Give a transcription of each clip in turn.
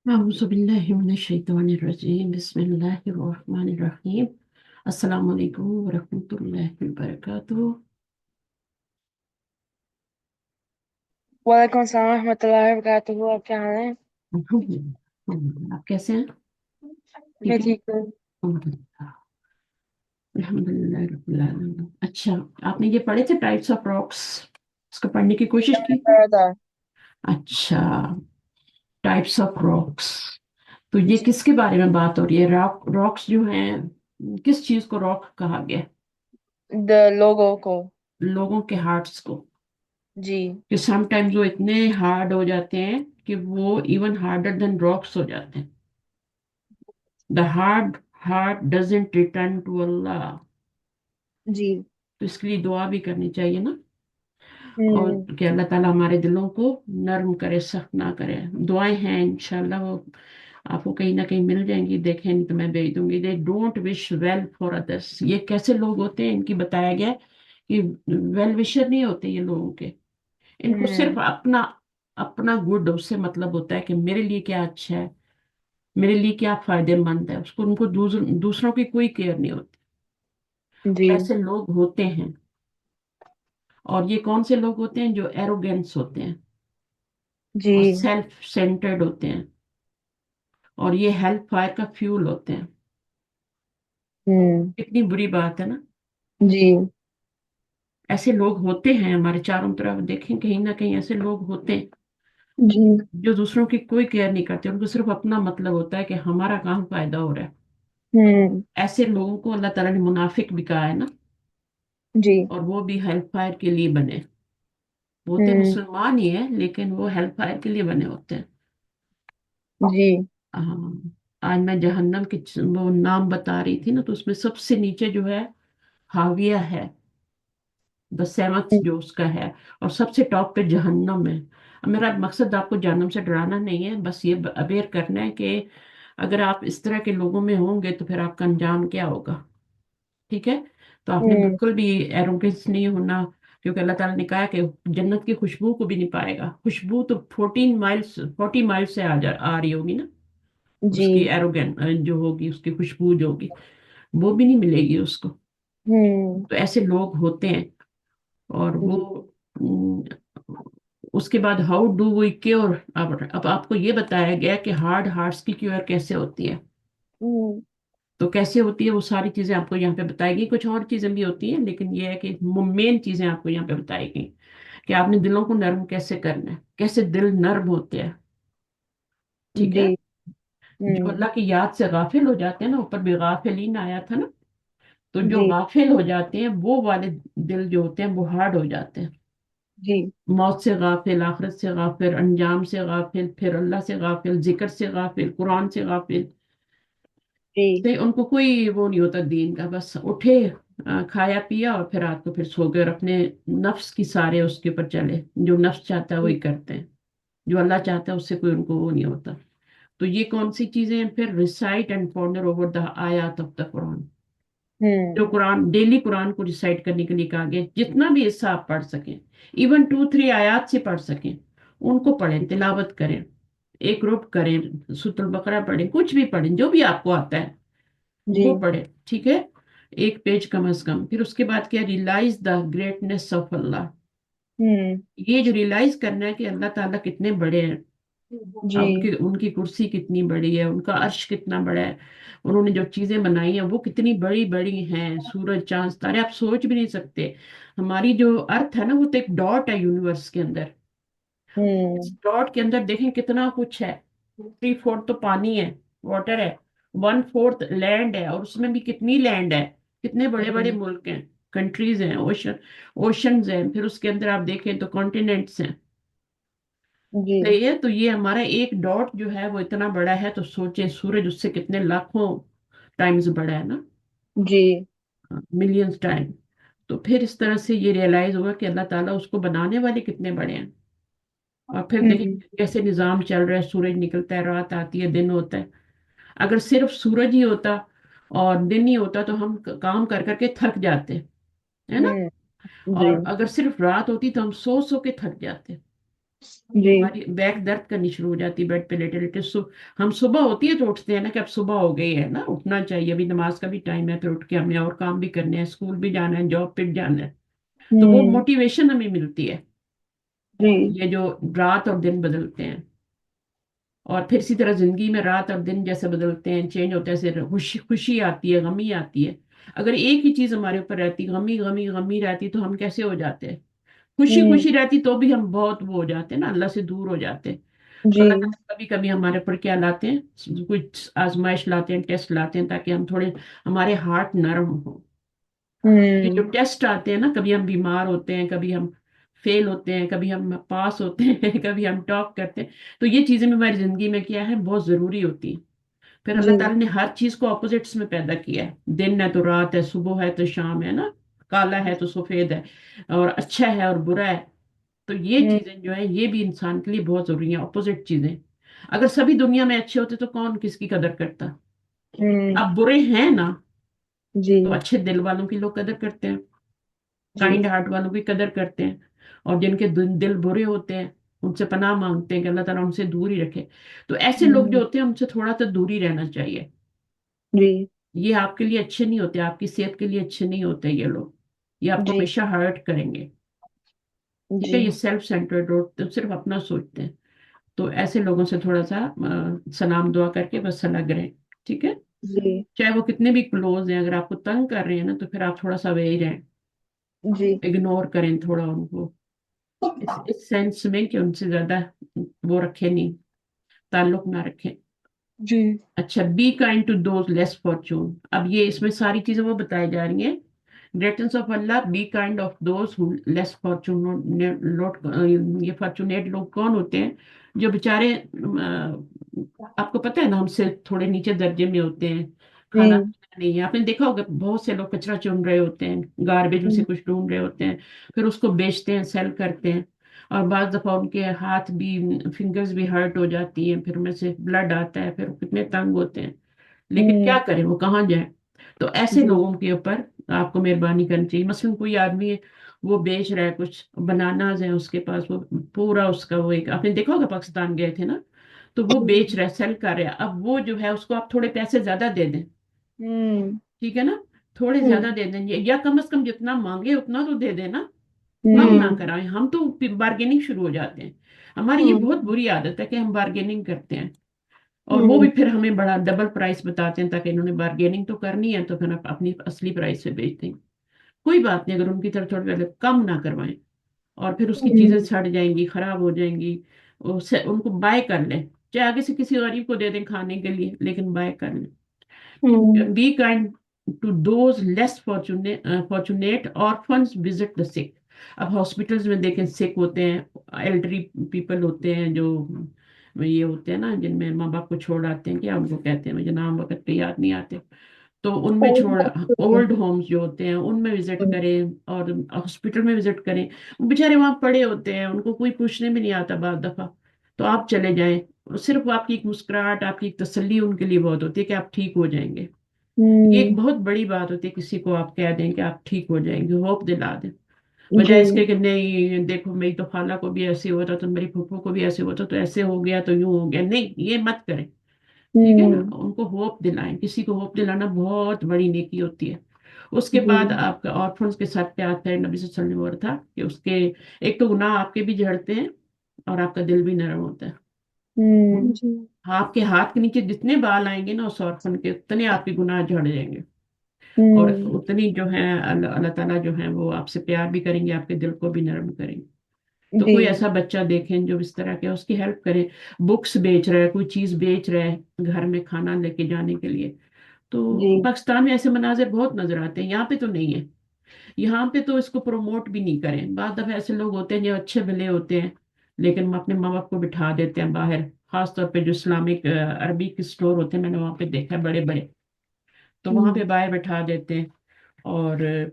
أعوذ بالله من الشيطان الرجيم بسم الله الرحمن الرحيم السلام عليكم ورحمة الله وبركاته. वालेकुम अस्सलाम रहमतुल्लाहि व बरकातुहू। आप क्या हाल है? अल्हम्दुलिल्लाह। आप कैसे हैं? मैं ठीक है। ठीक हूँ। अल्हम्दुलिल्लाह। अल्हम्दुलिल्लाह रब्बिल आलमीन। अच्छा, आपने ये पढ़े थे टाइप्स ऑफ रॉक्स? इसको पढ़ने की कोशिश मैंने की थी? पढ़ा था। अच्छा, टाइप्स ऑफ रॉक्स। तो ये जी। किसके बारे में बात हो रही है? रॉक्स जो हैं, किस चीज को रॉक कहा गया? द लोगों को। लोगों के हार्ट्स को। जी। कि समटाइम्स वो इतने हार्ड हो जाते हैं कि वो इवन हार्डर देन रॉक्स हो जाते हैं। The hard heart doesn't return to Allah. जी। तो इसके लिए दुआ भी करनी चाहिए ना। और हम्म। कि अल्लाह ताला हमारे दिलों को नर्म करे, सख्त ना करे। दुआएं हैं, इंशाल्लाह वो आपको कहीं ना कहीं मिल जाएंगी। देखें नहीं तो मैं भेज दूंगी। They don't wish well for others. ये कैसे लोग होते हैं, इनकी बताया गया है कि वेल विशर नहीं होते ये लोगों के। इनको सिर्फ हम्म। अपना अपना गुड उससे मतलब होता है कि मेरे लिए क्या अच्छा है, मेरे लिए क्या फायदेमंद है। उसको उनको दूसरों की कोई केयर नहीं होती। जी। ऐसे लोग होते हैं। और ये कौन से लोग होते हैं? जो एरोगेंस होते हैं जी। और सेल्फ सेंटर्ड होते हैं। और ये हेल्प फायर का फ्यूल होते हैं। हम्म। कितनी बुरी बात है ना। जी। ऐसे लोग होते हैं हमारे चारों तरफ। देखें कहीं ना कहीं ऐसे लोग होते हैं जी। जो दूसरों की कोई केयर नहीं करते। उनको सिर्फ अपना मतलब होता है कि हमारा काम फायदा हो रहा है। हम्म। ऐसे लोगों को अल्लाह ताला ने मुनाफिक भी कहा है ना। जी। और वो भी हेल्प फायर के लिए बने। होते हम्म। मुसलमान ही है लेकिन वो हेल्प फायर के लिए बने होते हैं। जी। हाँ। आज मैं जहन्नम के वो नाम बता रही थी ना, तो उसमें सबसे नीचे जो है हाविया है। द सेवंथ जो उसका है। और सबसे टॉप पे जहन्नम है। अब मेरा मकसद आपको जहन्नम से डराना नहीं है, बस ये अवेयर करना है कि अगर आप इस तरह के लोगों में होंगे तो फिर आपका अंजाम क्या होगा। ठीक है। तो आपने हम्म। बिल्कुल भी एरोगेंस नहीं होना। क्योंकि अल्लाह ताला ने कहा कि जन्नत की खुशबू को भी नहीं पाएगा। खुशबू तो 14 माइल्स 40 माइल से आ रही होगी ना। जी। उसकी एरोगेंट जो होगी, उसकी खुशबू जो होगी, वो भी नहीं मिलेगी उसको। हम्म। तो ऐसे लोग होते हैं। और वो जी। उसके बाद हाउ डू वी क्योर। अब आपको ये बताया गया कि हार्ड हार्ट्स की क्योर कैसे होती है। हम्म। तो कैसे होती है वो सारी चीजें आपको यहाँ पे बताई गई। कुछ और चीजें भी होती हैं लेकिन ये है कि मेन चीजें आपको यहाँ पे बताई गई कि आपने दिलों को नर्म कैसे करना है, कैसे दिल नर्म होते हैं। ठीक है। जी। जो हम्म। अल्लाह की याद से गाफिल हो जाते हैं ना, ऊपर भी गाफिलीन आया था ना। तो जो जी। गाफिल हो जाते हैं वो वाले दिल जो होते हैं वो हार्ड हो जाते हैं। जी। मौत से गाफिल, आखिरत से गाफिल, अंजाम से गाफिल, फिर अल्लाह से गाफिल, जिक्र से गाफिल, कुरान से गाफिल। जी। तो उनको कोई वो नहीं होता दीन का। बस उठे, खाया पिया और फिर रात को फिर सो गए और अपने नफ्स की सारे उसके ऊपर चले। जो नफ्स चाहता है वही करते हैं। जो अल्लाह चाहता है उससे कोई उनको वो नहीं होता। तो ये कौन सी चीजें हैं फिर? Recite and ponder over the आयात ऑफ द कुरान। हम्म। जो कुरान डेली कुरान को रिसाइट करने के लिए कहा गया, जितना भी हिस्सा आप पढ़ सकें, इवन 2-3 आयात से पढ़ सकें, उनको पढ़ें, तिलावत करें, एक रुक करें, सूरह बकरा पढ़ें, कुछ भी पढ़ें जो भी आपको आता है जी। वो पढ़ें। ठीक है। एक पेज कम से कम। फिर उसके बाद क्या? रियलाइज द ग्रेटनेस ऑफ अल्लाह। हम्म। ये जो रियलाइज करना है कि अल्लाह ताला कितने बड़े हैं। जी। उनकी उनकी कुर्सी कितनी बड़ी है, उनका अर्श कितना बड़ा है। उन्होंने जो चीजें बनाई हैं वो कितनी बड़ी बड़ी हैं। सूरज चांद तारे आप सोच भी नहीं सकते। हमारी जो अर्थ है ना, वो तो एक डॉट है यूनिवर्स के अंदर। इस हम्म। डॉट के अंदर देखें कितना कुछ है। 3/4 तो पानी है, वाटर है। 1/4 लैंड है, और उसमें भी कितनी लैंड है। कितने बड़े बड़े हम्म। मुल्क हैं, कंट्रीज हैं, ओशंस हैं। फिर उसके अंदर आप देखें तो कॉन्टिनेंट्स हैं। जी। सही है। तो ये हमारा एक डॉट जो है वो इतना बड़ा है। तो सोचे सूरज उससे कितने लाखों टाइम्स बड़ा है ना। जी। Millions time. तो फिर इस तरह से ये रियलाइज होगा कि अल्लाह ताला उसको बनाने वाले कितने बड़े हैं। और फिर हम्म। देखिए कैसे निजाम चल रहा है। सूरज निकलता है, रात आती है, दिन होता है। अगर सिर्फ सूरज ही होता और दिन ही होता तो हम काम कर करके थक जाते, है ना। हम्म। जी। और अगर सिर्फ रात होती तो हम सो सो के थक जाते। जी। हमारी बैक दर्द करनी शुरू हो जाती है बेड पे लेटे लेटे। हम सुबह होती है तो उठते हैं ना कि अब सुबह हो गई है ना, उठना चाहिए, अभी नमाज का भी टाइम है, फिर उठ के हमने और काम भी करने हैं, स्कूल भी जाना है, जॉब पे भी जाना है। तो वो हम्म। मोटिवेशन हमें मिलती है। जी। ये जो रात और दिन बदलते हैं, और फिर इसी तरह जिंदगी में रात और दिन जैसे बदलते हैं, चेंज होते हैं, ऐसे खुशी खुशी आती है, गमी आती है। अगर एक ही चीज हमारे ऊपर रहती, गमी गमी गमी रहती, तो हम कैसे हो जाते हैं। खुशी हम्म। खुशी रहती तो भी हम बहुत वो हो जाते हैं ना, अल्लाह से दूर हो जाते हैं। तो जी। अल्लाह ताला कभी कभी हमारे ऊपर क्या लाते हैं, कुछ आजमाइश लाते हैं, टेस्ट लाते हैं, ताकि हम थोड़े, हमारे हार्ट नरम हो। ये जो हम्म। टेस्ट आते हैं ना, कभी हम बीमार होते हैं, कभी हम फेल होते हैं, कभी हम पास होते हैं कभी हम टॉप करते हैं। तो ये चीजें भी हमारी जिंदगी में क्या है, बहुत जरूरी होती है। फिर जी। अल्लाह ताला ने हर चीज को ऑपोजिट्स में पैदा किया है, दिन है तो रात है, सुबह है तो शाम है ना, काला है तो सफेद है, और अच्छा है और बुरा है। तो ये हम्म। चीजें जो है, ये भी इंसान के लिए बहुत जरूरी है, ऑपोजिट चीजें। अगर सभी दुनिया में अच्छे होते तो कौन किसकी कदर करता। हम्म। अब बुरे हैं ना, जी। तो अच्छे दिल वालों की लोग कदर करते हैं, जी। काइंड हार्ट वालों की कदर करते हैं। और जिनके दिल बुरे होते हैं, उनसे पनाह मांगते हैं कि अल्लाह ताला उनसे दूर ही रखे। तो ऐसे लोग जो हम्म। होते हैं, उनसे थोड़ा सा दूरी रहना चाहिए। जी। ये आपके लिए अच्छे नहीं होते, आपकी सेहत के लिए अच्छे नहीं होते ये लोग। ये आपको जी। हमेशा हर्ट करेंगे। ठीक है, जी। ये सेल्फ सेंटर्ड होते हैं, सिर्फ अपना सोचते हैं। तो ऐसे लोगों से थोड़ा सा सलाम दुआ करके बस अलग रहें। ठीक है, जी। चाहे वो कितने भी क्लोज हैं, अगर आपको तंग कर रहे हैं ना, तो फिर आप थोड़ा सा वे ही रहें, जी। इग्नोर करें थोड़ा उनको, इस सेंस में कि उनसे ज्यादा वो रखें नहीं, ताल्लुक ना रखें। जी। अच्छा, be kind to those less fortune. अब ये इसमें सारी चीजें वो बताई जा रही हैं। Greatness of Allah, be kind of those who less fortunate. ये फॉर्चुनेट लोग कौन होते हैं, जो बेचारे आपको पता है ना, हमसे थोड़े नीचे दर्जे में होते हैं, खाना हम्म। पीना नहीं है। आपने देखा होगा बहुत से लोग कचरा चुन रहे होते हैं, गार्बेज में से हम्म। कुछ ढूंढ रहे होते हैं, फिर उसको बेचते हैं, सेल करते हैं। और बाज दफा उनके हाथ भी, फिंगर्स भी हर्ट हो जाती हैं, फिर उनमें से ब्लड आता है, फिर वो कितने तंग होते हैं। लेकिन क्या हम्म। करें, वो कहाँ जाए। तो ऐसे जी। लोगों के ऊपर आपको मेहरबानी करनी चाहिए। मसलन कोई आदमी है, वो बेच रहा है कुछ बनानाज है उसके पास, वो पूरा उसका, वो एक आपने देखा होगा, पाकिस्तान गए थे ना, तो वो बेच रहा है, सेल कर रहा है। अब वो जो है, उसको आप थोड़े पैसे ज्यादा दे दें, हम्म। ठीक है ना, थोड़े ज्यादा हम्म। दे देंगे, या कम से कम जितना मांगे उतना तो दे देना, कम ना हम्म। कराएं। हम तो बार्गेनिंग शुरू हो जाते हैं। हमारी ये हम्म। बहुत बुरी आदत है कि हम बार्गेनिंग करते हैं, और वो हम्म। भी फिर हमें बड़ा डबल प्राइस बताते हैं, ताकि इन्होंने बार्गेनिंग तो करनी है, तो फिर आप अपनी असली प्राइस पे बेचते हैं। कोई बात नहीं, अगर उनकी तरफ थोड़ी पहले कम ना करवाएं, और फिर उसकी चीजें हम्म। सड़ जाएंगी, खराब हो जाएंगी। उससे उनको बाय कर लें, चाहे आगे से किसी गरीब को दे दें खाने के लिए, लेकिन बाय कर लें। हम्म। Be kind to those less fortunate, orphans visit the sick. अब हॉस्पिटल्स में देखें, सिक होते हैं, एल्डरी पीपल होते हैं, जो ये होते हैं ना, जिनमें माँ बाप को छोड़ आते हैं, क्या उनको कहते हैं, मुझे नाम वक्त पे याद नहीं आते। तो उनमें छोड़, ओल्ड होम्स जो होते हैं उनमें विजिट करें, और हॉस्पिटल में विजिट करें। वो बेचारे वहां पड़े होते हैं, उनको कोई पूछने भी नहीं आता बाद दफा। तो आप चले जाएं, और सिर्फ आपकी एक मुस्कुराहट, आपकी एक तसल्ली उनके लिए बहुत होती है कि आप ठीक हो जाएंगे। ये एक हम्म। बहुत बड़ी बात होती है, किसी को आप कह दें कि आप ठीक हो जाएंगे, होप दिला दें, जी। बजाय इसके कि नहीं देखो, मेरी तो खाला को भी ऐसे हुआ था, तो मेरी फूफो को भी ऐसे हुआ था, तो ऐसे हो गया तो यूं हो गया। नहीं, ये मत करें। ठीक है ना, हम्म। उनको होप दिलाएं, किसी को होप दिलाना बहुत बड़ी नेकी होती है। उसके जी। बाद आपका ऑर्फन्स के साथ क्या आता है, नबी सल्लल्लाहु अलैहि वसल्लम ने था कि उसके, एक तो गुनाह आपके भी झड़ते हैं, और आपका दिल भी नरम होता है। जी। आपके हाथ के नीचे जितने बाल आएंगे ना उस ऑर्फन के, उतने आपके गुनाह झड़ जाएंगे, और हम्म। उतनी जो है अल्लाह अल्लाह ताला जो है वो आपसे प्यार भी करेंगे, आपके दिल को भी नरम करेंगे। तो जी। कोई ऐसा बच्चा देखें जो इस तरह के, उसकी हेल्प करें। बुक्स बेच रहा है, कोई चीज बेच रहा है घर में खाना लेके जाने के लिए, तो जी। पाकिस्तान में ऐसे मनाजिर बहुत नजर आते हैं, यहाँ पे तो नहीं है। यहाँ पे तो इसको प्रमोट भी नहीं करें। बाद दफा ऐसे लोग होते हैं जो अच्छे भले होते हैं, लेकिन वो अपने माँ बाप को बिठा देते हैं बाहर, खासतौर पे जो इस्लामिक अरबिक स्टोर होते हैं, मैंने वहाँ पे देखा है बड़े बड़े, तो वहाँ पे हम्म। बाहर बिठा देते हैं। और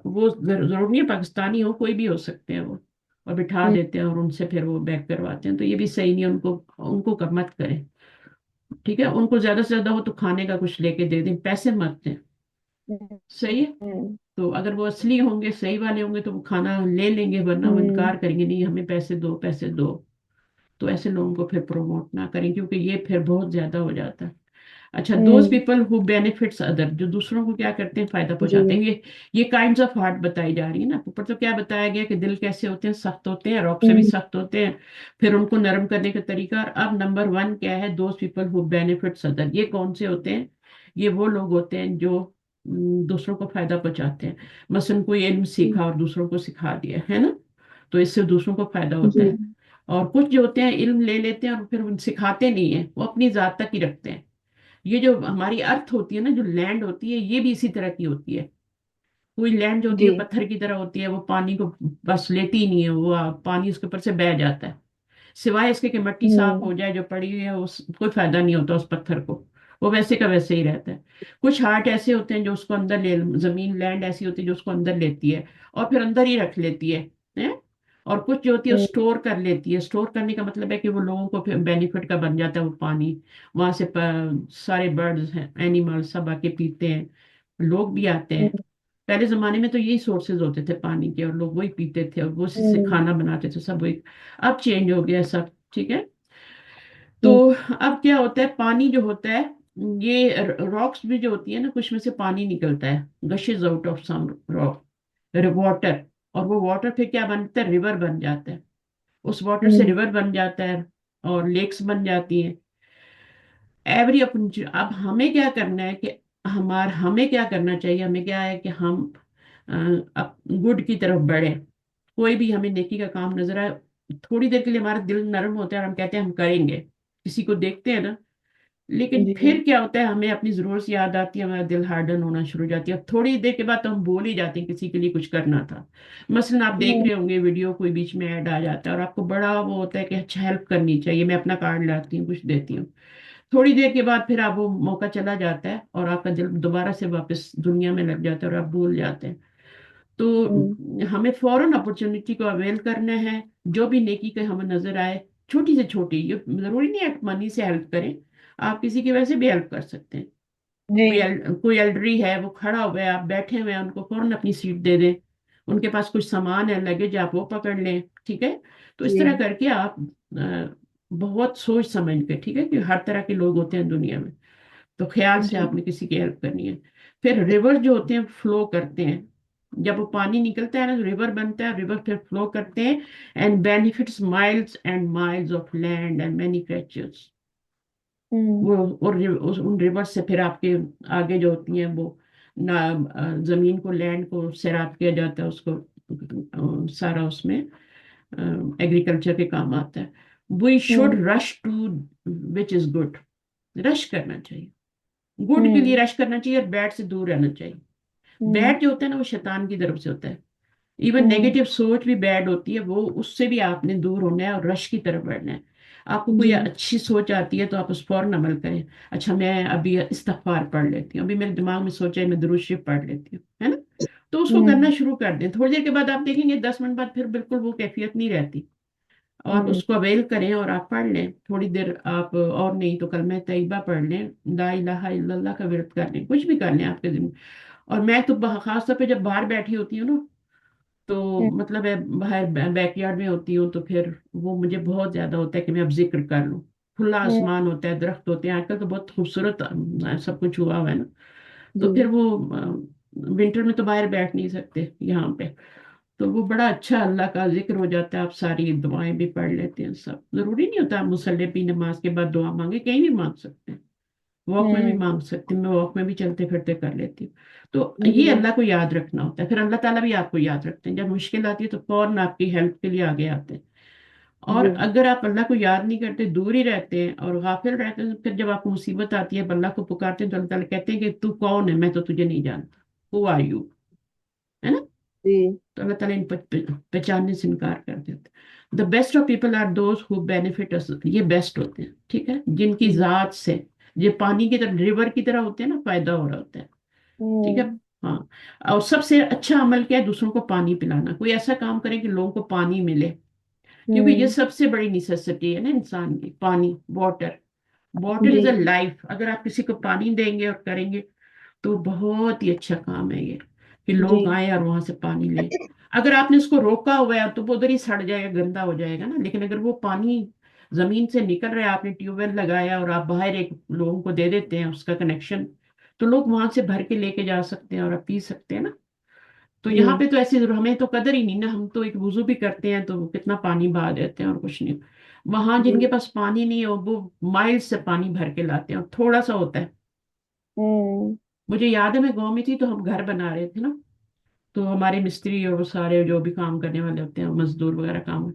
वो जरूर नहीं है पाकिस्तानी हो, कोई भी हो सकते हैं वो, और बिठा देते हैं, और उनसे फिर वो बैक करवाते हैं। तो ये भी सही नहीं है, उनको उनको कब मत करें। ठीक है, उनको ज्यादा से ज्यादा हो तो खाने का कुछ लेके दे दें, पैसे मत दें। सही है। تو اگر وہ اصلی ہوں گے، صحیح والے ہوں گے، تو وہ کھانا لے لیں گے، ورنہ وہ ہوں انکار کریں گے، نہیں ہمیں پیسے دو پیسے دو۔ تو ایسے لوگوں کو پھر پروموٹ نہ کریں، کیونکہ یہ پھر بہت زیادہ ہو جاتا ہے۔ اچھا، دوز ہوں پیپل ہو بینیفٹس ادر، جو دوسروں کو کیا کرتے ہیں، فائدہ جی پہنچاتے ہیں، یہ کائنڈز آف ہارٹ بتائی جا رہی ہے نا اوپر۔ تو کیا بتایا گیا کہ دل کیسے ہوتے ہیں، سخت ہوتے ہیں، روک سے بھی ہوں سخت ہوتے ہیں، پھر ان کو نرم کرنے کا طریقہ۔ اور اب نمبر ون کیا ہے، those people who benefits other, یہ کون سے ہوتے ہیں؟ یہ وہ لوگ ہوتے ہیں جو دوسروں کو فائدہ پہنچاتے ہیں۔ مثلاً کوئی علم سیکھا اور دوسروں کو سکھا دیا ہے نا، تو اس سے دوسروں کو فائدہ ہوتا جی ہے۔ اور کچھ جو ہوتے ہیں علم لے لیتے ہیں اور پھر ان سکھاتے نہیں ہیں، وہ اپنی ذات تک ہی رکھتے ہیں۔ یہ جو ہماری ارتھ ہوتی ہے نا، جو لینڈ ہوتی ہے، یہ بھی اسی طرح کی ہوتی ہے۔ کوئی لینڈ جو ہوتی جی ہے پتھر کی طرح ہوتی ہے، وہ پانی کو بس لیتی ہی نہیں ہے، وہ پانی اس کے اوپر سے بہہ جاتا ہے، سوائے اس کے کہ مٹی صاف ہوں ہو جائے جو پڑی ہوئی ہے، کوئی فائدہ نہیں ہوتا اس پتھر کو، وہ ویسے کا ویسے ہی رہتا ہے۔ کچھ ہارٹ ایسے ہوتے ہیں جو اس کو اندر زمین لینڈ ایسی ہوتی ہے جو اس کو اندر لیتی ہے اور پھر اندر ہی رکھ لیتی ہے، ہیں؟ اور کچھ جو ہوتی ہے ہوں اسٹور کر لیتی ہے۔ اسٹور کرنے کا مطلب ہے کہ وہ لوگوں کو پھر بینیفٹ کا بن جاتا ہے، وہ پانی وہاں سے سارے برڈز ہیں، اینیمل سب آ کے پیتے ہیں، لوگ بھی آتے ہیں۔ ہوں پہلے زمانے میں تو یہی سورسز ہوتے تھے پانی کے، اور لوگ وہی پیتے تھے اور وہ اسی سے ہوں کھانا بناتے تھے، سب وہی۔ اب چینج ہو گیا سب، ٹھیک ہے۔ تو ہوں اب کیا ہوتا ہے، پانی جو ہوتا ہے، یہ راکس بھی جو ہوتی ہے نا، کچھ میں سے پانی نکلتا ہے، gushes out of some rock water, اور وہ واٹر پھر کیا بنتا ہے، ریور بن جاتا ہے، اس واٹر سے ہوں ریور بن جاتا ہے اور لیکس بن جاتی ہیں۔ ایوری اب ہمیں کیا کرنا ہے کہ ہمیں کیا کرنا چاہیے، ہمیں کیا ہے کہ ہم گڈ کی طرف بڑھیں۔ کوئی بھی ہمیں نیکی کا کام نظر آئے، تھوڑی دیر کے لیے ہمارا دل نرم ہوتا ہے اور ہم کہتے ہیں ہم کریں گے، کسی کو دیکھتے ہیں نا، لیکن جی پھر کیا ہوتا ہے، ہمیں اپنی ضرورت سے یاد آتی ہے، ہمارا دل ہارڈن ہونا شروع ہو جاتی ہے، اب تھوڑی دیر کے بعد تو ہم بول ہی جاتے ہیں کسی کے لیے کچھ کرنا تھا۔ مثلاً آپ دیکھ ہوں رہے ہوں گے ویڈیو، کوئی بیچ میں ایڈ آ جاتا ہے اور آپ کو بڑا وہ ہوتا ہے کہ اچھا ہیلپ کرنی چاہیے، میں اپنا کارڈ لاتی ہوں، کچھ دیتی ہوں، تھوڑی دیر کے بعد پھر آپ وہ موقع چلا جاتا ہے اور آپ کا دل دوبارہ سے واپس دنیا میں لگ جاتا ہے اور آپ بھول جاتے ہیں۔ تو ہوں ہمیں فوراً اپرچونٹی کو اویل کرنا ہے، جو بھی نیکی کے ہمیں نظر آئے، چھوٹی سے چھوٹی، یہ ضروری نہیں ہے منی سے ہیلپ کریں، آپ کسی کی وجہ سے بھی ہیلپ کر سکتے ہیں۔ جی کوئی ایلڈری ہے، وہ کھڑا ہوا ہے، آپ بیٹھے ہوئے ہیں، ان کو فوراً اپنی سیٹ دے دیں، ان کے پاس کچھ سامان ہے، لگیج، آپ وہ پکڑ لیں، ٹھیک ہے۔ تو اس جی طرح کر کے آپ بہت سوچ سمجھ کے، ٹھیک ہے، کہ ہر طرح کے لوگ ہوتے ہیں دنیا میں، تو خیال سے جی آپ نے کسی کی ہیلپ کرنی ہے۔ پھر ریور جو ہوتے ہیں فلو کرتے ہیں، جب وہ پانی نکلتا ہے نا، ریور بنتا ہے، ریور پھر فلو کرتے ہیں، and benefits miles and miles of land and many creatures۔ ہوں وہ اور ان ریور سے پھر آپ کے آگے جو ہوتی ہیں وہ زمین کو، لینڈ کو سیراب کیا جاتا ہے، اس کو سارا اس میں ایگریکلچر کے کام آتا ہے۔ وی شوڈ ہوں رش ٹو وچ از گڈ، رش کرنا چاہیے، گڈ کے لیے ہوں رش کرنا چاہیے، اور بیڈ سے دور رہنا چاہیے۔ ہوں بیڈ جو ہوتا ہے نا، وہ شیطان کی طرف سے ہوتا ہے، ایون ہوں نیگیٹو سوچ بھی بیڈ ہوتی ہے، وہ اس سے بھی آپ نے دور ہونا ہے اور رش کی طرف بڑھنا ہے۔ آپ کو کوئی جی اچھی سوچ آتی ہے تو آپ اس فوراً عمل کریں، اچھا میں ابھی استغفار پڑھ لیتی ہوں، ابھی میرے دماغ میں سوچا ہے میں درود شریف پڑھ لیتی ہوں، ہے نا، تو اس کو ہوں کرنا شروع کر دیں، تھوڑی دیر کے بعد آپ دیکھیں گے 10 منٹ بعد پھر بالکل وہ کیفیت نہیں رہتی، اور ہوں اس کو اویل کریں اور آپ پڑھ لیں تھوڑی دیر، آپ اور نہیں تو کلمہ طیبہ پڑھ لیں، لا الہ الا اللہ کا ورد کر لیں، کچھ بھی کر لیں آپ کے ذمہ۔ اور میں تو خاص طور پہ جب باہر بیٹھی ہوتی ہوں نا، تو ہوں مطلب ہے باہر بیک یارڈ میں ہوتی ہوں، تو پھر وہ مجھے بہت زیادہ ہوتا ہے کہ میں اب ذکر کر لوں، کھلا ہوں آسمان ہوتا ہے، درخت ہوتے ہیں، آج کل تو بہت خوبصورت سب کچھ ہوا ہوا ہے نا، جی تو پھر وہ ونٹر میں تو باہر بیٹھ نہیں سکتے یہاں پہ، تو وہ بڑا اچھا اللہ کا ذکر ہو جاتا ہے، آپ ساری دعائیں بھی پڑھ لیتے ہیں، سب ضروری نہیں ہوتا آپ مصلی پہ نماز کے بعد دعا مانگے، کہیں بھی مانگ سکتے ہیں، واک میں بھی ہوں مانگ سکتے ہیں، میں واک میں بھی چلتے پھرتے کر لیتی ہوں۔ تو یہ جی اللہ کو یاد رکھنا ہوتا ہے، پھر اللہ تعالیٰ بھی آپ کو یاد رکھتے ہیں، جب مشکل آتی ہے تو فوراً آپ کی ہیلپ کے لیے آگے آتے ہیں۔ اور جی اگر آپ اللہ کو یاد نہیں کرتے، دور ہی رہتے ہیں اور غافل رہتے ہیں، تو پھر جب آپ کو مصیبت آتی ہے، اب اللہ کو پکارتے ہیں، تو اللہ تعالیٰ کہتے ہیں کہ تو کون ہے، میں تو تجھے نہیں جانتا، ہو آر یو، ہے نا، جی تو اللہ تعالیٰ ان پہچاننے سے انکار کر دیتے۔ The best of people are those who benefit us, یہ بیسٹ ہوتے ہیں، ٹھیک ہے، جن کی جی ذات سے، یہ پانی کی طرح، ریور کی طرح ہوتے ہیں نا، فائدہ ہو رہا ہوتا ہے، ٹھیک ہے۔ ہوں ہاں، اور سب سے اچھا عمل کیا ہے، دوسروں کو پانی پلانا، کوئی ایسا کام کرے کہ لوگوں کو پانی ملے، کیونکہ یہ ہوں سب سے بڑی نیسیسٹی ہے نا انسان کی، پانی، واٹر، واٹر جی از اے لائف، اگر آپ کسی کو پانی دیں گے اور کریں گے تو بہت ہی اچھا کام ہے یہ۔ कि जी। लोग आए और वहां से पानी ले। अगर आपने उसको रोका हुआ है तो वो उधर ही सड़ जाएगा, गंदा हो जाएगा ना। लेकिन अगर वो पानी जमीन से निकल रहा है, आपने ट्यूबवेल लगाया और आप बाहर एक लोगों को दे देते हैं उसका कनेक्शन, तो लोग वहां से भर के लेके जा सकते हैं और आप पी सकते हैं ना। तो यहाँ जी। पे तो ऐसी हमें तो कदर ही नहीं ना, हम तो एक वुजू भी करते हैं तो कितना पानी बहा देते हैं और कुछ नहीं। वहां जिनके जी। पास पानी नहीं है वो माइल से पानी भर के लाते हैं और थोड़ा सा होता है। हम्म। मुझे याद है मैं गाँव में थी तो हम घर बना रहे थे ना, तो हमारे मिस्त्री और वो सारे जो भी काम करने वाले होते हैं मजदूर वगैरह काम है,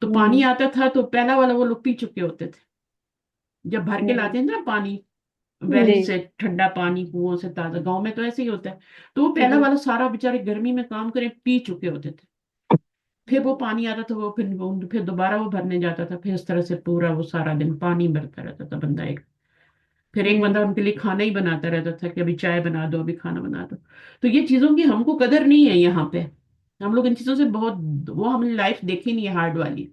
तो पानी हम्म। आता था तो पहला वाला वो लोग पी चुके होते थे। जब भर के हम्म। लाते हैं ना पानी जी। वेल से, ठंडा पानी कुओं से ताजा, गांव में तो ऐसे ही होता है। तो वो पहला जी। वाला सारा बेचारे गर्मी में काम करे पी चुके होते थे। फिर वो पानी आता था, फिर दोबारा वो भरने जाता था, फिर इस तरह से पूरा वो सारा दिन पानी भरता रहता था बंदा एक। फिर एक बंदा हम्म। उनके लिए खाना ही बनाता रहता था कि अभी चाय बना दो, अभी खाना बना दो। तो ये चीजों की हमको कदर नहीं है यहाँ पे। हम लोग इन चीजों से बहुत, वो हमने लाइफ देखी नहीं है हार्ड वाली।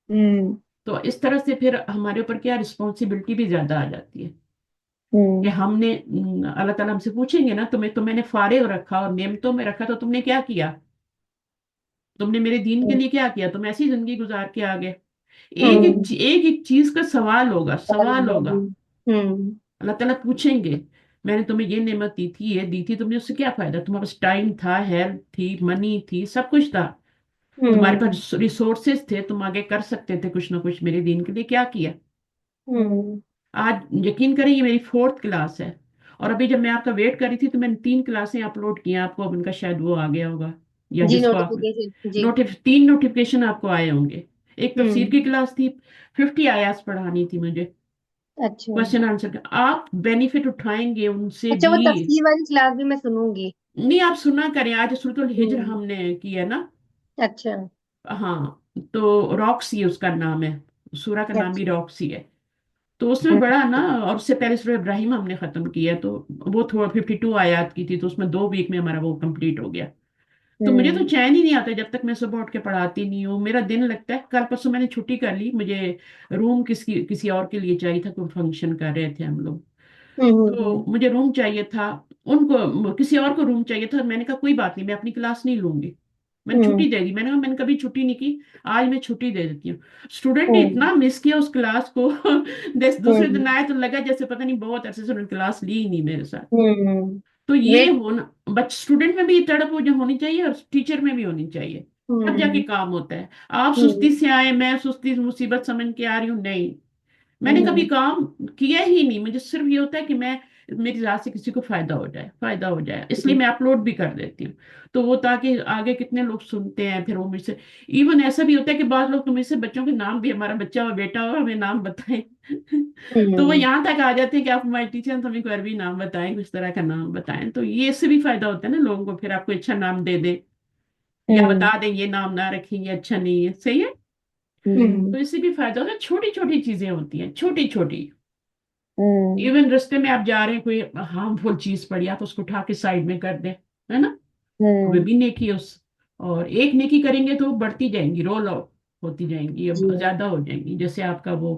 हम्म। तो इस तरह से फिर हमारे ऊपर क्या रिस्पॉन्सिबिलिटी भी ज्यादा आ जाती है कि हम्म। हमने अल्लाह ताला हमसे पूछेंगे ना, तुम्हें तो मैंने फारिग रखा और नेमतों में रखा, तो तुमने क्या किया? तुमने मेरे दीन के लिए क्या किया? तुम ऐसी जिंदगी गुजार के आ गए। हम्म। एक एक चीज का सवाल होगा, सवाल होगा। हम्म। अल्लाह ताला पूछेंगे, मैंने तुम्हें ये नेमत दी थी, ये दी थी, तुमने उससे क्या फायदा? तुम्हारे पास टाइम था, हेल्थ थी, मनी थी, सब कुछ था, तुम्हारे हम्म। पास रिसोर्सेज थे, तुम आगे कर सकते थे कुछ ना कुछ, मेरे दीन के लिए क्या किया? हम्म। आज यकीन करें ये मेरी फोर्थ क्लास है, और अभी जब मैं आपका वेट कर रही थी तो मैंने 3 क्लासें अपलोड की हैं आपको, अब उनका शायद वो आ गया होगा, या जी, जिसको आप नोटिफिकेशन जी। 3 नोटिफिकेशन आपको आए होंगे। एक तफसीर हम्म। की क्लास थी, 50 आयात पढ़ानी थी मुझे, अच्छा। Question answer. आप बेनिफिट उठाएंगे उनसे अच्छा, भी। वो तफसीर वाली क्लास भी मैं सुनूंगी। नहीं, आप सुना करें, आज सूरतुल हिज्र हम्म। हमने की है ना। अच्छा। हाँ, तो रॉक्सी उसका नाम है, सूरा का नाम भी अच्छा। रॉक्सी है। तो उसमें हम्म। बड़ा ना, और उससे पहले सूरह इब्राहिम हमने खत्म किया, तो वो थोड़ा 52 आयात की थी, तो उसमें 2 वीक में हमारा वो कंप्लीट हो गया। तो मुझे तो हम्म। चैन ही नहीं आता जब तक मैं सुबह उठ के पढ़ाती नहीं हूँ, मेरा दिन लगता है। कल परसों मैंने छुट्टी कर ली, मुझे रूम किसी और के लिए चाहिए था, कोई फंक्शन कर रहे थे हम लोग, तो हम्म। मुझे रूम चाहिए था, उनको किसी और को रूम चाहिए था। मैंने कहा कोई बात नहीं, मैं अपनी क्लास नहीं लूंगी, मैंने हम्म। छुट्टी दे दी। मैंने कभी छुट्टी नहीं की, आज मैं छुट्टी दे देती हूँ। स्टूडेंट ने हम्म। इतना मिस किया उस क्लास को दूसरे हम्म। दिन आए तो लगा जैसे पता नहीं बहुत अरसे से उन्होंने क्लास ली ही नहीं मेरे साथ। हम्म। तो ये वेट। होना, बच स्टूडेंट में भी ये तड़प हो जो होनी चाहिए और टीचर में भी होनी चाहिए, तब जाके हम्म। काम होता है। आप सुस्ती हम्म। से आए, मैं सुस्ती मुसीबत समझ के आ रही हूँ, नहीं, मैंने कभी हम्म। काम किया ही नहीं। मुझे सिर्फ ये होता है कि मैं, मेरी रात से किसी को फायदा हो जाए, फायदा हो जाए, इसलिए मैं अपलोड भी कर देती हूँ। तो वो ताकि आगे कितने लोग सुनते हैं, फिर वो मुझसे, इवन ऐसा भी होता है कि बाद लोग तो मुझसे बच्चों के नाम भी, हमारा बच्चा हो बेटा हो हमें नाम बताएं तो वो हम्म। यहाँ तक आ जाते हैं कि आप हमारे टीचर तो हमें कोई अरबी नाम बताएं, किस तरह का नाम बताएं। तो ये इससे भी फायदा होता है ना लोगों को, फिर आपको अच्छा नाम दे दे या हम्म। बता दें ये नाम ना रखेंगे, अच्छा नहीं है, सही है। हम्म। तो इससे भी फायदा होता है, छोटी छोटी चीजें होती हैं, छोटी छोटी। हम्म। इवन रास्ते में आप जा रहे हैं, कोई हार्मफुल चीज पड़ी, आप उसको उठा के साइड में कर दें, है ना, तो वे हम्म। भी नेकी है उस। और एक नेकी करेंगे तो वो बढ़ती जाएंगी, रोल आउट होती जाएंगी, जी। अब ज्यादा हो जाएंगी। जैसे आपका वो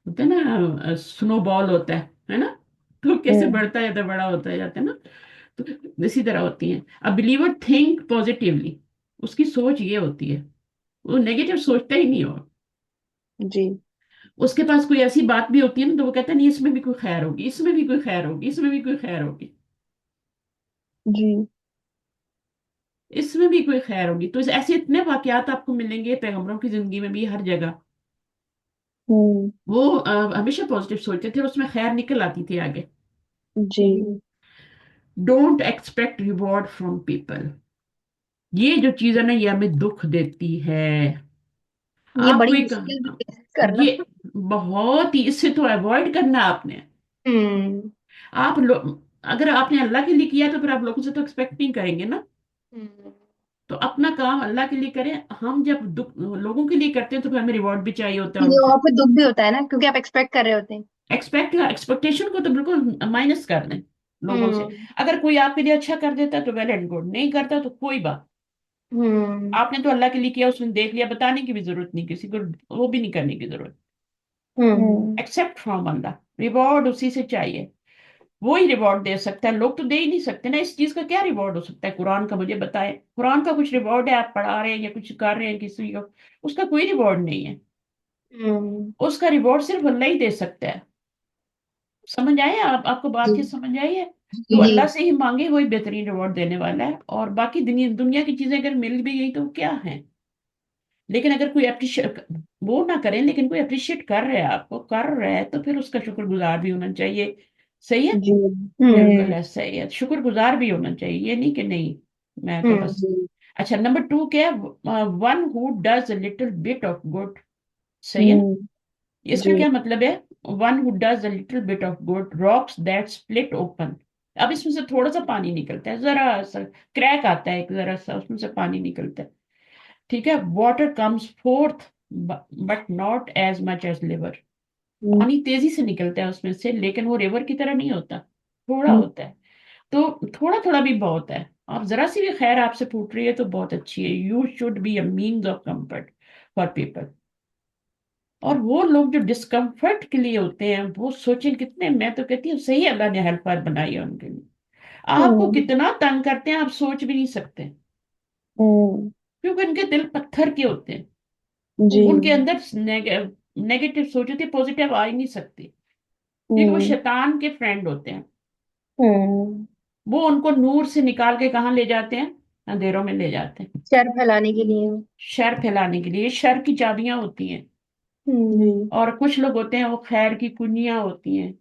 होता है ना, स्नो बॉल होता है ना, तो कैसे हम्म। बढ़ता जाता है, बड़ा होता जाता है ना। तो इसी तरह होती है। अ बिलीवर थिंक पॉजिटिवली, उसकी सोच ये होती है, वो नेगेटिव सोचता ही नहीं हो। जी। उसके पास कोई ऐसी बात भी होती है ना तो वो कहता है नहीं, इसमें भी कोई खैर होगी, इसमें भी कोई खैर होगी, इसमें भी कोई खैर होगी, जी। इसमें भी कोई खैर होगी। तो ऐसे इतने वाकयात आपको मिलेंगे पैगंबरों की जिंदगी में भी, हर जगह हम्म। वो हमेशा पॉजिटिव सोचते थे और उसमें खैर निकल आती थी आगे। जी। Don't expect reward from people, ये जो चीज है ना ये हमें दुख देती है। ये आप बड़ी कोई मुश्किल भी है करना। ये बहुत ही, इससे तो अवॉइड करना है आपने। हम्म। आप अगर आपने अल्लाह के लिए किया तो फिर आप लोगों से तो एक्सपेक्ट नहीं करेंगे ना। हम्म। तो अपना काम अल्लाह के लिए करें। हम जब दुख लोगों के लिए करते हैं तो फिर हमें रिवॉर्ड भी चाहिए होता है, ये और वहां पे दुख भी होता है ना, क्योंकि आप एक्सपेक्ट कर रहे होते हैं। एक्सपेक्टेशन को तो बिल्कुल माइनस कर दें लोगों से। हम्म। अगर कोई आपके लिए अच्छा कर देता है तो वेल एंड गुड, नहीं करता तो कोई बात। हम्म। आपने तो अल्लाह के लिए किया, उसने देख लिया, बताने की भी जरूरत नहीं किसी को, वो भी नहीं करने की जरूरत। हम्म। एक्सेप्ट फ्रॉम अल्लाह, रिवॉर्ड उसी से चाहिए। वही रिवॉर्ड दे सकता है, लोग तो दे ही नहीं सकते ना। इस चीज का क्या रिवॉर्ड हो सकता है, कुरान का मुझे बताए, कुरान का कुछ रिवॉर्ड है? आप पढ़ा रहे हैं या कुछ कर रहे हैं किसी को, उसका कोई रिवॉर्ड नहीं है। हम्म। उसका रिवॉर्ड सिर्फ अल्लाह ही दे सकता है। समझ आए आप, आपको बात की जी समझ आई है? तो जी। अल्लाह से ही मांगे, वही बेहतरीन रिवॉर्ड देने वाला है। और बाकी दुनिया दुनिया की चीजें अगर मिल भी गई तो क्या है। लेकिन अगर कोई अप्रिशिएट, वो ना करें, लेकिन कोई अप्रिशिएट कर रहा है, आपको कर रहा है, तो फिर उसका शुक्रगुजार भी होना चाहिए। सही है। जी। बिल्कुल ऐसा ही है, शुक्रगुजार भी होना चाहिए, ये नहीं कि नहीं, मैं तो बस। जी। अच्छा, नंबर 2 क्या है? One who does a little bit of good. सही है ना? हम्म। इसका जी। क्या मतलब है? One who does a little bit of good rocks that split open. अब इसमें से थोड़ा सा पानी निकलता है, जरा सा क्रैक आता है, एक जरा सा उसमें से पानी निकलता है। ठीक है, water comes forth but not as much as river. हम्म। पानी तेजी से निकलता है उसमें से, लेकिन वो रिवर की तरह नहीं होता, थोड़ा हम्म। होता है। तो थोड़ा थोड़ा भी बहुत है। आप जरा सी भी खैर आपसे फूट रही है तो बहुत अच्छी है। You should be a means of comfort for people. और वो लोग जो डिस्कम्फर्ट के लिए होते हैं, वो सोचें कितने, मैं तो कहती हूँ सही अल्लाह ने हेल्पर बनाई है उनके लिए। आपको हम्म। कितना तंग करते हैं आप सोच भी नहीं सकते, हम्म। क्योंकि उनके दिल पत्थर के होते हैं। जी। उनके अंदर नेगेटिव सोच होती है, पॉजिटिव आ ही नहीं सकती, क्योंकि वो हम्म। शैतान के फ्रेंड होते हैं। हम्म। वो उनको नूर से निकाल के कहाँ ले जाते हैं? अंधेरों में ले जाते हैं, शर फैलाने के लिए। शर फैलाने के लिए। शर की चाबियां होती हैं। जी। और कुछ लोग होते हैं वो खैर की कुंजियां होती हैं।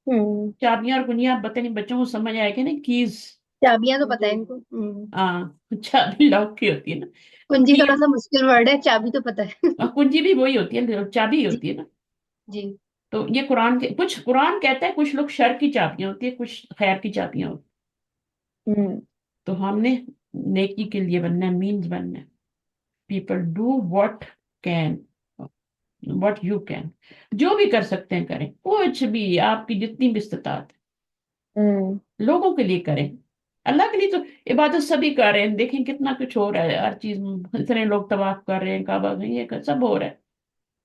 हम्म। चाबियां और कुंजियां, आप पता नहीं बच्चों को समझ आएगा ना, कीज। चाबियां तो पता है इनको। हम्म। हाँ, चाबी लॉक की होती है ना। कुंजी थोड़ा कीज सा मुश्किल वर्ड है, चाबी तो पता है। और कुंजी भी वही होती है, चाबी जी होती है ना। जी। तो ये कुरान के कुछ, कुरान कहता है कुछ लोग शर की चाबियां होती है, कुछ खैर की चाबियां होती हम्म। है। तो हमने नेकी के लिए बनना है, मीन्स बनना है। People do what can, what you can. जो भी कर सकते हैं करें, कुछ भी आपकी जितनी भी इस्तिताअत हम्म। है, लोगों के लिए करें। अल्लाह के लिए तो इबादत सभी कर रहे हैं, देखें कितना कुछ हो रहा है, हर चीज, इतने लोग तवाफ कर रहे हैं, काबा में ये सब हो रहा है।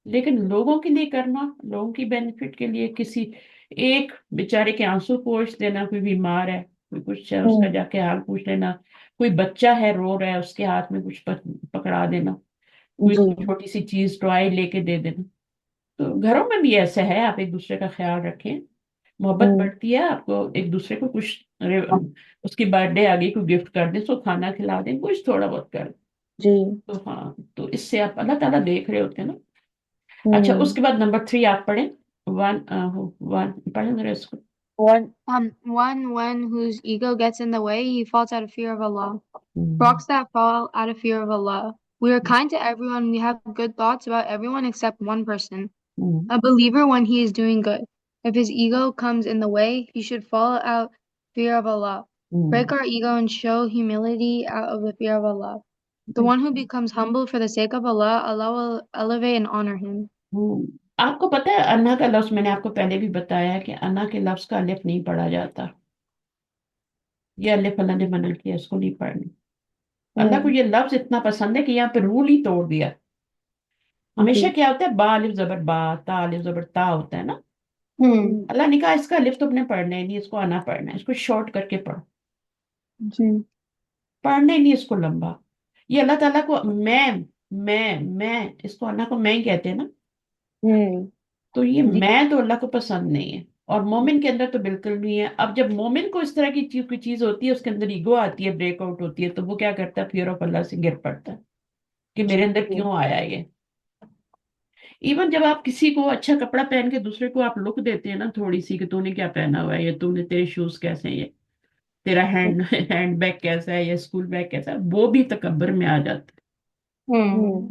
लेकिन लोगों के लिए करना, लोगों की बेनिफिट के लिए, किसी एक बेचारे के आंसू पोंछ देना, कोई बीमार है, कोई कुछ है, उसका हम्म। जाके हाल पूछ लेना। कोई बच्चा है रो रहा है, उसके हाथ में कुछ पकड़ा देना। कोई जी। छोटी सी चीज टॉय लेके दे देना। तो घरों में भी ऐसा है, आप एक दूसरे का ख्याल रखें, मोहब्बत हम्म। बढ़ती है, आपको एक दूसरे को कुछ उसकी बर्थडे आ गई, कोई गिफ्ट कर दें, उसको खाना खिला दें, कुछ थोड़ा बहुत कर दें। जी। तो हाँ, तो इससे आप अल्लाह ताला देख रहे होते हैं ना। अच्छा, हम्म। उसके बाद नंबर 3 आप पढ़ें। वन वन पढ़ें जरा इसको। One whose ego gets in the way, he falls out of fear of Allah. Hmm, Rocks that fall out of fear of Allah. We are kind to everyone. We have good thoughts about everyone except one person, hmm, a believer when he is doing good. If his ego comes in the way, he should fall out fear of Allah. Hmm, Break our ego and show humility out of the fear of Allah. The one who becomes humble for the sake of Allah, Allah will elevate and honor him. आपको पता है अन्ना का लफ्ज, मैंने आपको पहले भी बताया है कि अन्ना के लफ्ज का अलिफ नहीं पढ़ा जाता। ये अलिफ अल्लाह ने मना किया, इसको नहीं पढ़ना। अल्लाह को हम्म। ये लफ्ज इतना पसंद है कि यहाँ पे रूल ही तोड़ दिया। हमेशा जी। क्या होता है, बा अलिफ जबर बा, ता अलिफ जबर ता होता है ना। हम्म। अल्लाह ने कहा इसका अलिफ तो अपने पढ़ना ही नहीं, इसको आना पढ़ना है, इसको शॉर्ट करके पढ़ो। जी। पढ़ना ही नहीं इसको लंबा। ये अल्लाह ताला को मैं, इसको अल्लाह को मैं ही कहते हैं ना। हम्म। तो ये जी। मैं तो अल्लाह को पसंद नहीं है, और मोमिन के अंदर तो बिल्कुल नहीं है। अब जब मोमिन को इस तरह की चीज होती है, उसके अंदर ईगो आती है, ब्रेकआउट होती है, तो वो क्या करता है, फियर ऑफ अल्लाह से गिर पड़ता है कि जी। मेरे अंदर क्यों आया ये। इवन जब आप किसी को अच्छा कपड़ा पहन के दूसरे को आप लुक देते हैं ना थोड़ी सी, कि तूने क्या पहना हुआ है, ये तूने, तेरे शूज कैसे हैं, ये तेरा हैंड बैग कैसा है, या स्कूल बैग कैसा है, वो भी तकब्बर में आ जाता हम्म।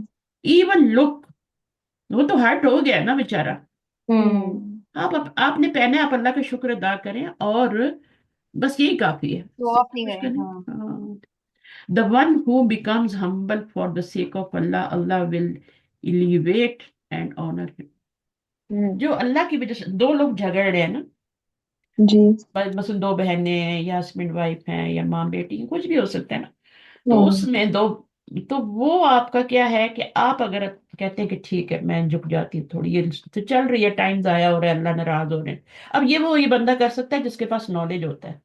है। इवन लुक, वो तो हर्ट हो गया ना बेचारा। हम्म। आपने पहने, आप अल्लाह का शुक्र अदा करें, और बस यही काफी है, शो सब ऑफ नहीं कुछ करें, करें। हाँ। The one who becomes humble for the sake of Allah, Allah will elevate and honour him. हम्म। जो अल्लाह की वजह से, दो लोग झगड़ रहे हैं ना, जी। बस दो बहनें हैं, या हस्बैंड वाइफ हैं, या माँ बेटी हैं, कुछ भी हो सकता है ना। तो हम्म। उसमें दो تو وہ آپ کا کیا ہے کہ آپ اگر کہتے ہیں کہ ٹھیک ہے میں جھک جاتی ہوں تھوڑی، یہ تو چل رہی ہے، ٹائم ضائع ہو رہا ہے، اللہ ناراض ہو رہے ہیں، اب یہ بندہ کر سکتا ہے جس کے پاس نالج ہوتا ہے.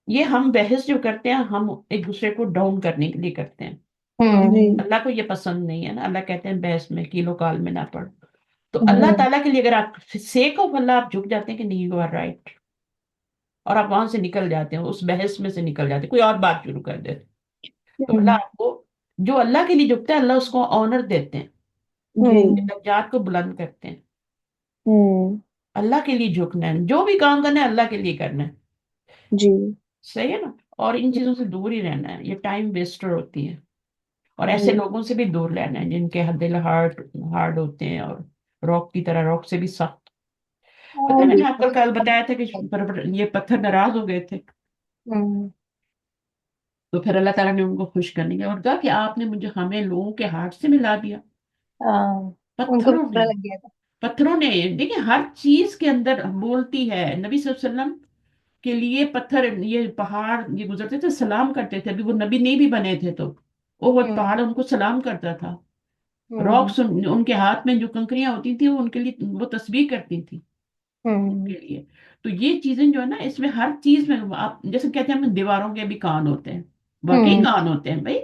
یہ ہم بحث جو کرتے ہیں ہم ایک دوسرے کو ڈاؤن کرنے کے لیے کرتے ہیں. جی اللہ کو یہ پسند نہیں ہے نا، اللہ کہتے ہیں بحث میں کیلو کال میں نہ پڑ. تو جی اللہ تعالیٰ کے لیے اگر آپ سیک آف اللہ آپ جھک جاتے ہیں کہ نہیں یو آر رائٹ، اور آپ وہاں سے نکل جاتے ہیں، اس بحث میں سے نکل جاتے ہیں، کوئی اور بات شروع کر دیتے ہیں، تو اللہ آپ کو، جو اللہ کے لیے جھکتا ہے اللہ اس کو آنر دیتے ہیں، جی درجات کو بلند کرتے ہیں. ہوں اللہ کے لیے جھکنا ہے، جو بھی کام کرنا ہے اللہ کے لیے کرنا ہے. جی صحیح ہے نا. اور ان چیزوں سے دور ہی رہنا ہے، یہ ٹائم ویسٹر ہوتی ہے. اور ایسے جی لوگوں سے بھی دور رہنا ہے جن کے دل ہارڈ ہوتے ہیں، اور راک کی طرح، راک سے بھی سخت. پتہ ہے میں نے آپ کو کل بتایا تھا کہ یہ پتھر ناراض ہو گئے تھے، ہوں تو پھر اللہ تعالیٰ نے ان کو خوش کرنے کے اور کہا کہ آپ نے مجھے ہمیں لوگوں کے ہارٹ سے ملا دیا. ہاں ان کو بھی پتھروں نے، برا لگ گیا تھا پتھروں نے دیکھیں ہر چیز کے اندر بولتی ہے. نبی صلی اللہ علیہ وسلم کے لیے پتھر، یہ پہاڑ یہ گزرتے تھے سلام کرتے تھے، ابھی وہ نبی نہیں بھی بنے تھے تو وہ ہوں پہاڑ ان کو سلام کرتا تھا. ہوں راکس ان کے ہاتھ میں جو کنکریاں ہوتی تھی وہ ان کے لیے وہ تسبیح کرتی تھی ان ہوں کے لیے. تو یہ چیزیں جو ہے نا اس میں ہر چیز میں آپ جیسے کہتے ہیں ہم دیواروں کے بھی کان ہوتے ہیں، واقعی ہوں کان ہوتے ہیں بھائی.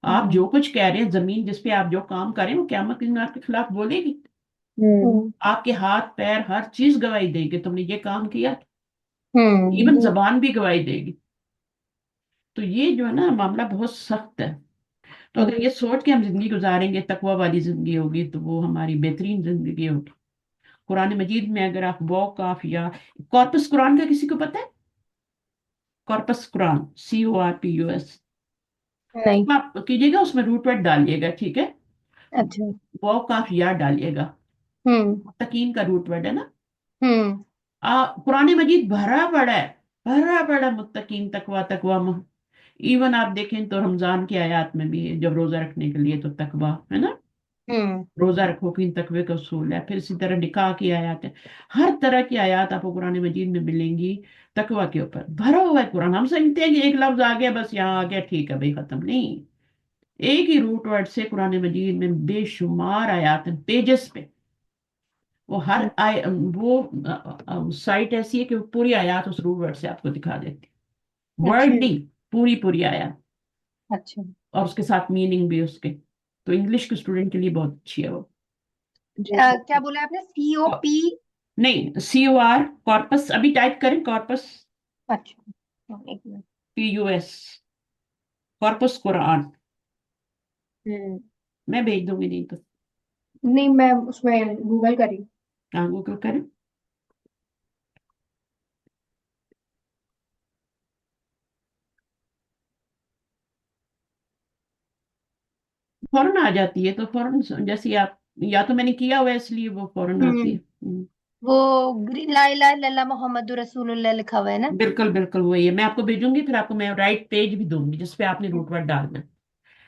آپ ہوں جو کچھ کہہ رہے ہیں زمین جس پہ آپ جو کام کریں وہ قیامت کے دن آپ کے خلاف بولے گی. ہوں آپ کے ہاتھ پیر ہر چیز گواہی دے گی تم نے یہ کام کیا. ہوں ایون زبان بھی گواہی دے گی. تو یہ جو ہے نا معاملہ بہت سخت ہے. تو ہوں اگر یہ سوچ کے ہم زندگی گزاریں گے، تقوی والی زندگی ہوگی، تو وہ ہماری بہترین زندگی ہوگی. قرآن مجید میں اگر آپ واک آف یا کارپس قرآن کا کسی کو پتہ ہے؟ کارپس قرآن CORPUS، نہیں آپ کیجیے گا، اس میں روٹ ورڈ ڈالیے گا، ٹھیک ہے. اچھا واک آف یا ڈالیے گا، ہوں تقین کا روٹ ورڈ ہے نا. ہوں قرآن مجید بھرا پڑا ہے، بھرا پڑا متقین تقوی. ایون آپ دیکھیں تو رمضان کی آیات میں بھی ہے، جب روزہ رکھنے کے لیے تو تقوی ہے نا، ہوں روزہ رکھو کہ تقوی کا اصول ہے. پھر اسی طرح نکاح کی آیات ہے، ہر طرح کی آیات آپ کو قرآن مجید میں ملیں گی تقوی کے اوپر. بھرا ہوا ہے قرآن. ہم سمجھتے ہیں کہ ایک لفظ آ گیا بس یہاں آ گیا ٹھیک ہے بھائی ختم، نہیں. ایک ہی روٹ ورڈ سے قرآن مجید میں بے شمار آیات ہیں پیجز پہ. وہ ہر وہ سائٹ ایسی ہے کہ وہ پوری آیات اس روٹ ورڈ سے آپ کو دکھا دیتی، اچھا ورڈ نہیں، پوری پوری آیات، اچھا اور اس کے ساتھ میننگ بھی اس کے. تو انگلش کے اسٹوڈنٹ کے لیے بہت اچھی ہے وہ. جی کیا بولا آپ نے COP؟ نہیں COR کارپس، ابھی ٹائپ کریں کارپس، اچھا ایک منٹ PUS، کارپس قرآن. ہوں میں بھیج دوں گی نہیں تو نہیں میں اس میں گوگل کری ہاں گوگل کریں. فوراً آ جاتی ہے، تو فوراً جیسے آپ یا تو میں نے کیا ہوا ہے اس لیے وہ فوراً آتی ہوں ہے. وہ لا الہ الا اللہ محمد رسول اللہ لکھا ہوا ہے نا بالکل بالکل وہی ہے. میں آپ کو بھیجوں گی، پھر آپ کو میں رائٹ پیج بھی دوں گی جس پہ آپ نے روٹ ورڈ ڈالنا ہے.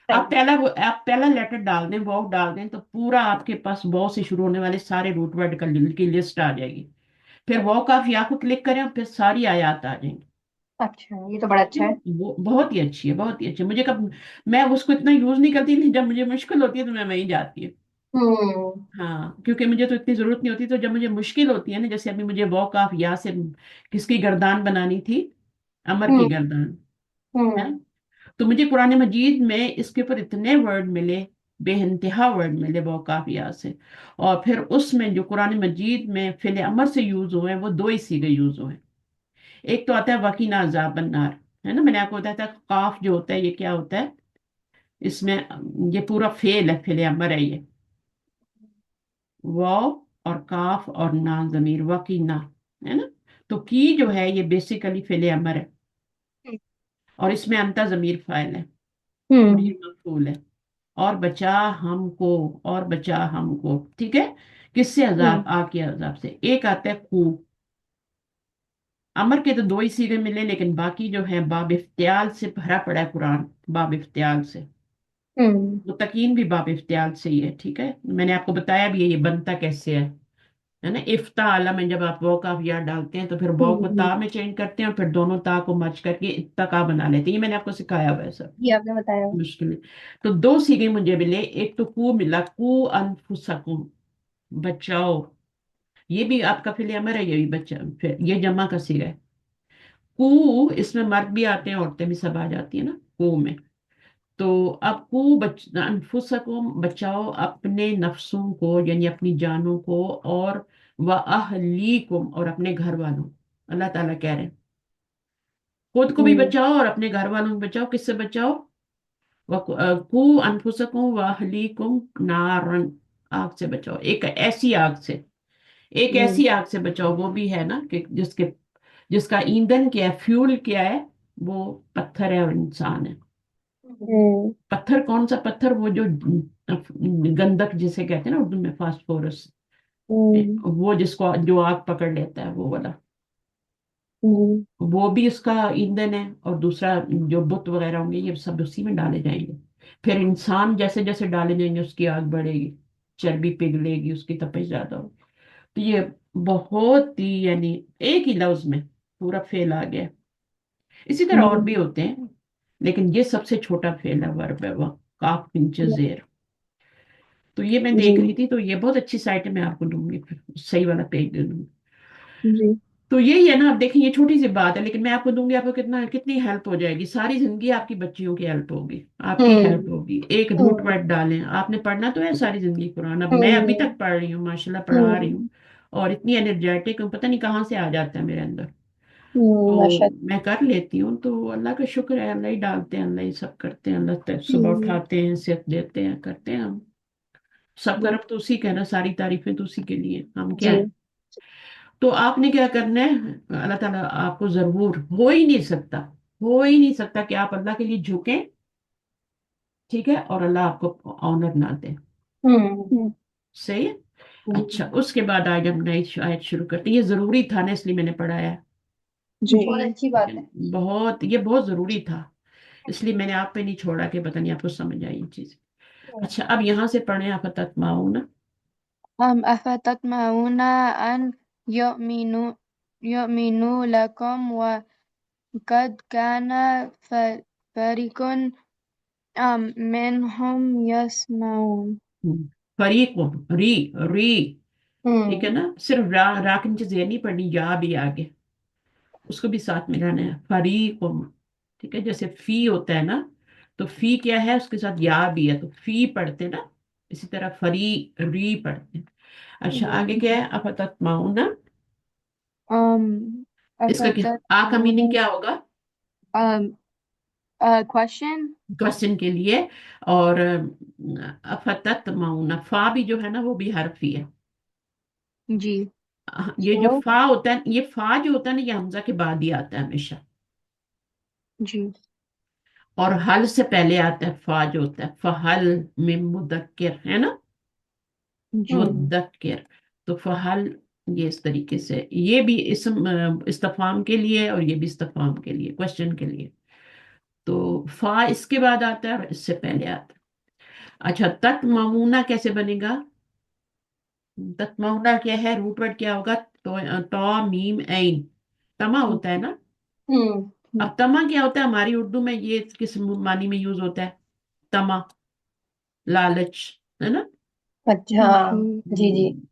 صحیح آپ پہلا لیٹر ڈال دیں، واو ڈال دیں، تو پورا آپ کے پاس واو سے شروع ہونے والے سارے روٹ ورڈ کی لسٹ آ جائے گی. پھر واو کاف یا کو کلک کریں اور پھر ساری آیات آ جائیں گی. اچھا یہ تو بڑا اچھا ہے وہ بہت ہی اچھی ہے، بہت ہی اچھی ہے. مجھے کب میں اس کو اتنا یوز نہیں کرتی، لیکن جب مجھے مشکل ہوتی ہے تو میں وہیں جاتی ہوں. ہوں ہاں کیونکہ مجھے تو اتنی ضرورت نہیں ہوتی. تو جب مجھے مشکل ہوتی ہے نا، جیسے ابھی مجھے واک آف یا سے کس کی گردان بنانی تھی، امر ہوں کی گردان ہے. ہوں تو مجھے قرآن مجید میں اس کے اوپر اتنے ورڈ ملے، بے انتہا ورڈ ملے واک آف یا سے. اور پھر اس میں جو قرآن مجید میں فعل امر سے یوز ہوئے ہیں وہ دو ہی سیغے یوز ہوئے ہیں. ایک تو آتا ہے وقینا عذاب النار، ہے نا. میں نے آپ کو بتایا تھا قاف جو ہوتا ہے یہ کیا ہوتا ہے، اس میں یہ پورا فعل ہے، فعل امر ہے یہ. واو اور کاف اور نا ضمیر وقینا، ہے نا. تو کی جو ہے یہ بیسیکلی فعل امر ہے، اور اس میں انتا ضمیر فاعل ہے اور ہوں یہ مفعول ہے. اور بچا ہم کو، اور بچا ہم کو، ٹھیک ہے. کس سے؟ عذاب، ہوں آگ کے عذاب سے. ایک آتا ہے کو. امر کے تو دو ہی سیغے ملے، لیکن باقی جو ہے باب افتعال سے بھرا پڑا ہے قرآن، باب افتعال سے. ہوں متقین بھی باب افتعال سے ہی ہے، ٹھیک ہے. میں نے آپ کو بتایا بھی ہے یہ بنتا کیسے ہے है ना। इफ्ता आला में जब आप वॉ काफ या डालते हैं तो फिर वॉ को हम्म। ता में चेंज करते हैं और फिर दोनों ता को मर्ज करके इत्तका बना लेते हैं। ये मैंने आपको सिखाया हुआ है सब, ये आपने बताया। मुश्किल नहीं। तो दो सीखे मुझे मिले, एक तो कू मिला, कू अनफुसकुम, बचाओ। ये भी आपका फिल अमर है, ये भी बच्चा, फिर ये जमा का सीगा है। कू, इसमें मर्द भी आते हैं औरतें भी सब आ जाती है ना कू में। तो अब कू अनफुसकुम, बचाओ अपने नफ्सों को यानी अपनी जानों को, और व अहलीकुम, और अपने घर वालों। अल्लाह ताला कह रहे हैं खुद को भी हम्म। बचाओ और अपने घर वालों को बचाओ। किससे बचाओ? कू अनफुसकुम व अहलीकुम नारन, आग से बचाओ, एक ऐसी आग से, एक हम्म। ऐसी आग से बचाओ, वो भी है ना कि जिसका ईंधन क्या है, फ्यूल क्या है, वो पत्थर है और इंसान है। हम्म। पत्थर कौन सा पत्थर? वो जो गंधक जिसे कहते हैं ना उर्दू में, फास्फोरस, हम्म। वो जिसको जो आग पकड़ लेता है, वो वाला, हम्म। वो भी उसका ईंधन है। और दूसरा जो बुत वगैरह होंगे ये सब उसी में डाले जाएंगे। फिर इंसान जैसे जैसे डाले जाएंगे उसकी आग बढ़ेगी, चर्बी पिघलेगी, उसकी तपिश ज्यादा होगी। तो ये बहुत ही, यानी एक ही लफ्ज में पूरा फेल आ गया। इसी तरह और हम्म। भी होते हैं, लेकिन ये सबसे छोटा फेल है, वर्ब है, वह काफ पिंचे जेर। तो ये मैं जी। देख रही थी, तो ये बहुत अच्छी साइट है, मैं आपको दूंगी, फिर सही वाला पेज दे दूंगी। जी। तो यही है ना, आप देखें ये छोटी सी बात है, लेकिन मैं आपको दूंगी, आपको कितना कितनी हेल्प हो जाएगी, सारी जिंदगी आपकी बच्चियों की हेल्प होगी, आपकी हेल्प हम्म। होगी। एक रूट हम्म। वर्ड डालें, आपने पढ़ना तो है सारी जिंदगी कुरान, अब मैं अभी हम्म। तक पढ़ रही हूँ, माशाल्लाह पढ़ा रही हूँ, हम्म। और इतनी एनर्जेटिक हूँ, पता नहीं कहाँ से आ जाता है मेरे अंदर। तो माशा। मैं कर लेती हूँ, तो अल्लाह का शुक्र है, अल्लाह ही डालते हैं, अल्लाह ही सब करते हैं, अल्लाह सुबह हम्म। उठाते हैं, सेहत देते हैं, करते हैं हम। सब जी। करब तो उसी का है ना, सारी तारीफें तो उसी के लिए, हम क्या जी। है। तो आपने क्या करना है, अल्लाह ताला आपको जरूर, हो ही नहीं सकता, हो ही नहीं सकता कि आप अल्लाह के लिए झुकें, ठीक है, और अल्लाह आपको ऑनर ना दे। हम्म। सही है। अच्छा, उसके बाद आज हम नई आयत शुरू करते हैं, ये जरूरी था ना, इसलिए मैंने पढ़ाया है। जी। बहुत अच्छी ठीक बात है, है। बहुत, ये बहुत जरूरी था, इसलिए मैंने आप पे नहीं छोड़ा कि पता नहीं आपको समझ आई ये चीज। अच्छा, अब यहाँ से पढ़े आप तत्माउन। أفتطمعون أن يؤمنوا يؤمنوا لكم وقد كان فريق منهم يسمعون. फरीक, री, री, ठीक है हम्म। ना, सिर्फ रा के नीचे जेर नहीं पढ़नी, या भी आगे उसको भी साथ मिलाना है, फरीकुम। ठीक है, जैसे फी होता है ना, तो फी क्या है, उसके साथ या भी है, तो फी पढ़ते हैं ना, इसी तरह फरी, री पढ़ते हैं। अच्छा, आगे क्या है, अफततमाउना, Um, इसका क्या, आ का मीनिंग أفتطمعون क्या होगा? question. क्वेश्चन के लिए। और अफततमाउना, फा भी जो है ना वो भी हर्फ ही है। जी. ये जो So, फा होता है, ये फा जो होता है ना, ये हमजा के बाद ही आता है हमेशा, जी. और हल से पहले आता है फा जो होता है, फहल में मुदक्किर है ना, जी. मुदक्किर। तो फहल, ये इस तरीके से, ये भी इसम इस्तफाम के लिए, और ये भी इस्तफाम के लिए, क्वेश्चन के लिए। तो फा इसके बाद आता है और इससे पहले आता है। अच्छा, तत्मऊना कैसे बनेगा? तत्मऊना क्या है, रूट वर्ड क्या होगा? तो मीम ऐन, तमा होता है ना। हम्म। अब तमा क्या होता है हमारी उर्दू में, ये किस मानी में यूज होता है? तमा, लालच, है ना। अच्छा। जी जी। हम्म,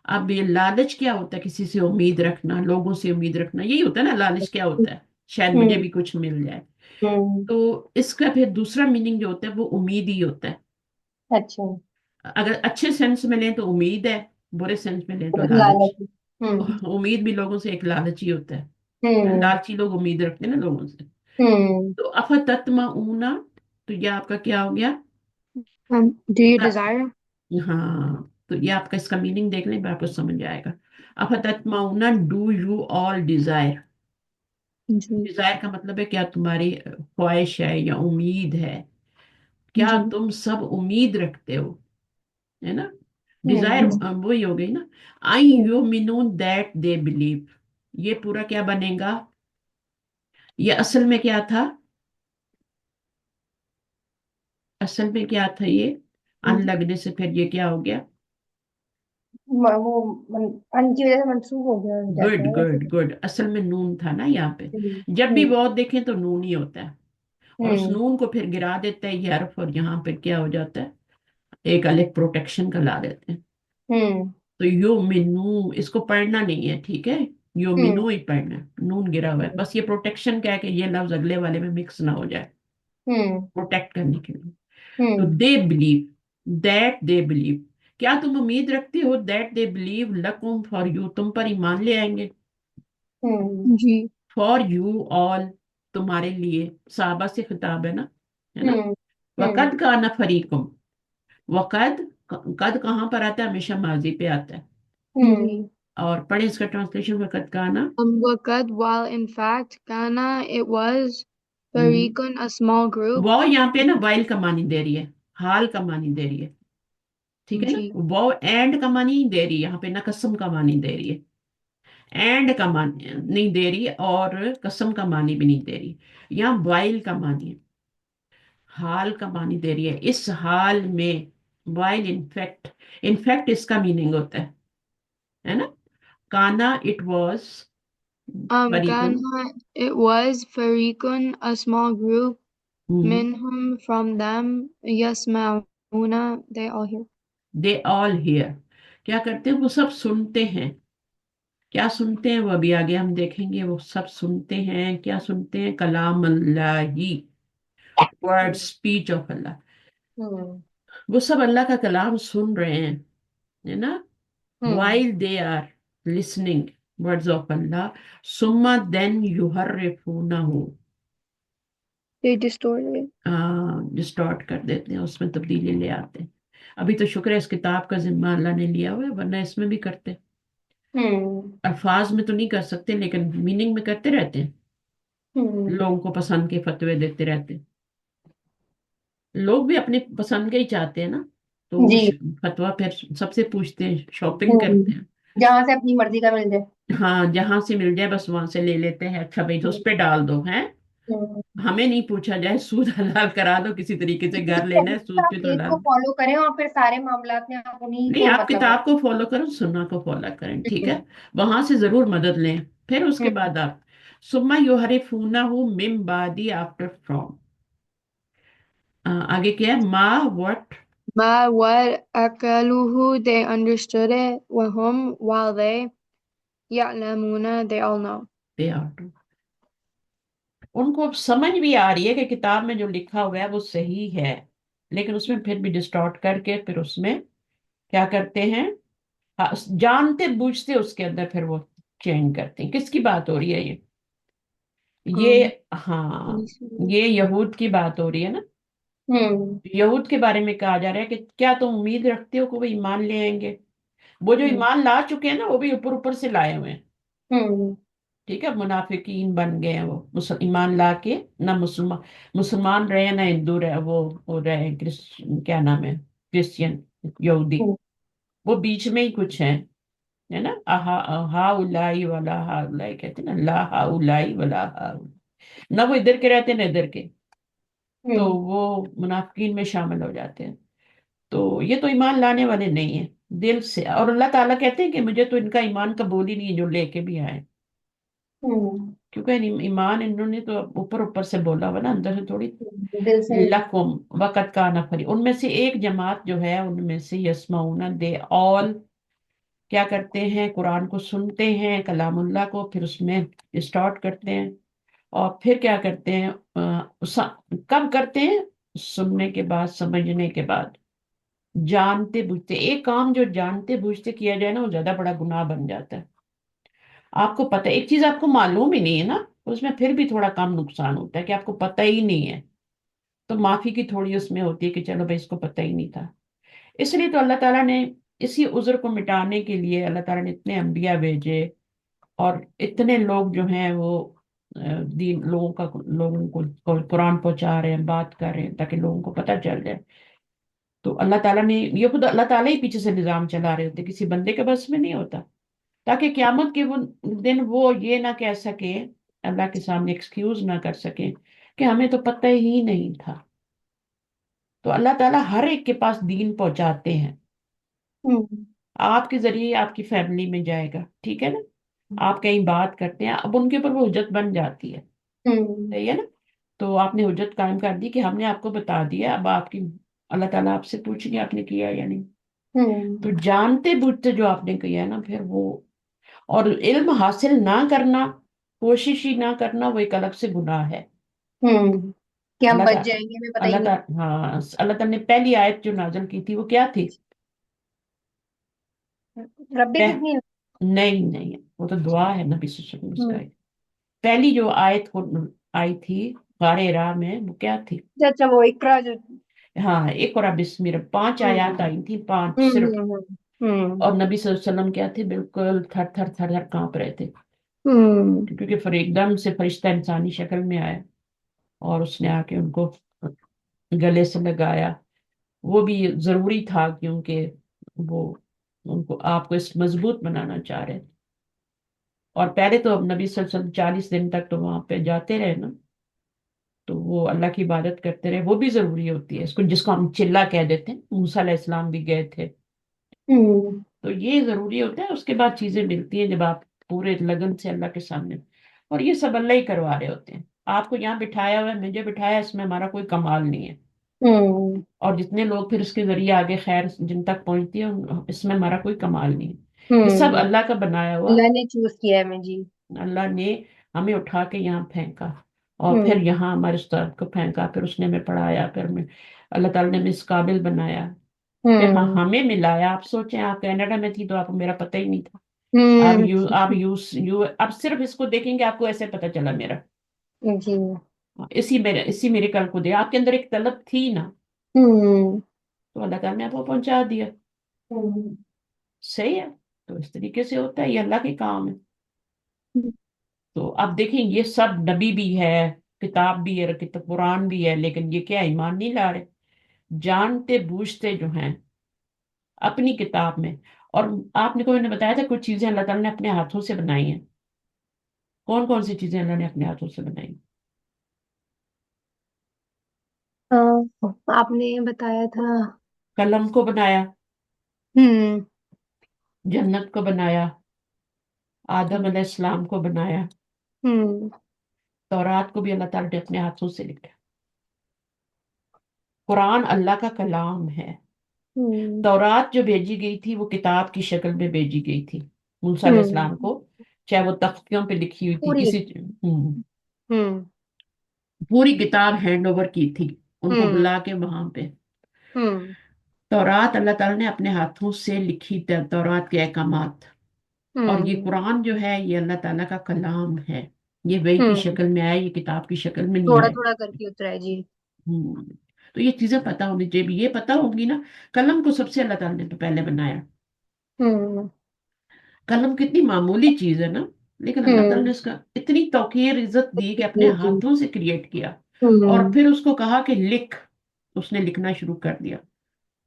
अब ये लालच क्या होता है? किसी से उम्मीद रखना, लोगों से उम्मीद रखना, यही होता है ना लालच, क्या होता है? शायद मुझे हम्म। भी कुछ मिल जाए। हम्म। तो इसका फिर दूसरा मीनिंग जो होता है वो उम्मीद ही होता है। अच्छा। अगर अच्छे सेंस में लें तो उम्मीद है, बुरे सेंस में लें तो लालच। लालच। हम्म। उम्मीद भी लोगों से एक लालच ही होता है, हम्म। लालची लोग उम्मीद रखते हैं ना लोगों से। हम्म। तो अफतत्मऊना, तो ये आपका क्या हो गया? Do you desire? हाँ, तो ये आपका इसका मीनिंग देख लें, आपको समझ आएगा। अफतत्माउना, डू यू ऑल डिजायर। जी. डिजायर का मतलब है क्या, तुम्हारी ख्वाहिश है या उम्मीद है, क्या जी. तुम सब उम्मीद रखते हो, है ना। डिजायर हम्म। वही हो गई ना। आई यू मीनून दैट दे बिलीव, ये पूरा क्या बनेगा? ये असल में क्या था? असल में क्या था ये? अन लगने से फिर ये क्या हो गया? वो अन की वजह से मंसूब हो गया हो जाता गुड है वैसे गुड तो। गुड, असल में नून था ना यहाँ पे। हम्म। जब भी हम्म। बहुत देखें तो नून ही होता है, और उस हम्म। नून को फिर गिरा देते हैं ये हर्फ, और यहाँ पे क्या हो जाता है, एक अलग प्रोटेक्शन का ला देते हैं। हम्म। तो यो मिनू इसको पढ़ना नहीं है, ठीक है, यो हम्म। मिनू ही पढ़ना है, नून गिरा हुआ है, बस ये प्रोटेक्शन क्या है कि ये लफ्ज अगले वाले में मिक्स ना हो जाए, हम्म। प्रोटेक्ट करने के लिए। तो हम्म। They believe, that they believe, क्या तुम उम्मीद रखते हो, दैट दे बिलीव लकुम फॉर यू, तुम पर ईमान ले आएंगे, हम्म। जी। फॉर यू ऑल, तुम्हारे लिए, साहबा से खिताब है ना। हम्म। हम्म। वक़द काना फरीकुम, वक़द, कद कहाँ पर आता है, हमेशा माजी पे आता है। हम्म। जी। और पढ़े इसका ट्रांसलेशन, वक़द काना। وقد, while in fact, kana, it was, hmm, فريق, a small group. वो यहाँ पे ना वाइल का मानी दे रही है, हाल का मानी दे रही है, ठीक है ना। जी। वो एंड का मानी नहीं दे रही है यहाँ पे, ना कसम का मानी दे रही है, एंड का मानी नहीं दे रही, और कसम का मानी भी नहीं दे रही, यहाँ वाइल का मानी है, हाल का मानी दे रही है, इस हाल में, वाइल इनफैक्ट, इनफैक्ट इसका मीनिंग होता है ना। काना इट वॉज, फरीकुन, kana, it was, فريق, a small group, minhum, from them, يسمعون, they all hear. They all here, क्या करते हैं, वो सब सुनते हैं, क्या सुनते हैं वो अभी आगे हम देखेंगे, वो सब सुनते हैं, क्या सुनते हैं, कलाम अल्लाह ही, वर्ड हम्म। स्पीच ऑफ अल्लाह, हम्म। वो सब अल्लाह का कलाम सुन रहे हैं, है ना। हम्म। while they are listening words of Allah, summa then yuharrifunahu, They distorted. Distort कर देते हैं, उसमें तब्दीली ले आते हैं। अभी तो शुक्र है इस किताब का जिम्मा अल्लाह ने लिया हुआ है, वरना इसमें भी करते, हम्म। अल्फाज में तो नहीं कर सकते, लेकिन मीनिंग में करते रहते हैं, हम्म। लोगों को पसंद के फतवे देते रहते हैं, लोग भी अपने पसंद के ही चाहते हैं ना, तो वो जी। फतवा फिर सबसे पूछते हैं, शॉपिंग करते हम्म। हैं। जहां से अपनी मर्जी का मिल जाए। हाँ, जहां से मिल जाए बस वहां से ले लेते हैं, अच्छा भाई तो उस हम्म। पे डाल दो है, हम्म। हमें नहीं पूछा जाए, सूद हलाल करा दो किसी तरीके से, घर लेना है सूद पे आप तो एक को डाल। फॉलो करें और फिर सारे मामलात में आप उन्हीं नहीं, को आप मतलब। किताब को फॉलो करो, सुन्ना को फॉलो करें, ठीक है, हम्म। वहां से जरूर मदद लें। फिर उसके हम्म। बाद आप, सुम्मा युहरिफूना हूँ मिम बादी आफ्टर फ्रॉम, आगे क्या है, मा what, Ma, what, akaluhu, they understood it, wahum, while they, ya'lamuna, they all know. They out, उनको अब समझ भी आ रही है कि किताब में जो लिखा हुआ है वो सही है, लेकिन उसमें फिर भी डिस्टॉर्ट करके फिर उसमें क्या करते हैं, हाँ, जानते बूझते उसके अंदर फिर वो चेंज करते हैं। किसकी बात हो रही है ये, Um, let me हाँ, see. ये यहूद की बात हो रही है ना। हम्म। यहूद के बारे में कहा जा रहा है कि क्या तुम उम्मीद रखते हो कि वो ईमान ले आएंगे, वो जो हम्म। ईमान ला चुके हैं ना, वो भी ऊपर ऊपर से लाए हुए हैं, हम्म। ठीक है, मुनाफिकीन बन गए हैं वो, ईमान ला के ना मुसलमान, मुसलमान रहे ना हिंदू रहे, वो रहे क्या नाम है, क्रिश्चियन, यहूदी, हम्म। वो बीच में ही कुछ है ना, हा उलाई वाला हा उलाई कहते हैं ना, ला हा उलाई वाला हा, ना वो इधर के रहते ना इधर के, तो हम्म। वो मुनाफिकीन में शामिल हो जाते हैं। तो ये तो ईमान लाने वाले नहीं है दिल से, और अल्लाह ताला कहते हैं कि मुझे तो इनका ईमान कबूल ही नहीं है जो लेके भी आए, हम्म। क्योंकि ईमान इन्होंने तो ऊपर ऊपर से बोला हुआ ना, अंदर से थोड़ी। दिल से नहीं। लकुम, वक़द का नफरी, उनमें से एक जमात जो है, उनमें से यस्माउना, दे ऑल, क्या करते हैं, कुरान को सुनते हैं, कलामुल्लाह को, फिर उसमें डिस्टॉर्ट करते हैं, और फिर क्या करते हैं, कब करते हैं, सुनने के बाद, समझने के बाद, जानते बूझते, एक काम जो जानते बूझते किया जाए ना, वो ज्यादा बड़ा गुनाह बन जाता है। आपको पता है एक चीज आपको मालूम ही नहीं है ना, उसमें फिर भी थोड़ा कम नुकसान होता है कि आपको पता ही नहीं है, तो माफी की थोड़ी उसमें होती है कि चलो भाई इसको पता ही नहीं था। इसलिए तो अल्लाह ताला ने, इसी उज्र को मिटाने के लिए अल्लाह ताला ने इतने अंबिया भेजे, और इतने लोग जो हैं वो दीन, लोगों को कुरान पहुंचा रहे हैं, बात कर रहे हैं, ताकि लोगों को पता चल जाए। तो अल्लाह ताला ने, ये खुद अल्लाह ताला ही पीछे से निजाम चला रहे होते, किसी बंदे के बस में नहीं होता, ताकि क्यामत के वो दिन वो ये ना कह सके, अल्लाह के सामने एक्सक्यूज ना कर सके कि हमें तो पता ही नहीं था। तो अल्लाह ताला हर एक के पास दीन पहुंचाते हैं, हम्म। آپ کے ذریعے آپ کی فیملی میں جائے گا، ٹھیک ہے نا، آپ کہیں بات کرتے ہیں، اب ان کے اوپر وہ حجت بن جاتی ہے، ہوں صحیح ہے نا، تو آپ نے حجت قائم کر دی کہ ہم نے آپ کو بتا دیا، اب آپ کی اللہ تعالیٰ آپ سے پوچھیں گے آپ نے کیا یا نہیں. تو ہوں جانتے بوجھتے جو آپ نے کیا ہے نا پھر وہ، اور علم حاصل نہ کرنا، کوشش ہی نہ کرنا، وہ ایک الگ سے گناہ ہے. ہوں کہ ہم اللہ بچ تعالیٰ جائیں گے ہمیں پتہ ہی اللہ نہیں. تعالیٰ ہاں اللہ تعالیٰ نے پہلی آیت جو نازل کی تھی وہ کیا تھی؟ ربی پہ- کتنی. نہیں نہیں، وہ تو دعا ہے نبی صلی اللہ علیہ وسلم، اس کا ہوں ایک. پہلی جو آیت آئی تھی غار ہرا میں وہ کیا تھی؟ اچھا وہ اقرا جو. ہاں اقرا بسم رب، 5 آیات ہوں آئی تھی، 5 ہوں صرف. ہوں ہوں اور نبی صلی اللہ علیہ وسلم کیا تھے؟ بالکل تھر تھر تھر تھر کانپ رہے تھے، ہوں کیونکہ پھر ایک دم سے فرشتہ انسانی شکل میں آیا اور اس نے آ کے ان کو گلے سے لگایا. وہ بھی ضروری تھا کیونکہ وہ ان کو آپ کو اس مضبوط بنانا چاہ رہے تھے. اور پہلے تو اب نبی صلی اللہ علیہ وسلم 40 دن تک تو وہاں پہ جاتے رہے نا، تو وہ اللہ کی عبادت کرتے رہے، وہ بھی ضروری ہوتی ہے، اس کو جس کو ہم چلا کہہ دیتے ہیں. موسیٰ علیہ السلام بھی گئے تھے، ہوں تو یہ ضروری ہوتا ہے. اس کے بعد چیزیں ملتی ہیں جب آپ پورے لگن سے اللہ کے سامنے، اور یہ سب اللہ ہی کروا رہے ہوتے ہیں. آپ کو یہاں بٹھایا ہوا ہے، مجھے بٹھایا، اس میں ہمارا کوئی کمال نہیں ہے. ہوں اور جتنے لوگ پھر اس کے ذریعے آگے خیر جن تک پہنچتی ہے اس میں ہمارا کوئی کمال نہیں ہے. یہ سب ہوں اللہ کا بنایا ہوا. اللہ نے چوز کیا ہے میں جی. اللہ نے ہمیں اٹھا کے یہاں پھینکا، اور پھر ہوں یہاں ہمارے استاد کو پھینکا، پھر اس نے ہمیں پڑھایا، پھر ہمیں اللہ تعالیٰ نے ہمیں اس قابل بنایا، پھر ہوں ہمیں ملایا. آپ سوچیں آپ کینیڈا میں تھی تو آپ کو میرا پتہ ہی نہیں تھا. آپ ہوں اب صرف اس کو دیکھیں گے آپ کو ایسے پتہ چلا میرا. جی. اسی میرے کل کو دے، آپ کے اندر ایک طلب تھی نا، ہوں تو اللہ تعالیٰ نے آپ کو پہنچا دیا. ہوں صحیح ہے. تو اس طریقے سے ہوتا ہے، یہ اللہ کے کام ہے. تو اب دیکھیں یہ سب نبی بھی ہے، کتاب بھی ہے، کتاب قرآن بھی ہے، لیکن یہ کیا ایمان نہیں لا رہے، جانتے بوجھتے جو ہیں اپنی کتاب میں. اور آپ نے کو میں نے بتایا تھا کچھ چیزیں اللہ تعالیٰ نے اپنے ہاتھوں سے بنائی ہیں. کون کون سی چیزیں اللہ نے اپنے ہاتھوں سے بنائی؟ آپ نے بتایا تھا. قلم کو بنایا، ہوں جنت کو بنایا، آدم علیہ السلام کو بنایا، ہوں تورات کو بھی اللہ تعالیٰ نے اپنے ہاتھوں سے لکھا. قرآن اللہ کا کلام ہے. ہوں تورات جو بھیجی گئی تھی وہ کتاب کی شکل میں بھیجی گئی تھی موسیٰ علیہ ہوں السلام کو، چاہے وہ تختیوں پہ لکھی ہوئی تھی پوری. کسی. ہوں پوری کتاب ہینڈ اوور کی تھی ان کو ہوں بلا کے وہاں پہ. ہوں تورات اللہ تعالیٰ نے اپنے ہاتھوں سے لکھی تورات کے احکامات. اور یہ ہوں قرآن جو ہے یہ اللہ تعالیٰ کا کلام ہے، یہ وحی کی ہوں شکل میں آیا، یہ کتاب کی شکل میں نہیں تھوڑا آیا. تھوڑا کر کے اترا ہے جی. ہوں. تو یہ چیزیں پتہ ہونی چاہیے. یہ پتہ ہوگی نا، قلم کو سب سے اللہ تعالیٰ نے تو پہلے بنایا. ہوں قلم کتنی معمولی چیز ہے نا، لیکن اللہ تعالیٰ نے ہوں اس کا اتنی توقیر عزت دی کہ اپنے جی جی. ہاتھوں سے کریٹ کیا. اور ہوں پھر اس کو کہا کہ لکھ، اس نے لکھنا شروع کر دیا.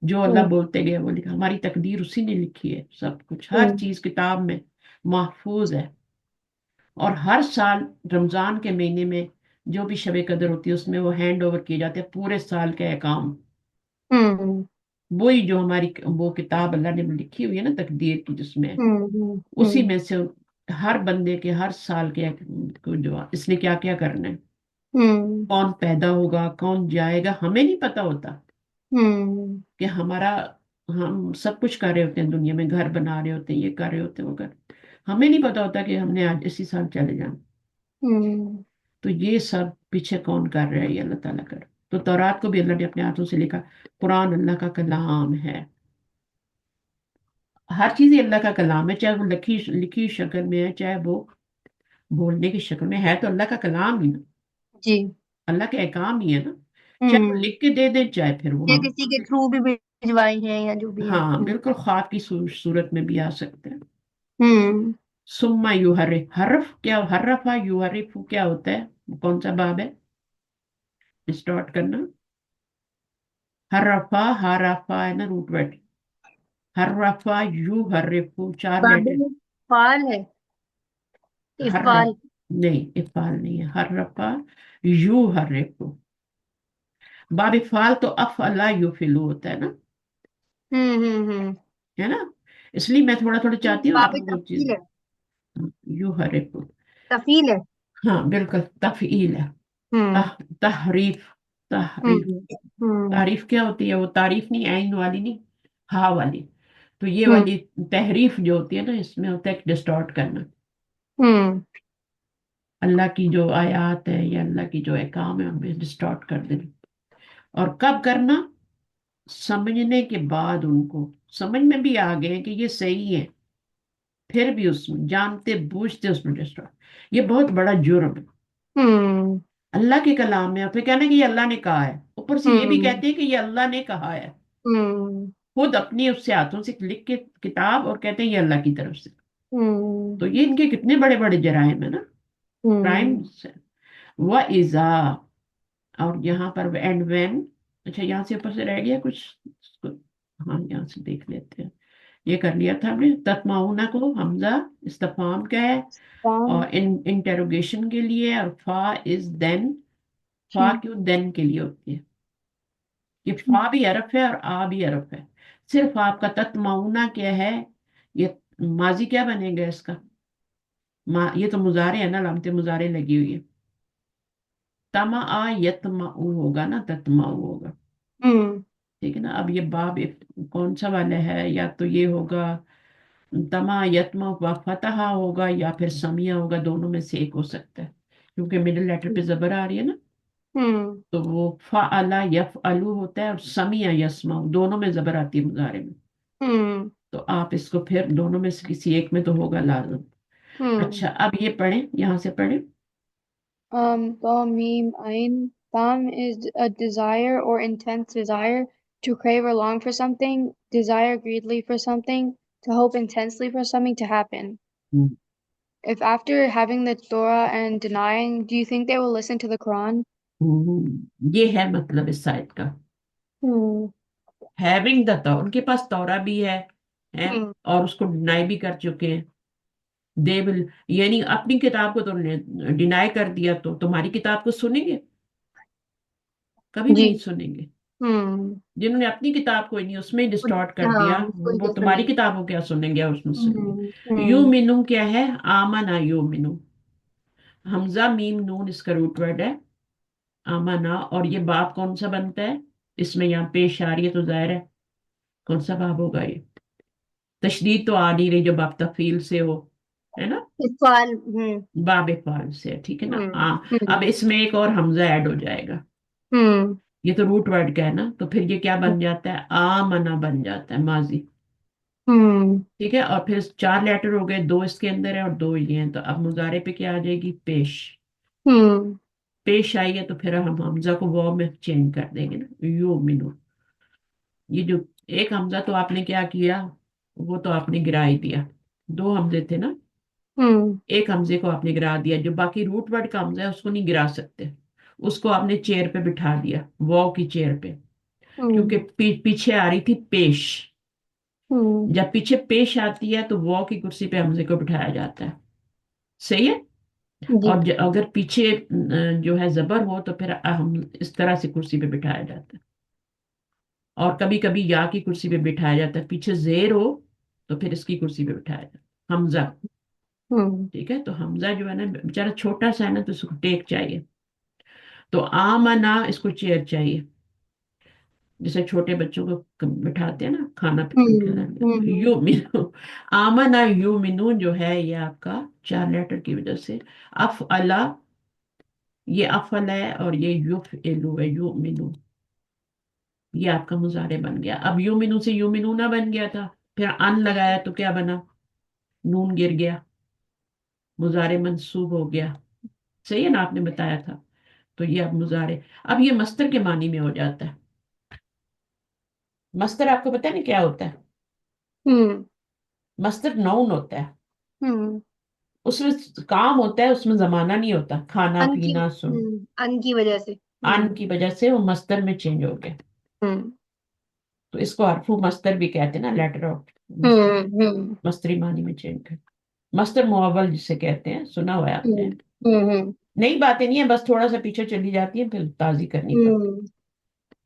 جو اللہ ہوں بولتے گئے وہ لکھا. ہماری تقدیر اسی نے لکھی ہے، سب کچھ ہر ہوں چیز کتاب میں محفوظ ہے. اور ہر سال رمضان کے مہینے میں جو بھی شب قدر ہوتی ہے اس میں وہ ہینڈ اوور کیے جاتے ہیں پورے سال کے احکام. ہوں وہی جو ہماری وہ کتاب اللہ نے لکھی ہوئی ہے نا تقدیر کی، جس میں ہوں اسی میں سے ہر بندے کے ہر سال کے کو جو اس نے کیا کیا کرنا ہے، ہوں کون پیدا ہوگا کون جائے گا، ہمیں نہیں پتا ہوتا ہوں کہ ہمارا، ہم سب کچھ کر رہے ہوتے ہیں دنیا میں، گھر بنا رہے ہوتے ہیں، یہ کر رہے ہوتے ہیں، وہ ہمیں نہیں پتا ہوتا کہ ہم نے آج اسی سال چلے جانا. ہوں تو یہ سب پیچھے کون کر رہا ہے؟ یہ اللہ تعالیٰ کر. تو تورات کو بھی اللہ نے اپنے ہاتھوں سے لکھا. قرآن اللہ کا کلام ہے. ہر چیز ہی اللہ کا کلام ہے، چاہے وہ لکھی شکل میں ہے، چاہے وہ بولنے کی شکل میں ہے، تو اللہ کا کلام ہی نا، جی. اللہ کے احکام ہی ہے نا. چاہے وہ ہوں لکھ کے دے دے، چاہے پھر وہ یا ہم. کسی کے تھرو بھی بھجوائی ہیں یا جو بھی ہے. ہاں بالکل خواب کی صورت میں بھی آ سکتے ہیں. ہوں سما یوحرف، حرف کیا، حرفا یوحرف کیا ہوتا ہے؟ کون سا باب ہے اسٹارٹ کرنا؟ حرفا حرفا ہے نا روٹ ورڈ. حرفا یوحرف، 4 لیٹر. بابل فال ہے. حرف افعال. نہیں، افعال نہیں ہے. حرفا یوحرف. باب افعال تو افعلا یفعلو ہوتا ہے نا، ہوں ہے نا. اس لیے میں تھوڑا تھوڑا چاہتی ہوں آپ باب لوگ وہ چیز تفصیل ہے. یو ہر تفیل ہے. ہاں بالکل تفعیل ہے. ہوں. تحریف. ہوں. تحریف. ہوں. تعریف کیا ہوتی ہے؟ وہ تعریف نہیں، عین والی نہیں، ہا والی. تو یہ ہوں. والی تحریف جو ہوتی ہے نا، اس میں ہوتا ہے ڈسٹارٹ کرنا. ہوں. اللہ کی جو آیات ہے یا اللہ کی جو احکام ہے ان میں ڈسٹارٹ کر دینا. اور کب کرنا؟ سمجھنے کے بعد ان کو سمجھ میں بھی آ گئے کہ یہ صحیح ہے، پھر بھی اس میں جانتے بوجھتے اس میں ڈسٹارٹ. یہ بہت بڑا جرم ہے. ہوں. اللہ کے کلام میں پھر کہنا کہ یہ اللہ نے کہا ہے، اوپر سے یہ بھی ہوں. کہتے ہیں کہ یہ اللہ نے کہا ہے. ہوں. خود اپنی اس سے ہاتھوں سے لکھ کے کتاب اور کہتے ہیں یہ اللہ کی طرف سے. ہوں. تو یہ ان کے کتنے بڑے بڑے جرائم ہیں نا، ہوں. کرائمس. وہ ایزا. اور یہاں پر اینڈ وین. اچھا یہاں سے اوپر سے رہ گیا کچھ؟ ہاں یہاں سے دیکھ لیتے ہیں. یہ کر لیا تھا ہم نے. تتمعونہ کو حمزہ استفہام کا ہے اور انٹروگیشن کے لیے، اور فا از دین. فا کیوں دین کے لیے ہوتی ہے؟ یہ فا بھی حرف ہے اور آ بھی حرف ہے. صرف آپ کا تتمعونہ کیا ہے؟ یہ ماضی کیا بنے گا اس کا؟ یہ تو مضارع ہے نا، علامت مضارع لگی ہوئی ہے. تما یتمعو ہوگا نا، تتمعو ہوگا. ہوں. ٹھیک ہے نا. اب یہ باب کون سا والا ہے؟ یا تو یہ ہوگا تما یتما و فتح ہوگا یا پھر سمیہ ہوگا، دونوں میں سے ایک ہو سکتا ہے کیونکہ مڈل لیٹر پہ زبر آ رہی ہے نا. ہوں. تو وہ فعلا یفعلو ہوتا ہے اور سمیع یسمع، دونوں میں زبر آتی ہے مضارع میں. ہوں. تو آپ اس کو پھر دونوں میں سے کسی ایک میں تو ہوگا لازم. ہوں. اچھا اب یہ پڑھیں، یہاں سے پڑھیں. Ba mim ain. Tham is a desire or intense desire, to crave or long for something, desire greedily for something, to hope intensely for something to happen. If after having the Torah and denying, do you think they will listen to the Quran? یہ ہے مطلب اس آیت کا. Hmm. Having the ان کے پاس تورا بھی ہے Hmm. اور اس کو ڈینائی بھی کر چکے ہیں. دے ول یعنی اپنی کتاب کو تو ڈینائی کر دیا، تو تمہاری کتاب کو سنیں گے؟ کبھی جی. نہیں سنیں گے. Hmm. جنہوں نے اپنی کتاب کو نہیں اس میں ڈسٹارٹ کر ہاں دیا، اس کو وہ کیا تمہاری سنیں. کتاب کو کیا سنیں گے اور اس میں سنیں گے. یو ہوں. مینو کیا ہے؟ آمنا یو مینو. حمزہ میم نون اس کا روٹ ورڈ ہے آمنا. اور یہ باب کون سا بنتا ہے؟ اس میں یہاں پیش آ رہی ہے تو ظاہر ہے کون سا باب ہوگا یہ. تشدید تو آ نہیں رہی جو باب تفیل سے ہو، ہے نا، سوال. باب اقبال سے. ٹھیک ہے نا. ہوں. اب اس میں ایک اور حمزہ ایڈ ہو جائے گا. ہوں. یہ تو روٹ ورڈ کا ہے نا، تو پھر یہ کیا بن جاتا ہے؟ آمنا بن جاتا ہے ماضی. ہوں. ٹھیک ہے. اور پھر 4 لیٹر ہو گئے، 2 اس کے اندر ہے اور 2 یہ ہیں. تو اب مضارع پہ کیا آ جائے گی؟ پیش. ہوں. پیش آئی ہے تو پھر ہم حمزہ کو واو میں چینج کر دیں گے نا، یو مینو. یہ جو ایک حمزہ تو آپ نے کیا کیا؟ وہ تو آپ نے گرا ہی دیا. 2 حمزے تھے نا، ہوں. ایک حمزے کو آپ نے گرا دیا. جو باقی روٹ ورڈ کا حمزہ ہے اس کو نہیں گرا سکتے، اس کو آپ نے چیئر پہ بٹھا دیا، واو کی چیئر پہ. ہوں. کیونکہ پیچھے آ رہی تھی پیش. ہوں. جب پیچھے پیش آتی ہے تو واو کی کرسی پہ حمزے کو بٹھایا جاتا ہے. صحیح ہے. جی. اور اگر پیچھے جو ہے زبر ہو تو پھر ہم اس طرح سے کرسی پہ بٹھایا جاتا ہے. اور کبھی کبھی یا کی کرسی پہ بٹھایا جاتا ہے. پیچھے زیر ہو تو پھر اس کی کرسی پہ بٹھایا جاتا ہے، حمزہ. ہوں. ٹھیک ہے. تو حمزہ جو ہے نا بیچارہ چھوٹا سا ہے نا، تو اس کو ٹیک چاہیے. تو آمنا اس کو چیئر چاہیے، جیسے چھوٹے بچوں کو بٹھاتے ہیں نا کھانا ہوں. کھلانے. ہوں. You menu. آمنا یو مینو جو ہے یہ آپ کا 4 لیٹر کی وجہ سے اف اللہ، یہ افل ہے اور یہ یوف ایلو ہے. یو مینو یہ آپ کا مضارع بن گیا. اب یو مینو سے یو مینو نہ بن گیا تھا، پھر ان لگایا تو کیا بنا؟ نون گر گیا، مضارع منصوب ہو گیا. صحیح ہے نا، آپ نے بتایا تھا. تو یہ اب مضارع، اب یہ مصدر کے معنی میں ہو جاتا ہے. مصدر آپ کو پتہ نہیں کیا ہوتا ہے؟ ہوں. مصدر نون ہوتا ہے، ہوں. اس میں کام ہوتا ہے، اس میں زمانہ نہیں ہوتا. کھانا ان کی پینا سن. ان کی وجہ سے. ان کی وجہ سے وہ مصدر میں چینج ہو گیا. ہوں. تو اس کو حرف مصدر بھی کہتے ہیں نا، لیٹر آف مصدر. ہوں. ہوں. مصدری معنی میں چینج کر. مصدر معول جسے کہتے ہیں، سنا ہوا ہے آپ نے. ہوں. ہوں. نئی باتیں نہیں ہے، بس تھوڑا سا پیچھے چلی جاتی ہیں پھر تازی کرنی پڑتی. ہوں.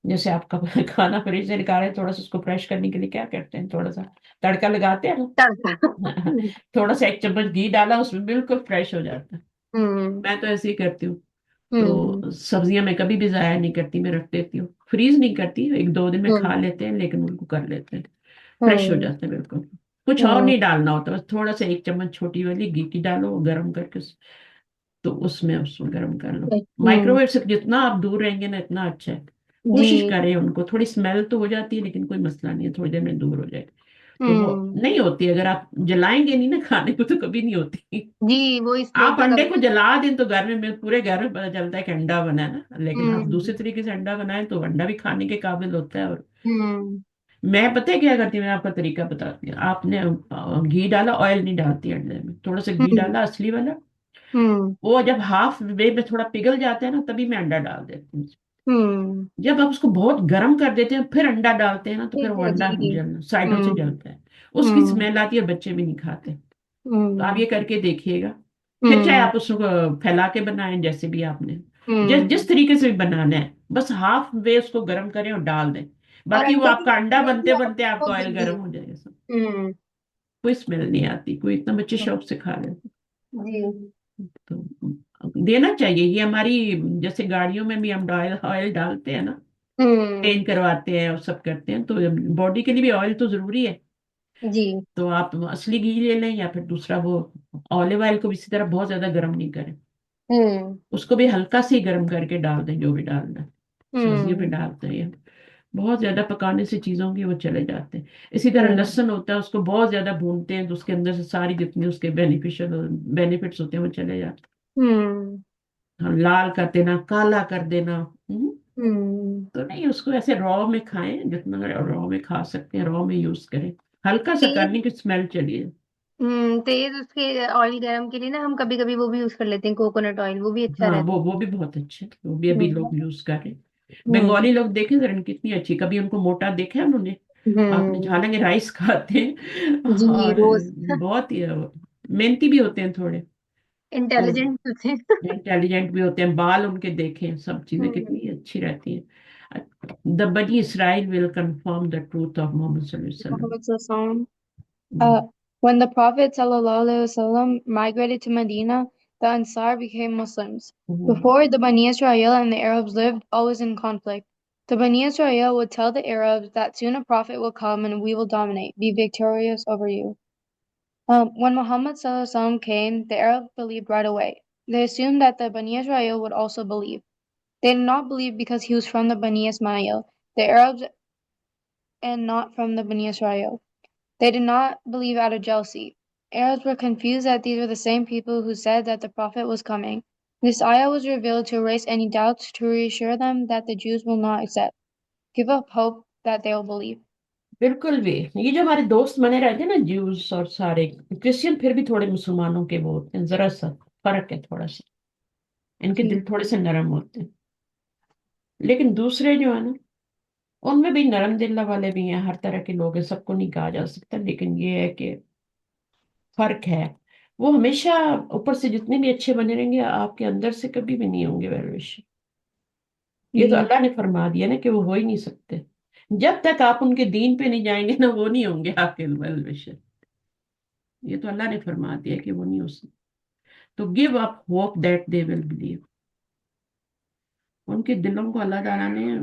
جیسے آپ کا کھانا فریج سے نکالے تھوڑا سا اس کو فریش کرنے کے لیے کیا کرتے ہیں، تھوڑا سا تڑکا لگاتے ہیں تڑکا. نا تھوڑا سا ایک چمچ گھی ڈالا اس میں بالکل فریش ہو جاتا ہے. ہوں. میں تو ایسے ہی کرتی ہوں. ہوں. تو سبزیاں میں کبھی بھی ضائع نہیں کرتی، میں رکھ دیتی ہوں، فریز نہیں کرتی، ایک دو دن میں ہوں. کھا لیتے ہیں لیکن ان کو کر لیتے ہیں فریش ہو ہوں. جاتے ہیں بالکل. کچھ اور ہوں. نہیں ڈالنا ہوتا، بس تھوڑا سا ایک چمچ چھوٹی والی گھی کی ڈالو گرم کر کے، تو اس میں گرم کر لو. مائکرو ہوں. ویو سے جتنا آپ دور رہیں گے نا اتنا اچھا ہے. جی. کوشش کریں، ان کو تھوڑی اسمیل تو ہو جاتی ہے لیکن کوئی مسئلہ نہیں ہے، تھوڑی دیر میں دور ہو جائے. تو وہ ہوں. نہیں ہوتی، اگر آپ جلائیں گے نہیں نا کھانے کو تو کبھی نہیں ہوتی. جی وہ اس لیے آپ تو انڈے کبھی. کو جلا دیں تو گھر میں پورے گھر میں پتا چلتا ہے کہ انڈا بنا ہے نا، لیکن آپ ہوں. دوسرے طریقے سے انڈا بنائیں تو انڈا بھی کھانے کے قابل ہوتا ہے. اور ہوں. میں پتہ ہے کیا کرتی ہوں، میں آپ کا طریقہ بتاتی ہوں. آپ نے گھی ڈالا، آئل نہیں ڈالتی انڈے میں، تھوڑا سا گھی ہوں. ڈالا اصلی والا. ہوں. وہ جب ہاف وے میں تھوڑا پگھل جاتا ہے نا تبھی میں انڈا ڈال دیتی ہوں. ہوں. جب آپ اس کو بہت گرم کر دیتے ہیں پھر انڈا ڈالتے ہیں نا تو پھر وہ انڈا جی. سائڈوں سے ہوں. جلتا ہے، اس کی ہوں. اسمیل آتی ہے، بچے بھی نہیں کھاتے. تو آپ ہوں. یہ کر کے دیکھیے گا. پھر چاہے ہوں. آپ اس کو پھیلا کے بنائیں جیسے بھی آپ نے، جس ہوں. طریقے سے بھی بنانا ہے، بس ہاف وے اس کو گرم کریں اور ڈال دیں. اور باقی وہ انڈے آپ کی کا انڈا اسمیل بنتے بھی بنتے آپ کو کا آئل گندی. گرم ہو جائے گا سب. ہوں. کوئی اسمیل نہیں آتی، کوئی اتنا بچے شوق سے کھا لیتے. جی. تو دینا چاہیے یہ ہماری، جیسے گاڑیوں میں بھی ہم آئل ڈالتے ہیں نا، ہوں. چینج کرواتے ہیں اور سب کرتے ہیں، تو باڈی کے لیے بھی آئل تو ضروری ہے. جی. تو آپ اصلی گھی لے لیں یا پھر دوسرا وہ آلیو آئل کو بھی اسی طرح بہت زیادہ گرم نہیں کریں، ہوں. اس کو بھی ہلکا سے ہی گرم کر کے ڈال دیں جو بھی ڈالنا ہے. سبزیوں پہ ہوں. ڈالتے ہیں بہت زیادہ پکانے سے چیزوں کی وہ چلے جاتے ہیں. اسی طرح ہوں. لہسن ہوتا ہے، اس کو بہت زیادہ بھونتے ہیں تو اس کے اندر سے ساری جتنی اس کے بینیفٹس ہوتے ہیں وہ چلے جاتے ہوں. ہیں. لال کر دینا، کالا کر دینا. ہوں. تو نہیں، اس کو ایسے رو میں کھائیں، جتنا رو میں کھا سکتے ہیں رو میں یوز کریں، ہلکا سا تیز. کرنے کی اسمیل چلیے. تیز اس کے آئل گرم کے لیے نا ہم کبھی کبھی وہ بھی یوز کر لیتے ہیں، کوکونٹ آئل، وہ بھی اچھا ہاں رہتا وہ بھی بہت اچھے، وہ بھی ابھی ہے. لوگ یوز کر رہے ہیں. ہوں. بنگالی لوگ دیکھیں ذرا کتنی اچھی، کبھی ان کو موٹا دیکھا ہے انہوں نے؟ آپ نے، ہوں. حالانکہ رائس کھاتے ہیں جی اور روز. بہت ہی محنتی بھی ہوتے ہیں تھوڑے، تو انٹیلیجنٹ ہوتے ہیں. انٹیلیجنٹ بھی ہوتے ہیں، بال ان کے دیکھیں، سب چیزیں کتنی اچھی رہتی ہیں. دا بنی اسرائیل ول کنفرم دا ٹروتھ آف محمد صلی اللہ علیہ Muhammad Sallallahu وسلم. When the Prophet ﷺ migrated to Medina, the Ansar became Muslims. Before, the Bani Israel and the Arabs lived always in conflict. The Bani Israel would tell the Arabs that soon a prophet will come and we will dominate, be victorious over you. When Muhammad ﷺ came, the Arabs believed right away. They assumed that the Bani Israel would also believe. They did not believe because he was from the Bani Ismail, the Arabs, and not from the Bani Israel. They did not believe out of jealousy. Arabs were confused that these were the same people who said that the Prophet was coming. This ayah was revealed to erase any doubts, to reassure them that the Jews will not accept, give up hope that they will believe. بالکل بھی یہ جو ہمارے دوست بنے رہتے ہیں نا جیوز اور سارے کرسچن، پھر بھی تھوڑے مسلمانوں کے وہ ہوتے ہیں، ذرا سا فرق ہے تھوڑا سا، ان کے دل تھوڑے سے نرم ہوتے ہیں. لیکن دوسرے جو ہے نا ان میں بھی نرم دل والے بھی ہیں، ہر طرح کے لوگ ہیں، سب کو نہیں کہا جا سکتا، لیکن یہ ہے کہ فرق ہے. وہ ہمیشہ اوپر سے جتنے بھی اچھے بنے رہیں گے آپ کے اندر سے کبھی بھی نہیں ہوں گے ویلوش. یہ تو اللہ نے فرما دیا نا کہ وہ ہو ہی نہیں سکتے، جب تک آپ ان کے دین پہ نہیں جائیں گے نا وہ نہیں ہوں گے آپ کے ویلوش. یہ تو اللہ نے فرما دیا کہ وہ نہیں ہو سکتے. تو give up hope that they will believe. ان کے دلوں کو اللہ تعالیٰ نے،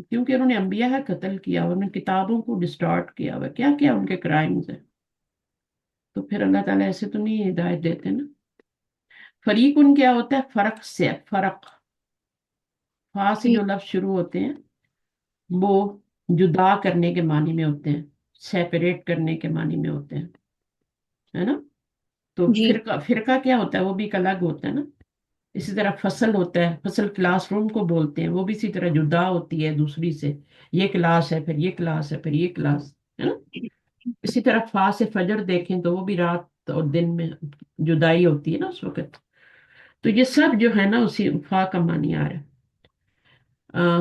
کیونکہ انہوں نے انبیاء کا قتل کیا، انہوں نے کتابوں کو ڈسٹارٹ کیا ہوا، کیا کیا ان کے کرائمز ہیں، تو پھر اللہ تعالیٰ ایسے تو نہیں ہدایت دیتے نا. فریق ان کیا ہوتا ہے، فرق سے، فرق، فا سے جو لفظ شروع ہوتے ہیں وہ جدا کرنے کے معنی میں ہوتے ہیں، سیپریٹ کرنے کے معنی میں ہوتے ہیں، ہے نا. تو فرقہ، فرقہ کیا ہوتا ہے، وہ بھی ایک الگ ہوتا ہے نا. اسی طرح فصل ہوتا ہے، فصل کلاس روم کو بولتے ہیں، وہ بھی اسی طرح جدا ہوتی ہے دوسری سے، یہ کلاس ہے پھر یہ کلاس ہے پھر یہ کلاس ہے نا. اسی طرح فا سے فجر دیکھیں تو وہ بھی رات اور دن میں جدائی ہوتی ہے نا اس وقت. تو یہ سب جو ہے نا اسی فا کا معنی آ رہا ہے.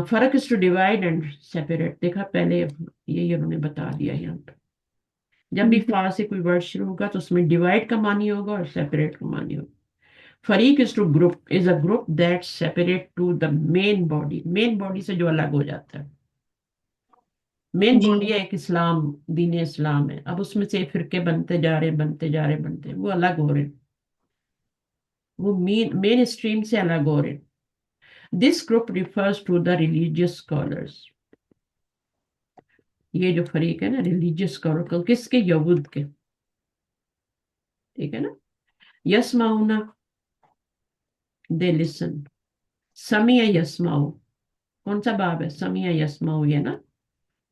فرق از ٹو ڈیوائڈ اینڈ سیپریٹ، دیکھا پہلے یہی انہوں نے بتا دیا یہاں پہ. جب بھی فا سے کوئی ورڈ شروع ہوگا تو اس میں ڈیوائڈ کا معنی ہوگا اور سیپریٹ کا معنی ہوگا. फरीक is to group is a group that separate to the main body से जो अलग हो जाता है. मेन जी बॉडी है एक इस्लाम, दीन इस्लाम है. अब उसमें से फिरके बनते जा रहे बनते जा रहे बनते वो अलग हो रहे, वो मेन स्ट्रीम से अलग हो रहे. This group refers to the religious scholars. ये जो फरीक है ना रिलीजियस स्कॉलर किसके, यहूद के. ठीक है ना. यसमाउना, दे लिसन. समिया यसमाउ, कौन सा बाब है, समिया यसमाउ, ये ना.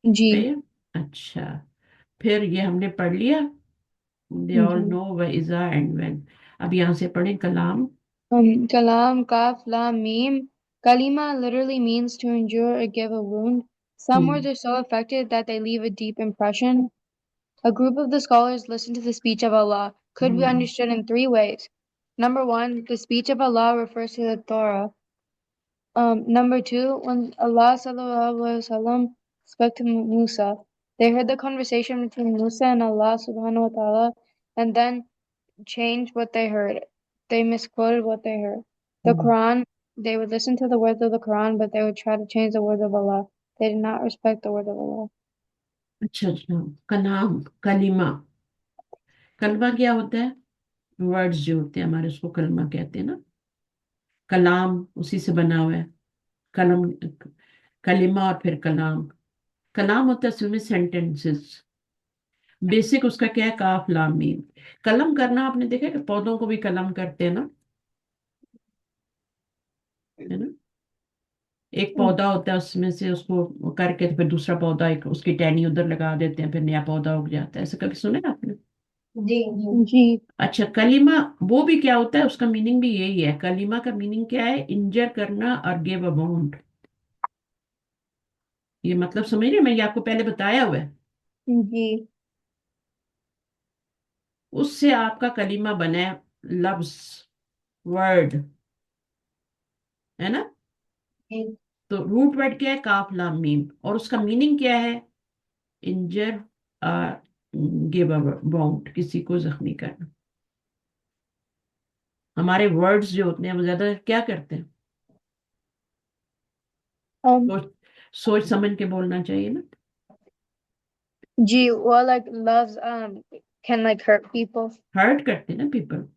जी सही है. अच्छा, फिर ये हमने पढ़ लिया. दे ऑल जी नो व इजा एंड व्हेन. अब यहाँ से पढ़ें कलाम. Kalam, kaf, lam, mim. Kalima literally means to endure or give a wound. Some words are so affected that they leave a deep impression. A group of the scholars listened to the speech of Allah. Could be understood in three ways. Number one, the speech of Allah refers to the Torah. Number two, when Allah sallallahu alaihi wasallam spoke to Musa, they heard the conversation between Musa and Allah subhanahu wa ta'ala, and then changed what they heard. They misquoted what they heard. The Quran, they would listen to the words of the Quran, but they would try to change the words of Allah. They did not respect the word of Allah. अच्छा अच्छा, कलाम, कलिमा. कलमा क्या होता है, words जो होते हैं हमारे उसको कलमा कहते हैं ना. कलाम उसी से बना हुआ है. कलम, कलिमा और फिर कलाम. कलाम होता है असल में सेंटेंसेस. बेसिक उसका क्या है, काफ लाम मीम. कलम करना आपने देखा है कि पौधों को भी कलम करते हैं ना, है ना. एक पौधा होता है उसमें से उसको करके तो फिर दूसरा पौधा, एक उसकी टहनी उधर लगा देते हैं, फिर नया पौधा उग जाता है. ऐसा कभी सुना है आपने. जी जी जी अच्छा, कलीमा वो भी क्या होता है, उसका मीनिंग भी यही है. कलीमा का मीनिंग क्या है, इंजर करना और गिव अ वाउंड. ये मतलब समझ रहे हैं? मैं ये आपको पहले बताया हुआ है. जी उससे आपका कलीमा बना है, लफ्ज, वर्ड, है ना. तो रूट वर्ड क्या है, काफ लाम मीम, और उसका मीनिंग क्या है, इंजर, गिव अ वाउंड, किसी को जख्मी करना. हमारे वर्ड्स जो होते हैं वो ज्यादा क्या करते हैं, um सोच सोच समझ के बोलना चाहिए ना. जी well like loves can like hurt people. Hurt करते हैं ना पीपल.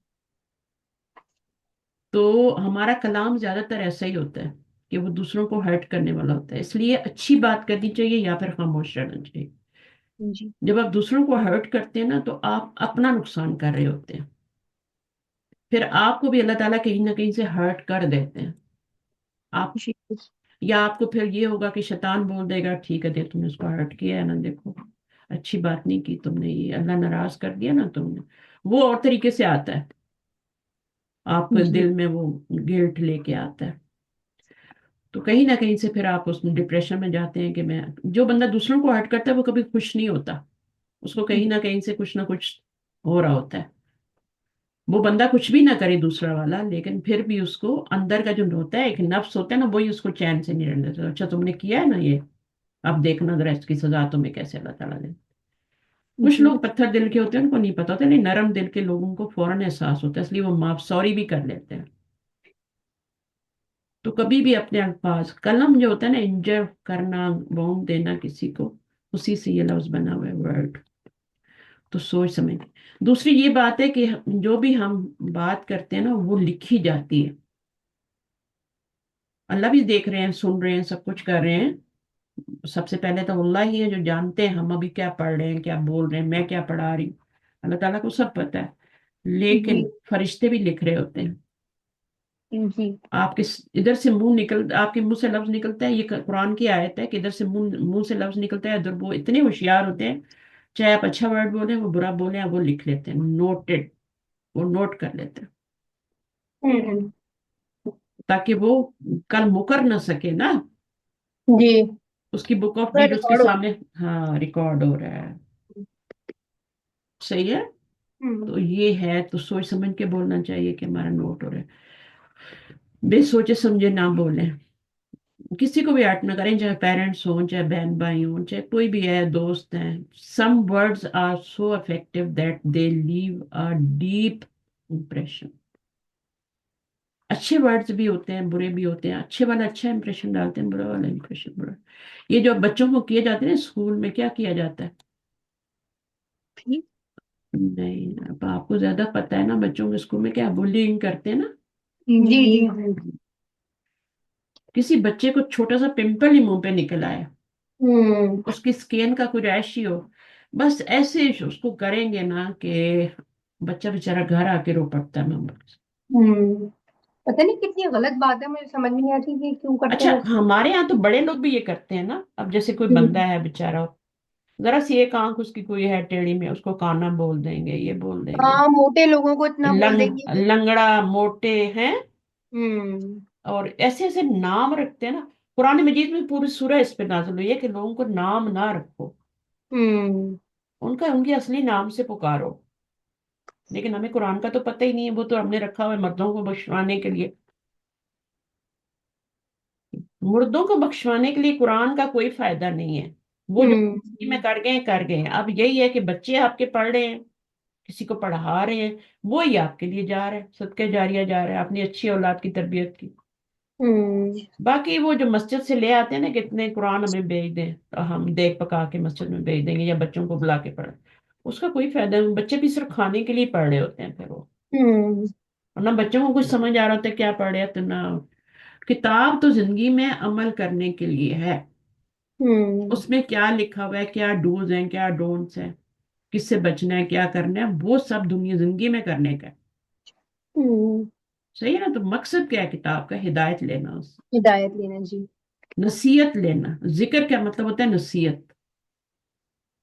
तो हमारा कलाम ज्यादातर ऐसा ही होता है कि वो दूसरों को हर्ट करने वाला होता है. इसलिए अच्छी बात करनी चाहिए या फिर खामोश रहना चाहिए. जी जब आप दूसरों को हर्ट करते हैं ना तो आप अपना नुकसान कर रहे होते हैं. फिर आपको भी अल्लाह ताला कहीं ना कहीं से हर्ट कर देते हैं. आप, जी या आपको फिर ये होगा कि शैतान बोल देगा ठीक है देख तुमने उसको हर्ट किया है ना, देखो अच्छी बात नहीं की तुमने, ये अल्लाह नाराज कर दिया ना तुमने. वो और तरीके से आता है, आपके जी दिल में वो गिल्ट लेके आता है. तो कहीं ना कहीं से फिर आप उसमें डिप्रेशन में जाते हैं कि मैं, जो बंदा दूसरों को हर्ट करता है वो कभी खुश नहीं होता. उसको कहीं ना कहीं से कुछ ना कुछ हो रहा होता है. वो बंदा कुछ भी ना करे दूसरा वाला, लेकिन फिर भी उसको अंदर का जो होता है, एक नफ्स होता है ना, वही उसको चैन से नहीं रहने देता. अच्छा तुमने किया है ना ये, अब देखना जरा इसकी सजा तुम्हें कैसे अल्लाह ताला दे. कुछ जी लोग पत्थर दिल के होते हैं, उनको नहीं पता होता, लेकिन नरम दिल के लोगों को फौरन एहसास होता है, इसलिए वो माफ सॉरी भी कर लेते हैं. तो कभी भी अपने अल्फाज, कलम जो होता है ना, इंजर करना, वोंड देना किसी को, उसी से ये लफ्ज बना हुआ है, वर्ड. तो सोच समझ. दूसरी ये बात है कि जो भी हम बात करते हैं ना वो लिखी जाती है. अल्लाह भी देख रहे हैं, सुन रहे हैं, सब कुछ कर रहे हैं. सबसे पहले तो अल्लाह ही है जो जानते हैं हम अभी क्या पढ़ रहे हैं, क्या बोल रहे हैं, मैं क्या पढ़ा रही हूँ. अल्लाह ताला को सब पता है. जी लेकिन फरिश्ते भी लिख रहे होते हैं. जी आपके इधर से मुंह निकल, आपके मुंह से लफ्ज निकलता है, ये कुरान की आयत है कि इधर से मुंह मुंह से लफ्ज निकलता है, उधर वो इतने होशियार होते हैं, चाहे आप अच्छा वर्ड बोले वो बुरा बोले, वो लिख लेते हैं, नोटेड, वो नोट कर लेते हैं, हम्म ताकि वो कल मुकर ना सके ना. जी उसकी बुक ऑफ पूरा डीड उसके रिकॉर्ड हो सामने, हाँ रिकॉर्ड हो रहा है. सही है. हम्म तो ये है, तो सोच समझ के बोलना चाहिए कि हमारा नोट हो रहा है. बेसोचे समझे ना बोले, किसी को भी हर्ट ना करें, चाहे पेरेंट्स हों, चाहे बहन भाई हों, चाहे कोई भी है, दोस्त हैं. Some words are so effective that they leave a deep impression. अच्छे वर्ड्स भी होते हैं, बुरे भी होते हैं, अच्छे वाला अच्छा इंप्रेशन डालते हैं, बुरा वाला इंप्रेशन बुरा। ये जो बच्चों को किए जाते हैं ना स्कूल में, क्या किया जाता है? ठीक। नहीं, अब आपको ज्यादा पता है ना, बच्चों के स्कूल में क्या बुलिंग करते हैं ना। जी जी जी। किसी बच्चे को छोटा सा पिंपल ही मुंह पे निकल आया, हम्म उसकी स्किन का कुछ ऐश ही हो, बस ऐसे उसको करेंगे ना कि बच्चा बेचारा घर आके रो पड़ता है मैं। हम्म। पता नहीं कितनी गलत बात है, मुझे समझ में नहीं आती कि क्यों करते अच्छा, हैं लोग। हमारे यहाँ तो बड़े लोग भी ये करते हैं ना। अब जैसे कोई हम्म। बंदा है बेचारा, जरा सी एक आंख उसकी कोई है टेढ़ी में, उसको काना बोल देंगे, ये बोल देंगे, हाँ, मोटे लोगों को इतना बोल देंगे कि। लंगड़ा, मोटे हैं, हम्म और ऐसे ऐसे नाम रखते हैं ना। कुरान मजीद में पूरी सूरह इस पे नाज़िल हुई है कि लोगों को नाम ना रखो, हम्म उनका उनके असली नाम से पुकारो। लेकिन हमें कुरान का तो पता ही नहीं है, वो तो हमने रखा हुआ है मर्दों को बख्शवाने के लिए। मुर्दों को बख्शवाने के लिए कुरान का कोई फायदा नहीं है। वो जो में हम्म कर गए। अब यही है कि बच्चे आपके पढ़ रहे हैं, किसी को पढ़ा रहे हैं, वो ही आपके लिए जा रहा है, सदका जारिया जा रहा है अपनी अच्छी औलाद की तरबियत की। हम्म बाकी वो जो मस्जिद से ले आते हैं ना, कितने कुरान हमें भेज दें तो हम देख पका के मस्जिद में भेज देंगे, या बच्चों को बुला के पढ़, उसका कोई फायदा नहीं। बच्चे भी सिर्फ खाने के लिए पढ़ रहे होते हैं फिर वो, हम्म और ना बच्चों को कुछ समझ आ रहा होता है क्या पढ़ रहे हैं तो ना। किताब तो जिंदगी में अमल करने के लिए है, हम्म उसमें क्या लिखा हुआ है, क्या डूज हैं क्या डोंट्स हैं, किससे बचना है क्या करना है, वो सब दुनिया जिंदगी में करने का है। हम्म। सही है ना? तो मकसद क्या है किताब का? हिदायत लेना, उस हिदायत लेना जी। नसीहत लेना। जिक्र क्या मतलब होता है? नसीहत।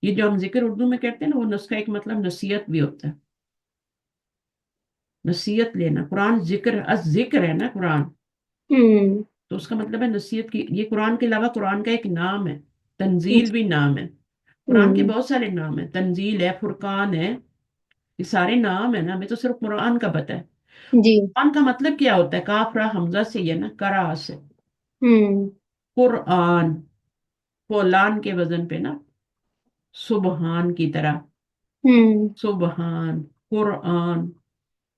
ये जो हम जिक्र उर्दू में कहते हैं ना, वो उसका एक मतलब नसीहत भी होता है। नसीहत लेना, कुरान जिक्र, जिक्र है ना कुरान, हम्म तो उसका मतलब है नसीहत की। ये कुरान के अलावा कुरान का एक नाम है, तंजील भी नाम है। कुरान के हम्म बहुत सारे नाम है, तंजील है, फुरकान है, ये सारे नाम है ना। हमें तो सिर्फ कुरान का पता है। जी। कुरान का मतलब क्या होता है? काफ रा हमजा से, ये ना करा से, हम्म कुरआन, कोलान के वजन पे ना, सुबहान की तरह, हम्म सुबहान, कुरआन,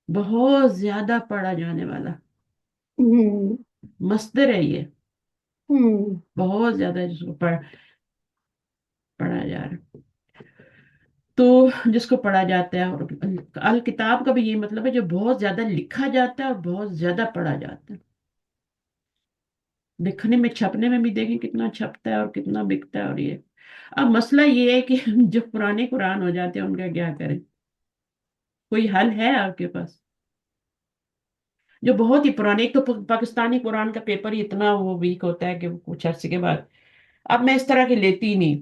बहुत ज्यादा पढ़ा जाने वाला हम्म मस्दर है ये, हम्म बहुत ज्यादा जिसको पढ़ा जा रहा है, तो जिसको पढ़ा जाता है। और अल किताब का भी ये मतलब है जो बहुत ज्यादा लिखा जाता है और बहुत ज्यादा पढ़ा जाता है। लिखने में, छपने में भी देखें कितना छपता है और कितना बिकता है। और ये अब मसला ये है कि जो पुराने कुरान हो जाते हैं उनका क्या करें? कोई हल है आपके पास? जो बहुत ही पुराने, एक तो पाकिस्तानी कुरान का पेपर ही इतना वो वीक होता है कि वो कुछ अरसे के बाद, अब मैं इस तरह की लेती ही नहीं।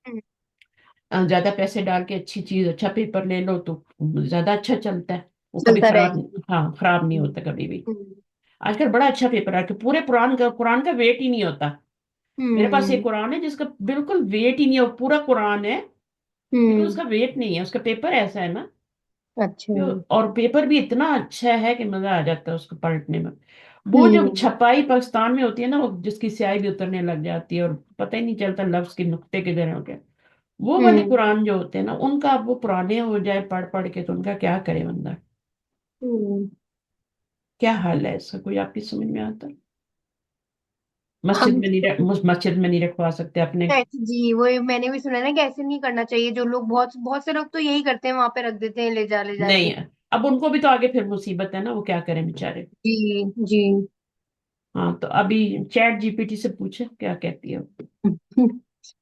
हम्म। ज्यादा पैसे डाल के अच्छी चीज, अच्छा पेपर ले लो तो ज्यादा अच्छा चलता है, वो कभी चलता खराब, रहेगा। हाँ खराब नहीं हम्म होता कभी भी। हम्म आजकल बड़ा अच्छा पेपर है कि पूरे कुरान का वेट ही नहीं होता। मेरे पास एक हम्म कुरान है जिसका बिल्कुल वेट ही नहीं है, वो पूरा कुरान है लेकिन हम्म। उसका वेट नहीं है, उसका पेपर ऐसा है ना। अच्छा। और पेपर भी इतना अच्छा है कि मजा आ जाता है उसको पलटने में। वो जो हम्म छपाई पाकिस्तान में होती है ना, वो जिसकी स्याही भी उतरने लग जाती है और पता ही नहीं चलता लफ्ज के नुक्ते किधर हो गए, वो वाले हम्म कुरान जो होते हैं ना, उनका अब वो पुराने हो जाए पढ़ पढ़ के, तो उनका क्या करे बंदा? हम्म। क्या हाल है इसका, कोई आपकी समझ में आता? हम मस्जिद में नहीं रखवा सकते अपने। जी, वो मैंने भी सुना है ना कि ऐसे नहीं करना चाहिए। जो लोग, बहुत बहुत से लोग तो यही करते हैं, वहां पे रख देते हैं ले जा नहीं के। है, अब उनको भी तो आगे फिर मुसीबत है ना, वो क्या करें बेचारे। जी जी। हाँ, तो अभी चैट जीपीटी से पूछे क्या कहती है वो।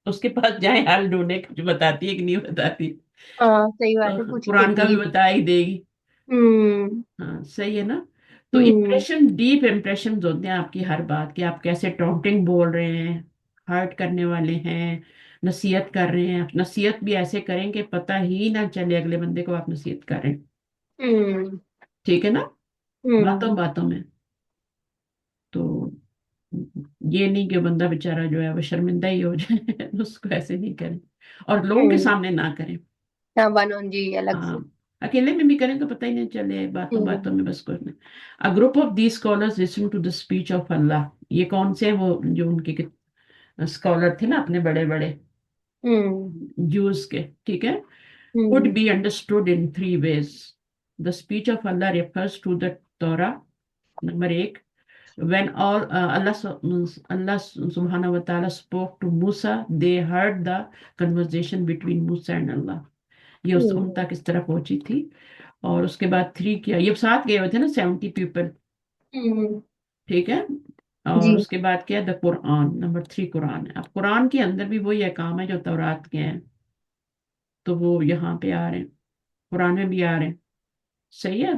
उसके पास जाए हाल ढूंढे, कुछ बताती है कि नहीं बताती। हाँ सही बात है, तो पूछ के कुरान का भी देखेंगे। बता ही देगी। हम्म हाँ सही है ना? तो हम्म इम्प्रेशन, डीप इम्प्रेशन होते हैं आपकी हर बात की, आप कैसे टॉन्टिंग बोल रहे हैं, हर्ट करने वाले हैं, नसीहत कर रहे हैं। नसीहत भी ऐसे करें कि पता ही ना चले अगले बंदे को आप नसीहत कर रहे हैं। हम्म ठीक है ना? बातों हम्म बातों में। तो ये नहीं कि बंदा बेचारा जो है वो शर्मिंदा ही हो जाए। उसको ऐसे नहीं करें, और लोगों के हम्म। सामने ना करें। हाँ, वन जी अलग हाँ, से। अकेले में भी करें तो पता ही नहीं चले, बातों बातों हम्म में बस कुछ नहीं। A group of the scholars listen to the speech of Allah. ये कौन से हैं? वो जो उनके स्कॉलर थे ना अपने बड़े बड़े हम्म जूस के, ठीक है। could hmm be understood in three ways. The speech of Allah refers to the Torah, number एक, when all Allah subhanahu wa ta'ala spoke to Musa, they heard the conversation between Musa and Allah. ये उन तक इस तरह पहुंची थी। और उसके बाद 3 किया, ये साथ गए हुए थे ना 70 पीपल, हम्म, ठीक है। जी और उसके बाद क्या, द कुरान, नंबर 3 कुरान है। अब कुरान के अंदर भी वही अहकाम है जो तौरात के हैं, तो वो यहाँ पे आ रहे हैं, कुरान में भी आ रहे हैं। सही है।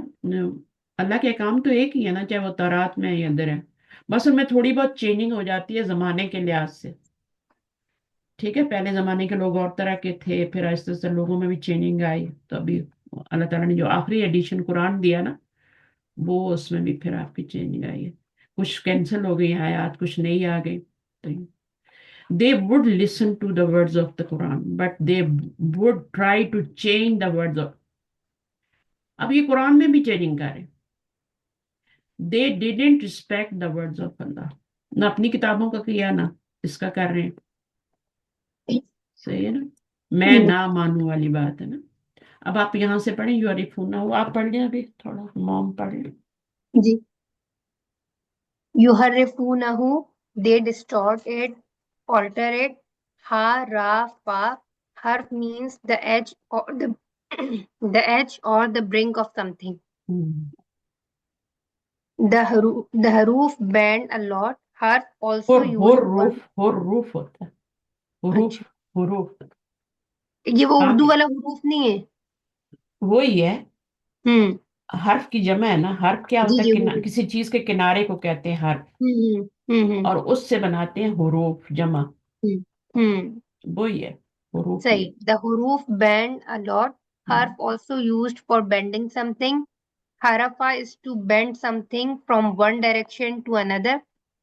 अल्लाह के काम तो एक ही है ना, चाहे वो तौरात में है या अंदर है, बस उनमें थोड़ी बहुत चेंजिंग हो जाती है जमाने के लिहाज से। ठीक है, पहले जमाने के लोग और तरह के थे, फिर आहिस्ते आहिस्ते लोगों में भी चेंजिंग आई, तो अभी अल्लाह ताला ने जो आखिरी एडिशन कुरान दिया ना, वो उसमें भी फिर आपकी चेंजिंग आई है। कुछ कैंसिल हो गई आयत, कुछ नई आ गई। तो they would listen to the words of the Quran, but they would try to change the words of, अब ये कुरान में भी चेंजिंग कर रहे हैं। They didn't respect the words of Allah, ना अपनी किताबों का किया ना इसका कर रहे हैं। सही है ना, मैं हम्म, ना मानू वाली बात है ना। अब आप यहाँ से पढ़ें, यूरिफूना हो, आप पढ़ लें अभी थोड़ा, मॉम पढ़ लें। जी युहर्रिफूनहु, they distort it, alter it. Ha ra fa, harf means the edge or the the edge or the brink of something. Hmm. The haruf bend a lot. Harf also हुर used हुर for, roof, हुर roof होता है, हुरूफ, अच्छा हुरूफ। ये वो हाँ, उर्दू वाला हुरूफ नहीं है। वो ही है। हम्म, हर्फ की जमा है ना, हर्फ क्या जी होता है, जी हुरूफ। किसी चीज के किनारे को कहते हैं हर्फ, हम्म हम्म और उससे बनाते हैं हुरूफ जमा, हम्म हम्म, वो ही है, हुरूफ ही सही। है। The huruf bend a lot. Harf hmm. also used for bending something. Harafa is to bend something from one direction to another.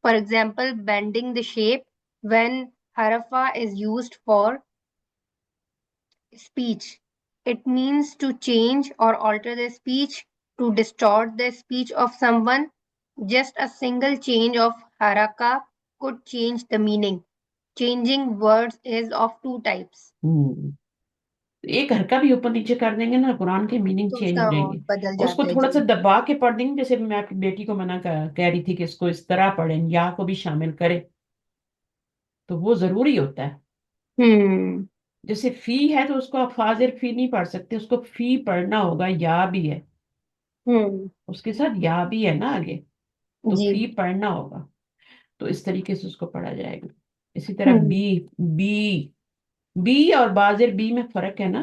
For example, bending the shape. When harafa is used for speech, it means to change or alter the speech, to distort the speech of someone. Just a single change of haraka could change the meaning. Changing words is of two types. हम्म। एक हरका भी ऊपर नीचे कर देंगे ना, कुरान के meaning तो चेंज उसका हो और जाएंगे। बदल उसको जाता है थोड़ा सा जी। दबा के पढ़ देंगे, जैसे मैं अपनी बेटी को कह रही थी कि इसको इस तरह पढ़ें, या को भी शामिल करें, तो वो जरूरी होता है। हम्म जैसे फी है तो उसको आप फाजिर फी नहीं पढ़ सकते, उसको फी पढ़ना होगा, या भी है, हम्म उसके साथ या भी है ना आगे, तो जी फी पढ़ना होगा, तो इस तरीके से उसको पढ़ा जाएगा। इसी तरह हम्म बी, बी, बी और बाजिर बी में फर्क है ना,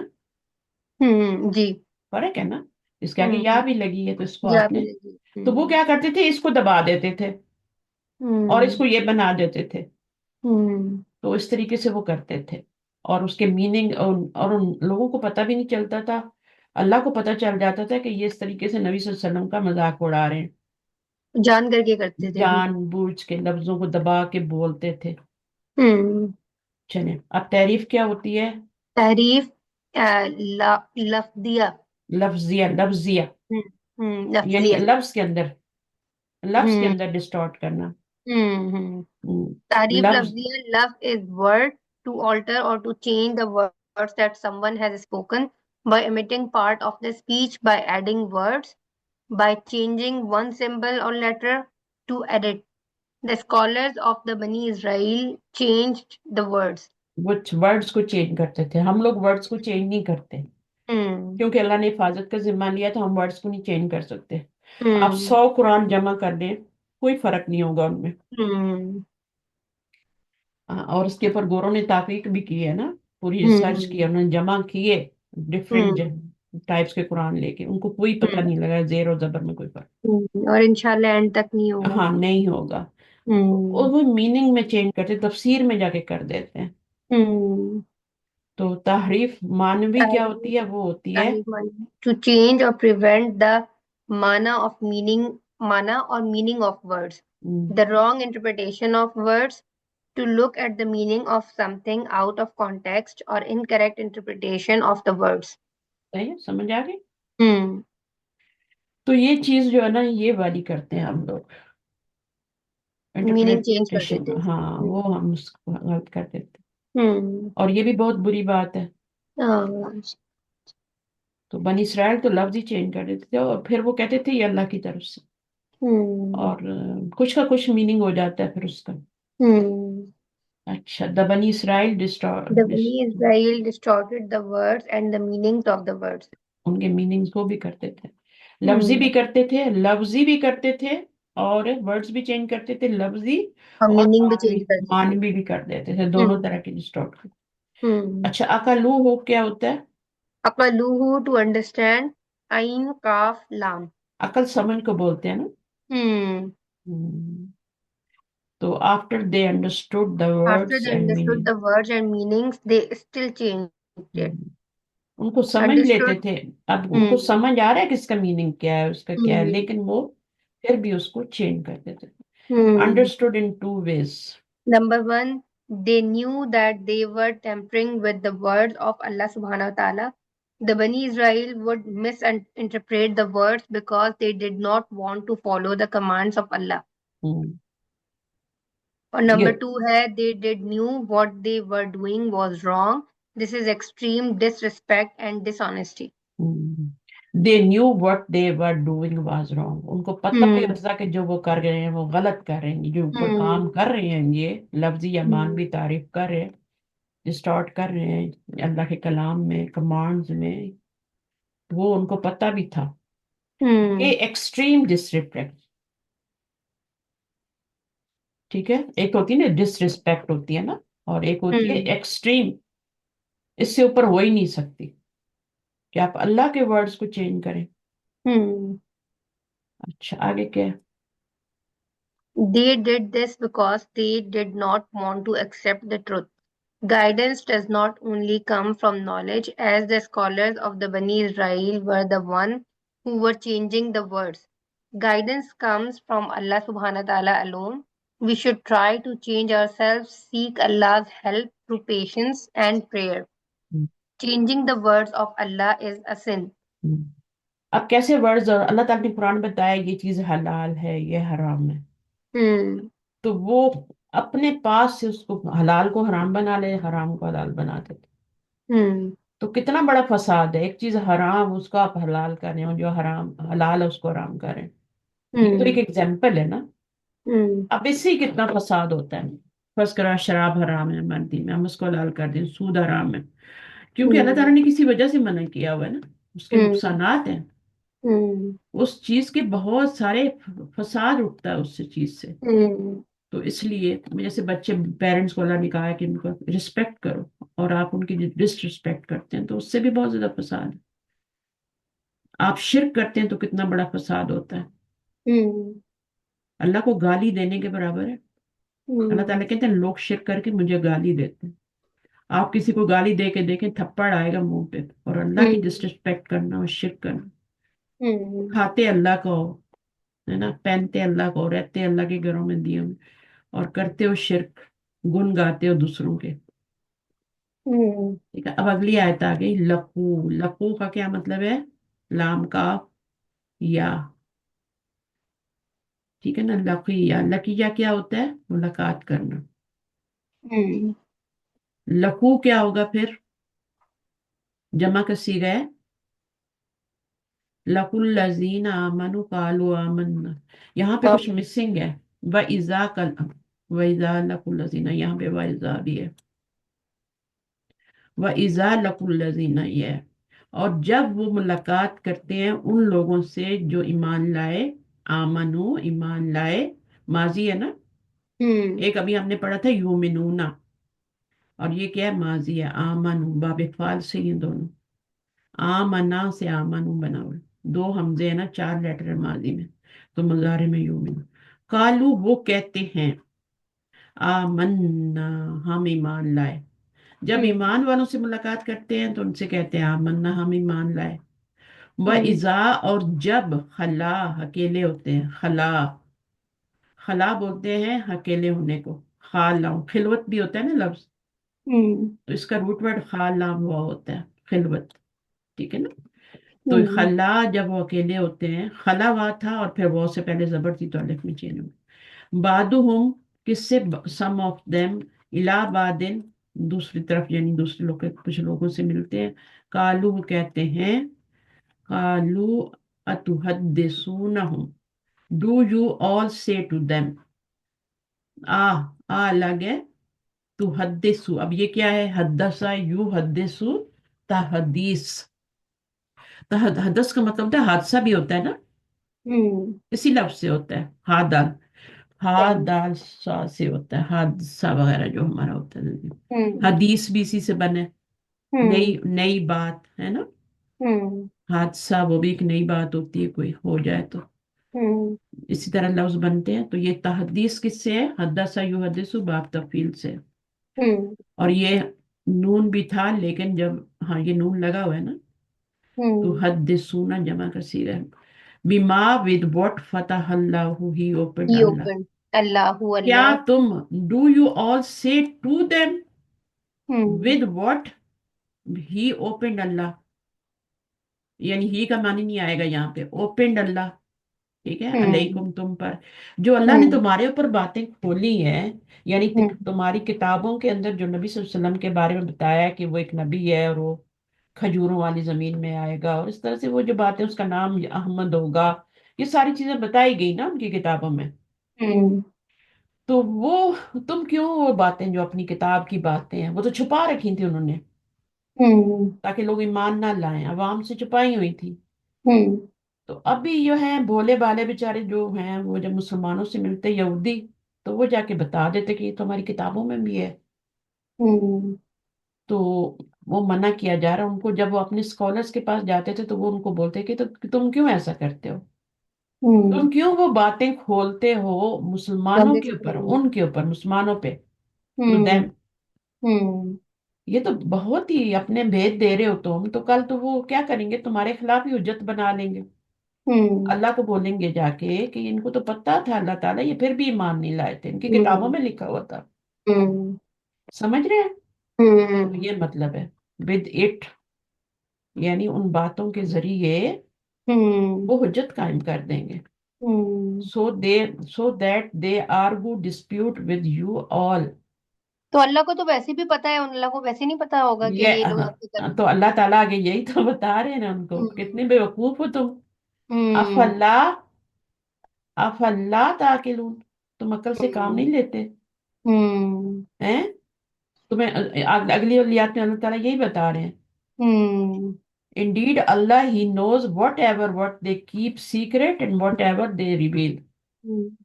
जी फर्क है ना। इसके आगे या हम्म, भी लगी है तो इसको जा भी आपने, लगी। तो वो क्या करते थे, इसको दबा देते थे और हम्म इसको ये बना देते थे, हम्म तो इस तरीके से वो करते थे। और उसके मीनिंग, और उन लोगों को पता भी नहीं चलता था, अल्लाह को पता चल जाता था कि ये इस तरीके से नबी सल्लल्लाहु अलैहि वसल्लम का मजाक उड़ा रहे हैं, जान करके करते थे फिर। जानबूझ के लफ्जों को दबा के बोलते थे। हम्म, चले, अब तारीफ क्या होती है, तारीफ लफ्दिया। लफ्जिया, लफ्जिया, यानी लफ्जिया। लफ्ज के हम्म अंदर डिस्टॉर्ट करना। हम्म, हम्म, तारीफ लफ्ज, लफ्जिया, love is word to alter or to change the words that someone has spoken by omitting part of the speech, by adding words, by changing one symbol or letter to edit. The scholars of the Bani Israel changed the words. वो words को change करते थे, हम लोग words को change नहीं करते, हम्म क्योंकि अल्लाह ने हिफाजत का जिम्मा लिया, तो हम वर्ड्स को नहीं चेंज कर सकते। आप हम्म 100 कुरान जमा कर दें, कोई फर्क नहीं होगा उनमें। हम्म और उसके ऊपर गोरों ने तहकीक भी की है ना, पूरी रिसर्च की है, हम्म उन्होंने जमा किए डिफरेंट हम्म टाइप्स के कुरान लेके, उनको कोई पता हम्म नहीं लगा जेर और जबर में कोई फर्क। और इंशाल्लाह एंड तक नहीं होगा। हाँ, नहीं होगा। और हम्म वो मीनिंग में चेंज करते, तफसीर में जाके कर देते हैं। हम्म, तो तहरीफ मानवी क्या तारीफ होती है, वो होती है, तारीफ मानी to change or prevent the mana of meaning, mana or meaning of words, hmm, the wrong interpretation of words, to look at the meaning of something out of context or incorrect interpretation of the words. सही है, समझ आ गई। हम्म, तो ये चीज जो है ना, ये वाली करते हैं हम लोग, मीनिंग चेंज कर इंटरप्रिटेशन, देते हैं इसका। हाँ वो हम उसको गलत कर देते हैं, हम्म, और ये भी बहुत बुरी बात है। हाँ, तो बनी इसराइल तो लफ्ज ही चेंज कर देते थे, और फिर वो कहते थे ये अल्लाह की तरफ से। اور کچھ کا کچھ میننگ ہو جاتا ہے پھر اس کا. اچھا, دا بنی اسرائیل The Bani Israel distorted the words and the meanings of the words. ان کے میننگز کو بھی کرتے تھے, لفظی بھی کرتے تھے اور ورڈز بھی چینج کرتے تھے, لفظی اور اور meaning بھی change کرتے تھے. معنوی بھی کر دیتے تھے, دونوں طرح کے ڈسٹورٹ کرتے. اچھا, اکلو ہو کیا ہوتا ہے؟ Aqaluhu to understand. Ain, Kaf, Lam. عقل سمجھ کو بولتے ہیں نا. تو after they understood the After words they and understood meaning, the words and meanings, they still changed it. ان کو سمجھ لیتے Understood. تھے. اب ان کو سمجھ آ رہا ہے کہ اس کا میننگ کیا ہے, اس کا کیا ہے, Hmm. لیکن وہ پھر بھی اس کو چینج کر دیتے تھے. Hmm. Understood in two ways. Number one, they knew that they were tampering with the words of Allah subhanahu wa ta'ala. The Bani Israel would misinterpret the words because they did not want to follow the commands of Allah. Or number two hai, they did knew what they were doing was wrong. This is extreme disrespect and dishonesty. They knew what they were doing was wrong. ان کو پتہ بھی تھا کہ جو وہ کر رہے ہیں وہ غلط کر رہے ہیں, جو کوئی کام کر رہے ہیں یہ لفظی یا معنوی تعریف کر رہے ہیں, ڈسٹارٹ کر رہے ہیں اللہ کے کلام میں, کمانڈز میں, وہ ان کو پتہ بھی تھا. یہ ایکسٹریم ڈسریسپیکٹ, ٹھیک ہے, ایک ہوتی ہے نا ڈسریسپیکٹ ہوتی ہے نا, اور ایک ہوتی ہے ایکسٹریم. اس سے اوپر ہو ہی نہیں سکتی کہ آپ اللہ کے ورڈز کو چینج کریں. اچھا, آگے کیا؟ They did this because they did not want to accept the truth. Guidance does not only come from knowledge, as the scholars of the Bani Israel were the one who were changing the words. Guidance comes from Allah subhanahu wa ta'ala alone. We should try to change ourselves, seek Allah's help through patience and prayer. Changing the words of Allah is a sin. اب کیسے words, اور اللہ تعالیٰ نے قرآن بتایا یہ چیز حلال ہے یہ حرام ہے, تو وہ اپنے پاس سے اس کو حلال کو حرام بنا لے, حرام کو حلال بنا دیتے. تو کتنا بڑا فساد ہے, ایک چیز حرام اس کو آپ حلال کریں, اور جو حرام حلال ہے اس کو حرام کریں. یہ تو ایک ایگزامپل ہے نا. اب اس سے کتنا فساد ہوتا ہے. فرض کرا شراب حرام ہے مندی میں, ہم اس کو حلال کر دیں, سود حرام ہے, کیونکہ اللہ تعالیٰ نے کسی وجہ سے منع کیا ہوا ہے نا, اس کے نقصانات ہیں. اس چیز کے بہت سارے فساد اٹھتا ہے اس چیز سے. تو اس لیے جیسے بچے پیرنٹس کو اللہ نے کہا ہے کہ ان کو رسپیکٹ کرو, اور آپ ان کی ڈس رسپیکٹ کرتے ہیں تو اس سے بھی بہت زیادہ فساد ہے. آپ شرک کرتے ہیں تو کتنا بڑا فساد ہوتا ہے. اللہ کو گالی دینے کے برابر ہے. اللہ تعالیٰ کہتے ہیں لوگ شرک کر کے مجھے گالی دیتے ہیں. آپ کسی کو گالی دے کے دیکھیں, تھپڑ آئے گا منہ پہ, اور اللہ کی ڈس رسپیکٹ کرنا اور شرک کرنا. کھاتے اللہ کو ہے نا, پہنتے اللہ کو, رہتے اللہ کے گھروں میں دیوں میں, اور کرتے ہو شرک, گن گاتے ہو دوسروں کے. ٹھیک ہے, اب اگلی آیت آ گئی لقو. لقو کا کیا مطلب ہے؟ لام کا یا, ٹھیک ہے نا, لقیہ. لقیہ کیا ہوتا ہے؟ ملاقات کرنا. لقو کیا ہوگا پھر؟ جمع کا صیغہ ہے لقوا الذین آمنوا قالوا آمنا. یہاں پہ کچھ مسنگ ہے. وَإِذَا لَقُوا الَّذِينَ, یہاں پہ وَإِذَا بھی ہے. وَإِذَا لَقُوا الَّذِينَ یہ ہے. اور جب وہ ملاقات کرتے ہیں ان لوگوں سے جو ایمان لائے. آمنو, ایمان لائے, ماضی ہے نا. ایک ابھی ہم نے پڑھا تھا یومنون, اور یہ کیا ہے؟ ماضی ہے. آمنو باب فعل سے یہ دونوں. آمنا سے آمنو بنا ہوا, دو حمزے ہیں نا, 4 لیٹر ماضی میں, تو مضارع میں یومنو. قالو وہ کہتے ہیں, آمنا ہم ایمان لائے. جب ایمان والوں سے ملاقات کرتے ہیں تو ان سے کہتے ہیں آمنا ہم ایمان لائے. وَإِذَا, اور جب, خلا اکیلے ہوتے ہیں, خلا خلا بولتے ہیں اکیلے ہونے کو. خالا, خلوت بھی ہوتا ہے نا لفظ, تو اس کا روٹ ورڈ خالا ہوا ہوتا ہے, خلوت. ٹھیک ہے نا. تو خلا جب وہ اکیلے ہوتے ہیں, خلا وا تھا اور پھر وہ سے پہلے زبر تھی تو الف میں چینج ہو. بعضهم, کس سے؟ سم آف دیم, الا بعدن, دوسری طرف یعنی دوسرے لوگ کچھ لوگوں سے ملتے ہیں. قالو کہتے ہیں, قالو اتحدثونہم, Do you all say to them? आ अलग है, तू हद्दिसु, अब ये क्या है, हद्दसा यू हद्दिसु तहदीस। हदस का मतलब होता है हादसा भी होता है ना, हम्म इसी लफ्ज से होता है, हादल, हा सही दाल सा से होता है हादसा वगैरह जो हमारा होता है। हम्म हदीस भी इसी से बने, हम्म नई नई बात है ना। हम्म हादसा वो भी एक नई बात होती है, कोई हो जाए तो हम्म इसी तरह लफ्ज बनते हैं। तो ये तहदीस किससे है, हदसा युहदिसु बाब तफील से। हम्म और ये नून भी था, लेकिन जब, हाँ ये नून लगा हुआ है ना, तो हम्म हद्दिसूना जमा का सीगा है। बिमा विद व्हाट फतह अल्लाहु he open He Allah. opened. Allahu क्या Allah. तुम, do you all say to them, hmm with what he open Allah, यानी ही का मानी नहीं आएगा यहाँ पे, ओपन अल्लाह, ठीक है, हम्म अलैकुम तुम पर, जो अल्लाह ने हम्म तुम्हारे ऊपर बातें खोली हैं, यानी हम्म तुम्हारी किताबों के अंदर जो नबी सल्लल्लाहु अलैहि वसल्लम के बारे में बताया है कि वो एक नबी है और वो खजूरों वाली जमीन में आएगा, और इस तरह से वो जो बातें, उसका नाम अहमद होगा, ये सारी चीजें बताई गई ना उनकी किताबों में। हम्म तो वो, तुम क्यों वो बातें जो अपनी किताब की बातें हैं वो तो छुपा रखी थी उन्होंने, हम्म ताकि लोग ईमान ना लाएं, अवाम से छुपाई हुई थी। हम्म तो अभी जो है भोले भाले बेचारे जो हैं, वो जब मुसलमानों से मिलते यहूदी, तो वो जाके बता देते कि ये तो हमारी किताबों में भी है। हम्म तो वो मना किया जा रहा है उनको, जब वो अपने स्कॉलर्स के पास जाते थे तो वो उनको बोलते कि तो तुम क्यों ऐसा करते हो, हम्म तुम क्यों वो बातें खोलते हो मुसलमानों नबी के ऊपर, सल्लल्लाहु उनके ऊपर, मुसलमानों पे, टू हम्म देम। हम्म ये तो बहुत ही अपने भेद दे रहे हो तुम, तो कल तो वो क्या करेंगे, तुम्हारे खिलाफ ही हुज्जत बना लेंगे। हम्म अल्लाह को बोलेंगे जाके कि इनको तो पता था अल्लाह ताला, ये फिर भी ईमान नहीं लाए थे, इनकी किताबों हम्म में लिखा हुआ था। हम्म समझ रहे हैं। तो हम्म ये मतलब है, विद इट, यानी उन बातों के जरिए हम्म वो हुज्जत कायम कर देंगे। Hmm so they, so that they are who dispute with you all. तो अल्लाह को तो वैसे भी पता है, अल्लाह को वैसे नहीं पता होगा कि ये ये लोग ऐसे कर। हाँ, तो अल्लाह ताला आगे यही तो बता रहे हैं ना उनको, हम्म कितने बेवकूफ हो तुम। हम्म अफल्ला, अफल्ला ताकिलून, तुम अक्ल से काम नहीं लेते हम्म हैं। तुम्हें अगली वाली आयत में अल्लाह ताला यही बता रहे हैं, hmm indeed Allah he knows whatever what they keep secret and whatever they reveal.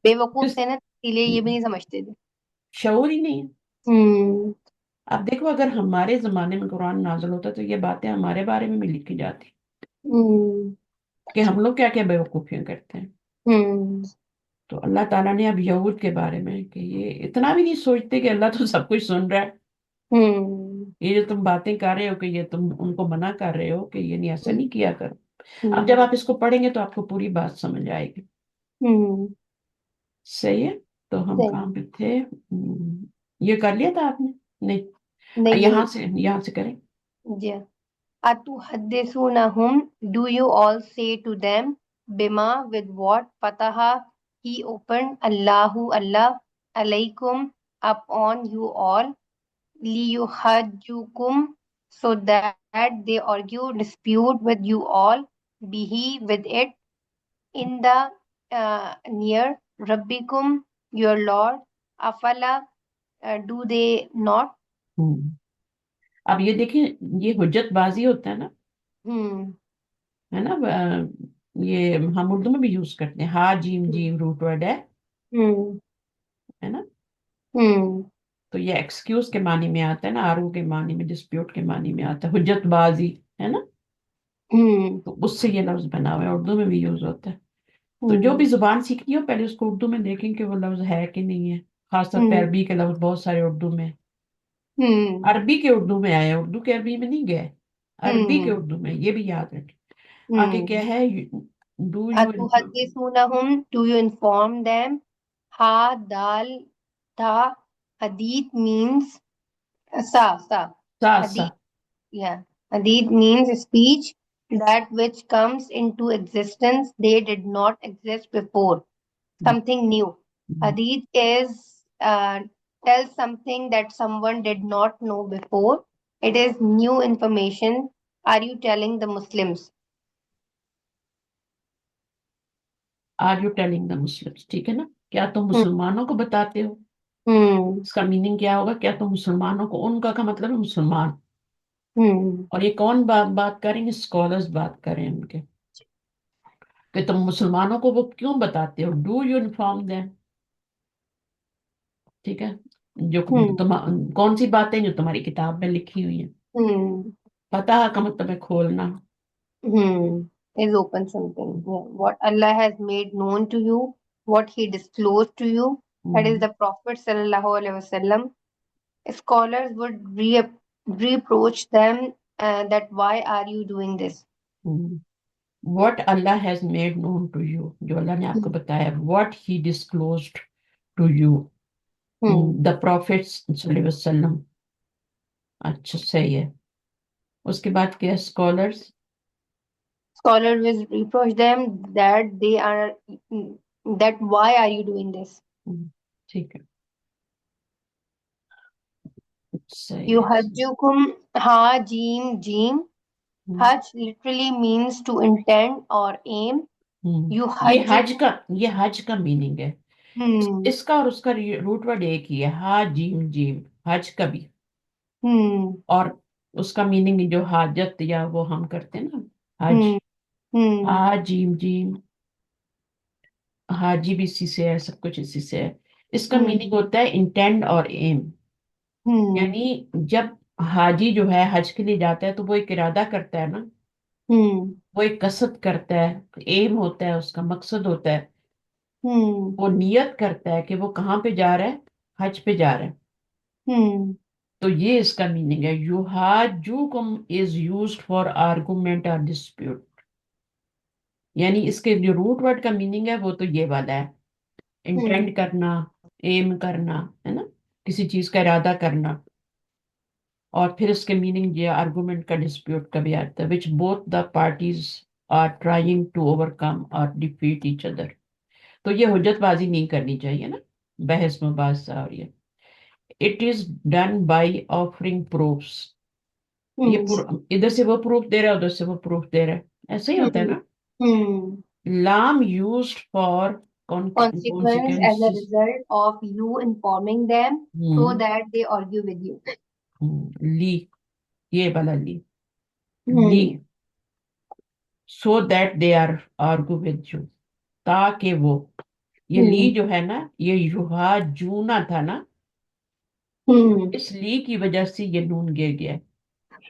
बेवकूफ थे ना, इसीलिए ये भी नहीं समझते थे। शऊर ही नहीं है। हम्म अब देखो, अगर हमारे जमाने में कुरान नाज़िल होता तो ये बातें हमारे बारे में भी लिखी जाती, हम्म कि हम लोग क्या क्या बेवकूफियां करते हैं। हम्म तो अल्लाह ताला ने अब यहूद के बारे में कि ये इतना भी नहीं सोचते कि अल्लाह तो सब कुछ सुन रहा है, हम्म ये जो तुम बातें कर रहे हो कि ये तुम उनको मना कर रहे हो कि ये नहीं, ऐसा नहीं किया करो। अब जब हम्म आप इसको पढ़ेंगे तो आपको पूरी बात समझ आएगी। हम्म सही है। तो हम सही कहाँ पे थे, ये कर लिया था आपने, नहीं, नहीं यहाँ से करें। जी। Atuhaddithunahum, do you all say to them, Bima, with what Fataha he opened, Allahu Allah, alaykum, upon you all, liyuhajjukum, so that they argue, dispute with you all, bihi, with it, in the near, Rabbikum, your Lord, afala, do they not? हम्म, अब ये देखिए, ये हुज्जत बाजी होता है ना, Hmm. है ना, ये हम उर्दू में भी यूज करते हैं, हा जीम जीम रूट वर्ड हम्म है ना। हम्म तो ये एक्सक्यूज के मानी में आता है ना, आरू के मानी में, डिस्प्यूट के मानी में आता है, हुज्जतबाजी, है ना। हम्म तो उससे ये लफ्ज बना हुआ है, उर्दू में भी यूज होता है। तो जो भी हम्म जुबान सीखनी हो, पहले उसको उर्दू में देखें कि वो लफ्ज है कि नहीं है। खासतौर पर हम्म अरबी के लफ्ज बहुत सारे उर्दू में हैं। हम्म अरबी के उर्दू में आए हैं, उर्दू के अरबी में नहीं गए, अरबी के हम्म उर्दू में, ये भी याद रखें। आगे क्या हम्म है, do you, Atuhaddithunahum, do you inform them? Ha, dal, tha, hadith means sa. सा सा, Hadith, yeah. Hadith means speech that which comes into existence. They did not exist before. Something new. Hadith is tells something that someone did not know before. It is new information. Are you telling the Muslims? Are you telling the Muslims, ٹھیک ہے نا، کیا تم ہوں مسلمانوں کو بتاتے ہو؟ ہوں اس کا میننگ کیا ہوگا؟ کیا تم مسلمانوں کو، ان کا مطلب ہے مسلمان. ہوں اور یہ کون بات کریں گے؟ اسکالرز بات کریں ان کے، کہ تم مسلمانوں کو وہ کیوں بتاتے ہو؟ ڈو یو انفارم دیم، ٹھیک ہے، جو ہوں تم کون سی باتیں جو تمہاری کتاب میں لکھی ہوئی ہیں. ہوں پتہ کا مطلب ہے کھولنا. is open something. Yeah. What Allah has made known to you, what He disclosed to you, that is ہم، the Prophet sallallahu alaihi wasallam. Scholars would reproach them that why are you doing this? What Allah has made known to you, جو اللہ نے آپ کو بتایا. What he disclosed to you, ہوں the prophet صلی اللہ علیہ وسلم. اچھا صحیح ہے. اس کے بعد کیا؟ Scholars. Scholars will reproach them that they are that why are you doing this? ٹھیک ہے، صحیح ہے. Yuhajjukum ha jim jim. Hajj literally means to intend or aim. یہ حج Yuhajjukum. کا، یہ حج کا میننگ ہے. Hmm. اس کا اور اس کا روٹ ورڈ ایک ہی ہے، ہا جیم جیم، حج کا بھی. Hmm. اور اس کا میننگ جو حاجت یا وہ ہم کرتے ہیں نا، حج، Hmm. Hmm. ہا جیم جیم، حاجی بھی اسی سے ہے، سب کچھ اسی سے ہے. اس کا Hmm. میننگ ہوتا ہے انٹینڈ اور ایم. Hmm. یعنی جب حاجی جو ہے حج کے لیے جاتا ہے تو وہ ایک ارادہ کرتا ہے نا، Hmm. وہ ایک قصد کرتا ہے، ایم ہوتا ہے، اس کا مقصد ہوتا ہے. Hmm. وہ نیت کرتا ہے کہ وہ کہاں پہ جا رہا ہے، حج پہ جا رہا ہے. Hmm. تو یہ اس کا میننگ ہے. یحاجوکم از یوزڈ فار آرگومنٹ اور ڈسپیوٹ. یعنی اس کے جو روٹ ورڈ کا میننگ ہے وہ تو یہ والا ہے، Hmm. انٹینڈ کرنا، ایم کرنا، ہے نا، کسی چیز کا ارادہ کرنا. اور پھر اس کے میننگ یہ آرگومنٹ کا، ڈسپیوٹ کا بھی آتا ہے، which both the parties are trying to overcome اور ڈیفیٹ ایچ ادر. تو یہ حجت بازی نہیں کرنی چاہیے نا، بحث مباحثہ. اور یہ it is done by offering proofs. یہ Hmm. ادھر سے وہ پروف دے رہا ہے، ادھر سے وہ پروف دے رہا ہے، ایسا ہی ہوتا ہے Hmm. نا. Hmm. لام used for Consequence as a consequences. result of you informing them so that they argue with you. لی، یہ والا لی، لی، Hmm. So that they are argue with you, تاکہ وہ، یہ لی Hmm. جو ہے نا، یہ یوہا جونا تھا نا، Hmm. اس لی کی وجہ سے یہ نون گر گیا ہے.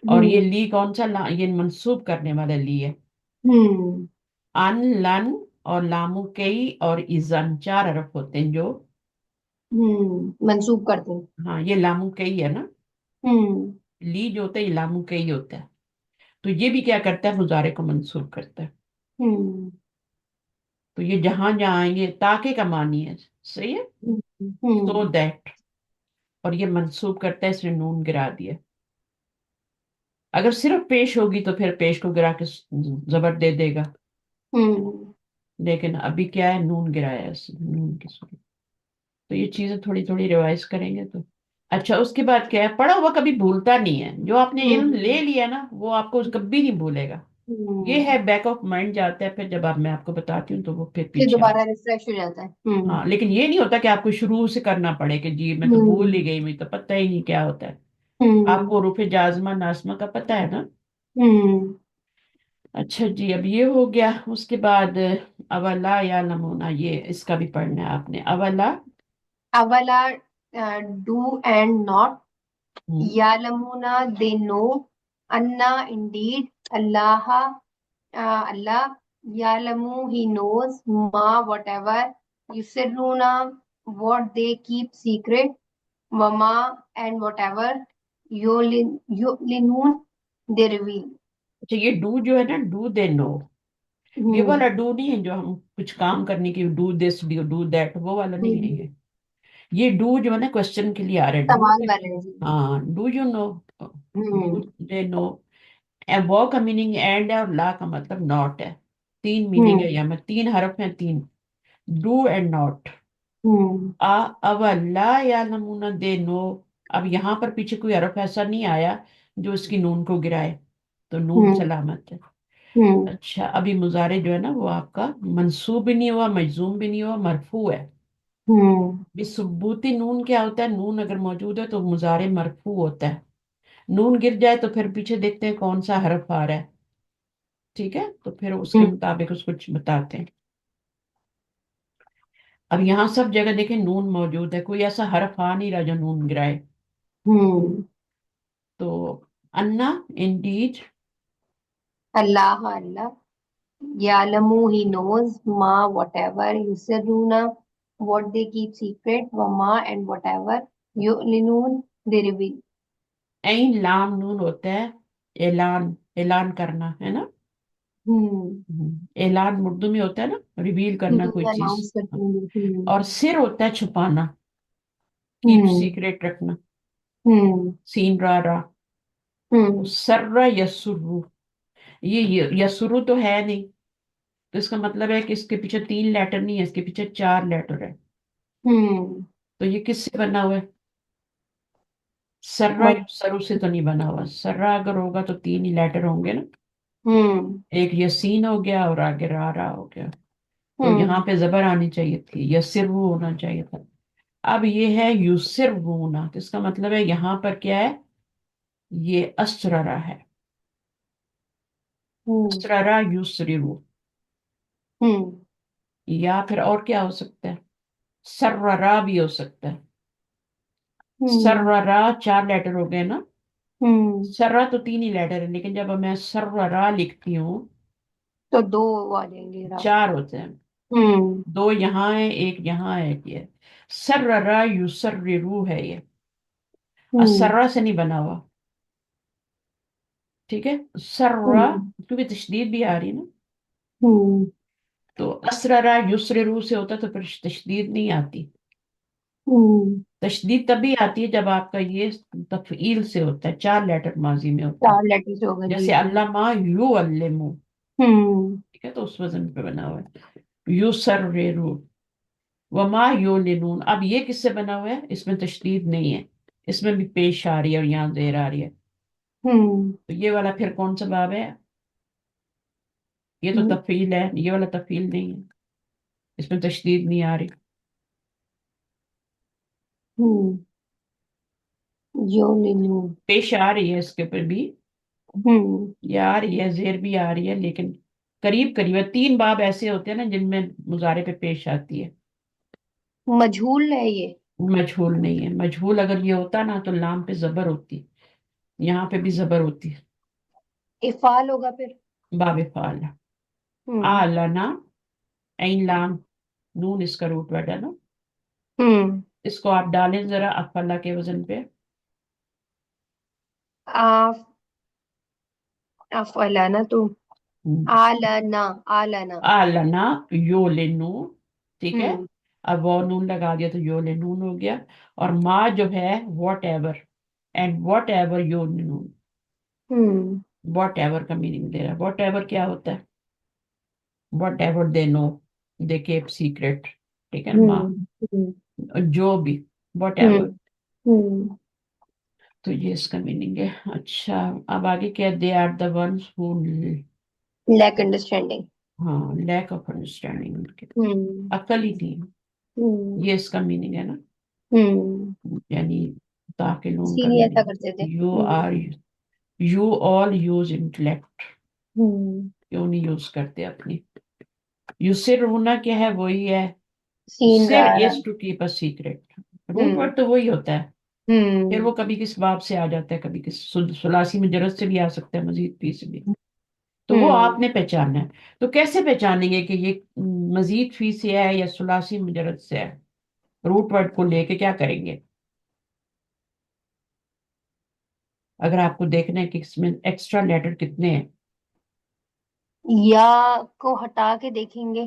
اور یہ Hmm. لی کون سا؟ یہ منسوب کرنے والا لی ہے. Hmm. ان، لن اور لامو کئی اور ایزن، چار حرف ہوتے ہیں جو، منسوب کرتے ہیں. ہاں یہ لامو کئی ہے نا. Hmm. لی جو ہوتا ہے یہ لامو کئی ہوتا ہے. تو یہ بھی کیا کرتا ہے؟ مضارع کو منسوب کرتا ہے. Hmm. تو یہ جہاں جہاں آئیں گے، تاکہ کا معنی ہے، صحیح ہے، سو Hmm. دیٹ. اور یہ منسوب کرتا ہے، اس نے نون گرا دیا. اگر صرف پیش ہوگی تو پھر پیش کو گرا کے زبر دے دے گا، Hmm. لیکن ابھی کیا ہے؟ نون گرایا ہے اس نے، نون کی صورت. تو یہ چیزیں تھوڑی تھوڑی ریوائز کریں گے تو اچھا. اس کے بعد کیا ہے؟ پڑھا ہوا کبھی بھولتا نہیں ہے. جو آپ نے علم لے Hmm. لیا نا وہ آپ کو کبھی نہیں بھولے گا. یہ Hmm. ہے بیک آف مائنڈ جاتا ہے، پھر جب آپ، میں آپ کو بتاتی ہوں تو وہ پھر پھر پیچھے دوبارہ ریفریش ہو جاتا ہے. ہاں. لیکن یہ نہیں ہوتا کہ آپ کو شروع سے کرنا پڑے کہ جی میں تو بھول ہی Hmm. گئی، میں تو پتہ ہی نہیں کیا ہوتا ہے. آپ Hmm. کو حروف جازمہ ناسمہ کا پتہ ہے نا. Hmm. اچھا جی، اب یہ ہو گیا. اس کے بعد اولا یا نمونہ، یہ اس کا بھی پڑھنا ہے آپ نے. اولا، Avala, do and not. ہوں، Yalamuna, they know. Anna, indeed. Allah, Allah. Yalamu, he knows. Ma, whatever. Yusirruna, what they keep secret. Mama, and whatever. Yulinun, they reveal. اچھا یہ ڈو جو ہے نا، ڈو دے نو، یہ Hmm. والا do نہیں ہے جو ہم کچھ کام کرنے کی، ڈو دس ڈو دیٹ، وہ والا نہیں ہے Hmm. یہ ڈو جو ہے نا کوشچن کے لیے آ رہا ہے. ڈو، سوال والے جی. ہاں، do you know, do Hmm. They know. وہ کا میننگ اینڈ ہے اور لا کا مطلب ناٹ ہے. تین میننگ ہے Hmm. یہاں میں، تین حرف ہیں، تین، ڈو اینڈ ناٹ. Hmm. اولا یا نمونہ دے نو. اب یہاں پر پیچھے کوئی حرف ایسا نہیں آیا جو اس کی نون کو گرائے، تو نون Hmm. سلامت ہے. اچھا ابھی مضارع جو ہے نا وہ آپ کا منصوب بھی نہیں ہوا، مجزوم بھی نہیں ہوا، مرفوع ہے. بھی ثبوتی نون کیا ہوتا ہے؟ نون اگر موجود ہے تو مضارع مرفوع ہوتا ہے. نون گر جائے تو پھر پیچھے دیکھتے ہیں کون سا حرف آ رہا ہے. ٹھیک ہے، تو پھر اس کے مطابق اس کو بتاتے ہیں. اب یہاں سب جگہ دیکھیں نون موجود ہے، کوئی ایسا حرف آ نہیں رہا جو نون گرائے. تو انا indeed. Allah, Allah. Ya'lamu, he knows. Ma, whatever. Yusirruna, what they keep secret. Wa ma, and whatever. Yu'linun, they reveal. عین لام نون ہوتا ہے اعلان، اعلان کرنا ہے نا. Hmm. اعلان اردو میں ہوتا ہے نا، ریویل کرنا کوئی چیز. Announce کرتے ہیں. اور سر ہوتا ہے چھپانا، کیپ Hmm. سیکریٹ رکھنا. Hmm. سین را را. Hmm. سرا یسرو، یہ یسرو تو ہے نہیں، تو اس کا مطلب ہے کہ اس کے پیچھے 3 لیٹر نہیں ہے، اس کے پیچھے 4 لیٹر ہے. Hmm. تو یہ کس سے بنا ہوا ہے؟ سرا But. یسرو سے تو نہیں بنا ہوا. سرا اگر ہوگا تو 3 ہی لیٹر ہوں گے نا. Hmm. ایک یسین ہو گیا اور آگے را را ہو گیا. تو یہاں Hmm. پہ زبر آنی چاہیے تھی، یسرو ہونا چاہیے تھا. اب یہ ہے یسرونا، تو اس کا مطلب ہے یہاں پر کیا ہے؟ یہ اسررا ہے. Hmm. اسررا یسررو. Hmm. یا پھر اور کیا ہو سکتا ہے؟ سررا بھی ہو سکتا ہے. Hmm. سررا 4 لیٹر ہو گئے نا. Hmm. سرا تو 3 ہی لیٹر ہے، لیکن جب میں سررا لکھتی ہوں تو دو آ جائیں گے را. 4 ہوتے ہیں. Hmm. 2 یہاں ہے، ایک یہاں ہے. یہ سررا یسررو ہے. یہ Hmm. اسرا سے نہیں بنا ہوا. ٹھیک ہے، سرا Hmm. کیونکہ تشدید بھی آ رہی ہے نا. Hmm. تو اسررا یسررو سے ہوتا تو پھر تشدید نہیں آتی. Hmm. تشدید تبھی آتی ہے جب آپ کا یہ تفعیل سے ہوتا ہے، 4 لیٹر ماضی میں ہوتا ہے. 4 لیٹر ہوگا جی جیسے جی. علامہ یو علمو. Hmm. ٹھیک ہے، تو اس وزن پہ بنا ہوا ہے یو سر ریرو. وما یو لنون، اب یہ کس سے بنا ہوا ہے؟ اس میں تشدید نہیں ہے، اس میں بھی پیش آ رہی ہے اور یہاں زیر آ رہی ہے. Hmm. تو یہ والا پھر کون سا باب ہے؟ یہ تو Hmm. تفعیل ہے، یہ والا تفعیل نہیں ہے، اس میں تشدید نہیں آ رہی. Hmm. یولنون. پیش آ رہی ہے اس کے اوپر بھی، Hmm. یہ آ رہی ہے، زیر بھی آ رہی ہے، لیکن قریب قریب ہے. 3 باب ایسے ہوتے ہیں نا جن میں مضارع پہ پیش آتی ہے. مجہول ہے یہ. مجہول نہیں ہے. مجہول اگر یہ ہوتا نا تو لام پہ زبر ہوتی، یہاں پہ بھی زبر ہوتی. افعال ہوگا پھر. باب فعال. ہوں. آلنا، عین لام نون اس کا روٹ ورڈ ہے نا. ہوں. اس کو آپ ڈالیں ذرا افعلہ کے وزن پہ. آف. افعلانا تو. آلنا. آلنا. آلنا یو لنو. ٹھیک ہے، ہوں. اب وہ نون لگا دیا تو یو لنون ہو گیا. اور ما جو ہے whatever, and whatever you لنون. ہوں. واٹ ایور کا میننگ دے رہا ہے. واٹ ایور کیا ہوتا ہے؟ Whatever they know, they keep secret. ٹھیک ہے نا، ماں ہوں. ہوں. جو بھی، واٹ ایور. ہوں. ہوں. تو یہ اس کا میننگ ہے. اچھا اب آگے کیا؟ They are the ones who. Lack understanding. ہاں، لیک آف انڈرسٹینڈنگ، ہوں. عقل ہی نہیں. ہوں. یہ اس کا میننگ ہے نا، ہوں. یعنی تاقلون کا اسی ایسا میننگ. کرتے تھے. یو ہوں. Are, you all use intellect. ہوں. کیوں نہیں یوز کرتے اپنی؟ یسر ہونا کیا ہے؟ وہی ہے سین سر رارا. Is to keep a secret. Root ہوں. ورڈ تو وہی ہوتا ہے. پھر وہ ہوں. کبھی کس باب سے آ جاتا ہے، کبھی کس ثلاثی مجرد سے بھی آ سکتا ہے، مزید فی سے بھی. تو وہ آپ ہوں. نے پہچاننا ہے. تو کیسے پہچانیں گے کہ یہ مزید فی سے ہے یا ثلاثی مجرد سے ہے؟ روٹ ورڈ کو لے کے کیا کریں گے؟ اگر آپ کو دیکھنا ہے کہ اس میں ایکسٹرا لیٹر کتنے ہیں، یا کو ہٹا کے دیکھیں گے.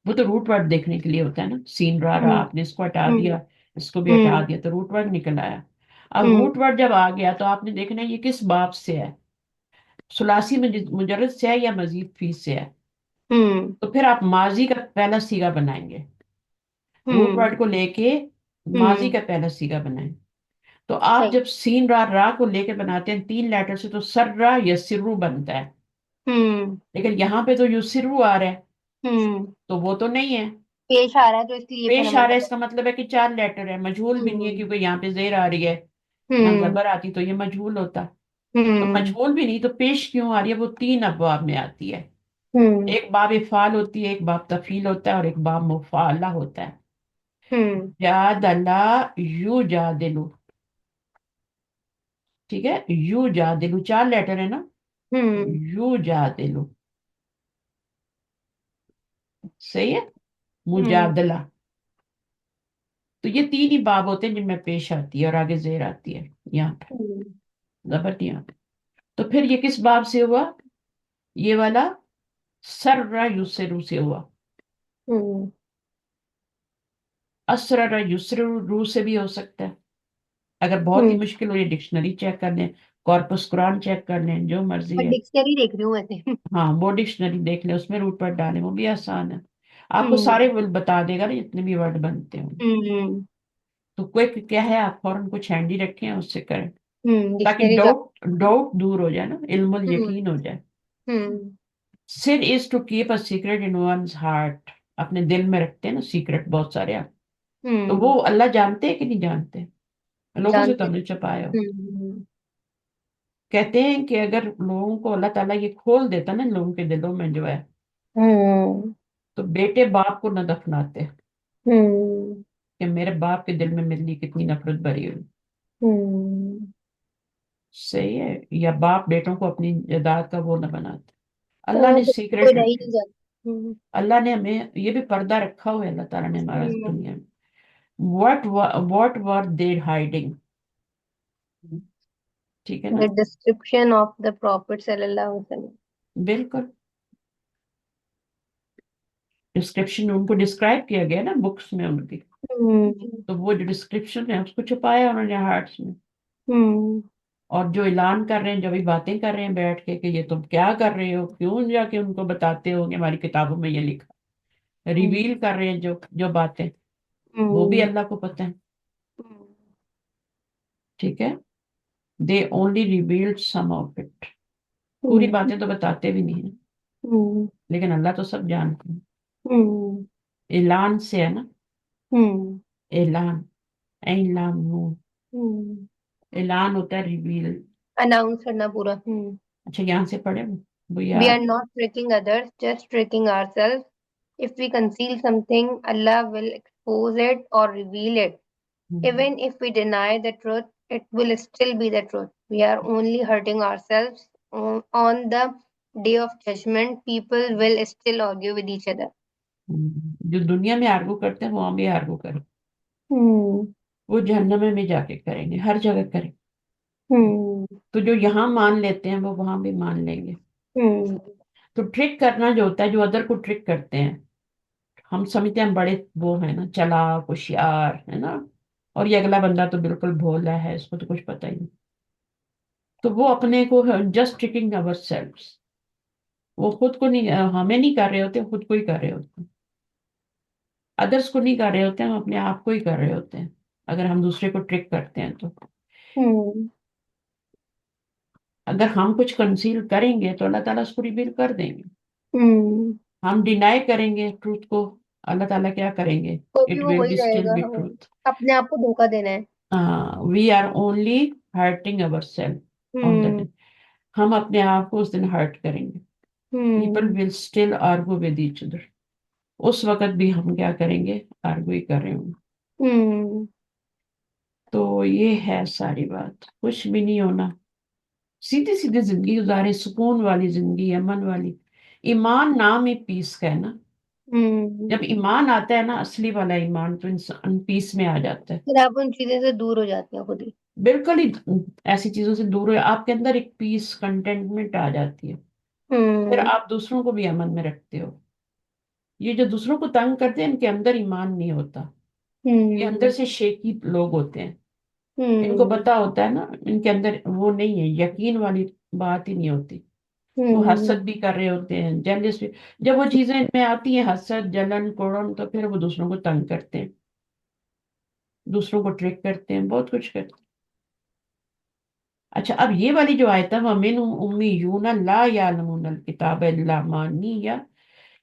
وہ تو روٹ ورڈ دیکھنے کے لیے ہوتا ہے نا. سین را را، ہوں. آپ نے اس کو ہٹا ہوں. دیا، اس کو بھی ہٹا ہوں. دیا، تو روٹ ورڈ نکل آیا. اب ہوں. روٹ ورڈ جب آ گیا تو آپ نے دیکھنا ہے یہ کس باب سے ہے، ثلاثی مجرد سے ہے یا مزید فی سے ہے. ہوں. تو پھر آپ ماضی کا پہلا سیگا بنائیں گے. روٹ ہوں. ورڈ کو لے کے ماضی ہوں. کا پہلا سیگا بنائیں. تو آپ صحیح. جب سین را را کو لے کے بناتے ہیں 3 لیٹر سے، تو سر را یا سرو بنتا ہے. हम्म लेकिन यहाँ पे तो युसिरु आ रहा है, हम्म तो वो तो नहीं है। पेश आ रहा है तो इसलिए फिर पेश आ हमें रहा है, पता। इसका मतलब है कि 4 लेटर है, मजहूल भी नहीं है, हम्म क्योंकि यहाँ पे जेर आ रही है। ना हम्म जबर आती तो ये मजहूल होता। तो हम्म मजहूल भी नहीं तो पेश क्यों आ रही है? वो 3 अबवाब में आती है। हम्म एक बाब इफ़ाल होती है, एक बाब तफील होता है, और एक बाब मुफाला होता है। हम्म जादला यू जादिलु, ठीक है, यू जादिलु 4 लेटर है ना, हम्म यू जादिलु, सही है, हम्म मुजादला। तो ये 3 ही बाब होते हैं जिनमें पेश आती है और आगे जेर आती है, यहाँ पे हम्म जबर नहीं आती। तो फिर ये किस बाब से हुआ? ये वाला सर्रा युसरू से हुआ। हम्म असरा युसरू रू से भी हो सकता है। अगर बहुत ही हम्म। मुश्किल हो, ये डिक्शनरी चेक कर लें, कॉर्पस कुरान चेक कर लें, जो मर्जी मैं है। डिक्शनरी देख रही हूँ वैसे। हाँ, वो डिक्शनरी देख लें, उसमें रूट वर्ड डालें, वो भी आसान है। आपको हम्म सारे वर्ड बता देगा ना, जितने भी वर्ड बनते हैं। हम्म तो क्विक क्या है, आप फौरन कुछ हैंडी रखें, उससे करें, ताकि डिक्शनरी का। डाउट डाउट दूर हो जाए ना, इल्मुल हम्म यकीन हो जाए। Hmm sir is to keep a secret in one's heart, अपने दिल में रखते हैं ना सीक्रेट बहुत सारे आप। तो वो हम्म अल्लाह जानते हैं कि नहीं जानते? लोगों से तो जानते। हमने छुपाया हो। हम्म कहते हैं कि अगर लोगों को अल्लाह ताला ये खोल देता ना, लोगों के दिलों में जो है, हम्म तो बेटे बाप को न दफनाते, हम्म कि मेरे बाप के दिल में मेरे लिए कितनी नफरत भरी हुई। हम्म सही है, या बाप बेटों को अपनी जायदाद का वो न बनाते। अल्लाह हाँ, ने तो कोई सीक्रेट रह ही रखे। नहीं जाता। अल्लाह ने हमें ये भी पर्दा रखा हुआ है, अल्लाह ताला ने हमारा हम्म दुनिया में। व्हाट वर दे हाइडिंग, ठीक है द ना? डिस्क्रिप्शन ऑफ द प्रॉफिट सल्लल्लाहु अलैहि वसल्लम। बिल्कुल, डिस्क्रिप्शन उनको डिस्क्राइब किया गया ना बुक्स में उनकी। हम्म तो वो जो डिस्क्रिप्शन है उसको छुपाया उन्होंने हार्ट्स में। हम्म और जो ऐलान कर रहे हैं, जो भी बातें कर रहे हैं बैठ के कि ये तुम क्या कर रहे हो, क्यों जाके उनको बताते हो कि हमारी किताबों में ये लिखा, हम्म रिवील कर रहे हैं जो जो बातें, वो भी हम्म अल्लाह को पता है। ठीक है, they only revealed some of it, पूरी हम्म बातें तो बताते भी नहीं है, हम्म लेकिन अल्लाह तो सब जानते हैं। हम्म ऐलान से है ना, हम्म ऐलान, ऐलान नून, हम्म ऐलान होता है रिवील। अनाउंस करना पूरा। अच्छा, यहाँ से पढ़े वो We are यार। not tricking others, just tricking ourselves. If we conceal something, Allah will expose it or reveal it. Hmm, Even if we deny the truth, it will still be the truth. We are only hurting ourselves. On the day of judgment, people will still argue with each other. जो दुनिया में argue करते हैं वहां भी argue करें, हम्म वो जहन्नम में भी जाके करेंगे, हर जगह करें। हम्म तो जो यहाँ मान लेते हैं वो वहां भी मान लेंगे। हम्म तो ट्रिक करना जो होता है, जो अदर को ट्रिक करते हैं, हम समझते हैं हम बड़े वो है ना, चालाक होशियार है ना, और ये अगला बंदा तो बिल्कुल भोला है, इसको तो कुछ पता ही नहीं। तो वो अपने को जस्ट ट्रिकिंग अवर सेल्व्स, वो खुद को नहीं, हमें नहीं कर रहे होते, खुद को ही कर रहे होते हैं। अदर्स को नहीं कर रहे होते हैं, हम अपने आप को ही कर रहे होते हैं, अगर हम दूसरे को ट्रिक करते हैं तो। हम्म अगर हम कुछ कंसील करेंगे तो अल्लाह ताला उसको रिवील कर देंगे। हम्म हम डिनाई करेंगे ट्रूथ को, अल्लाह ताला क्या करेंगे? तो भी इट वो विल वही बी स्टिल रहेगा। बी हाँ, ट्रूथ। अपने आप को धोखा देना है। We are only hurting our self on that hmm day. हम अपने आप को उस दिन हर्ट करेंगे। People hmm will still argue with each other, उस वक्त भी हम क्या करेंगे? आर्गू ही कर रहे होंगे। हम्म तो ये है सारी बात, कुछ भी नहीं होना, सीधी सीधी जिंदगी गुजारे, सुकून वाली जिंदगी, अमन वाली। ईमान नाम ही पीस का है ना। हम्म जब ईमान आता है ना, असली वाला ईमान, तो इंसान पीस में आ जाता है। फिर आप उन चीजों से दूर हो जाते हैं खुद ही। बिल्कुल ही ऐसी चीजों से दूर हो, आपके अंदर एक पीस कंटेंटमेंट आ जाती है। फिर हम्म आप दूसरों को भी अमन में रखते हो। ये जो दूसरों को तंग करते हैं, इनके अंदर ईमान नहीं होता, ये अंदर हम्म से शेकी लोग होते हैं। इनको हम्म पता होता है ना, इनके अंदर वो नहीं है, यकीन वाली बात ही नहीं होती। वो हम्म हसद भी कर रहे होते हैं, जेलस भी। जब वो चीजें इनमें आती हैं, हसद जलन कुड़न, तो फिर वो दूसरों को तंग करते हैं, दूसरों को ट्रिक करते हैं, बहुत कुछ करते अच्छा, अब ये वाली जो आयत है, वमिन उम्मीयून ला यालमून किताब इल्ला अमानिया,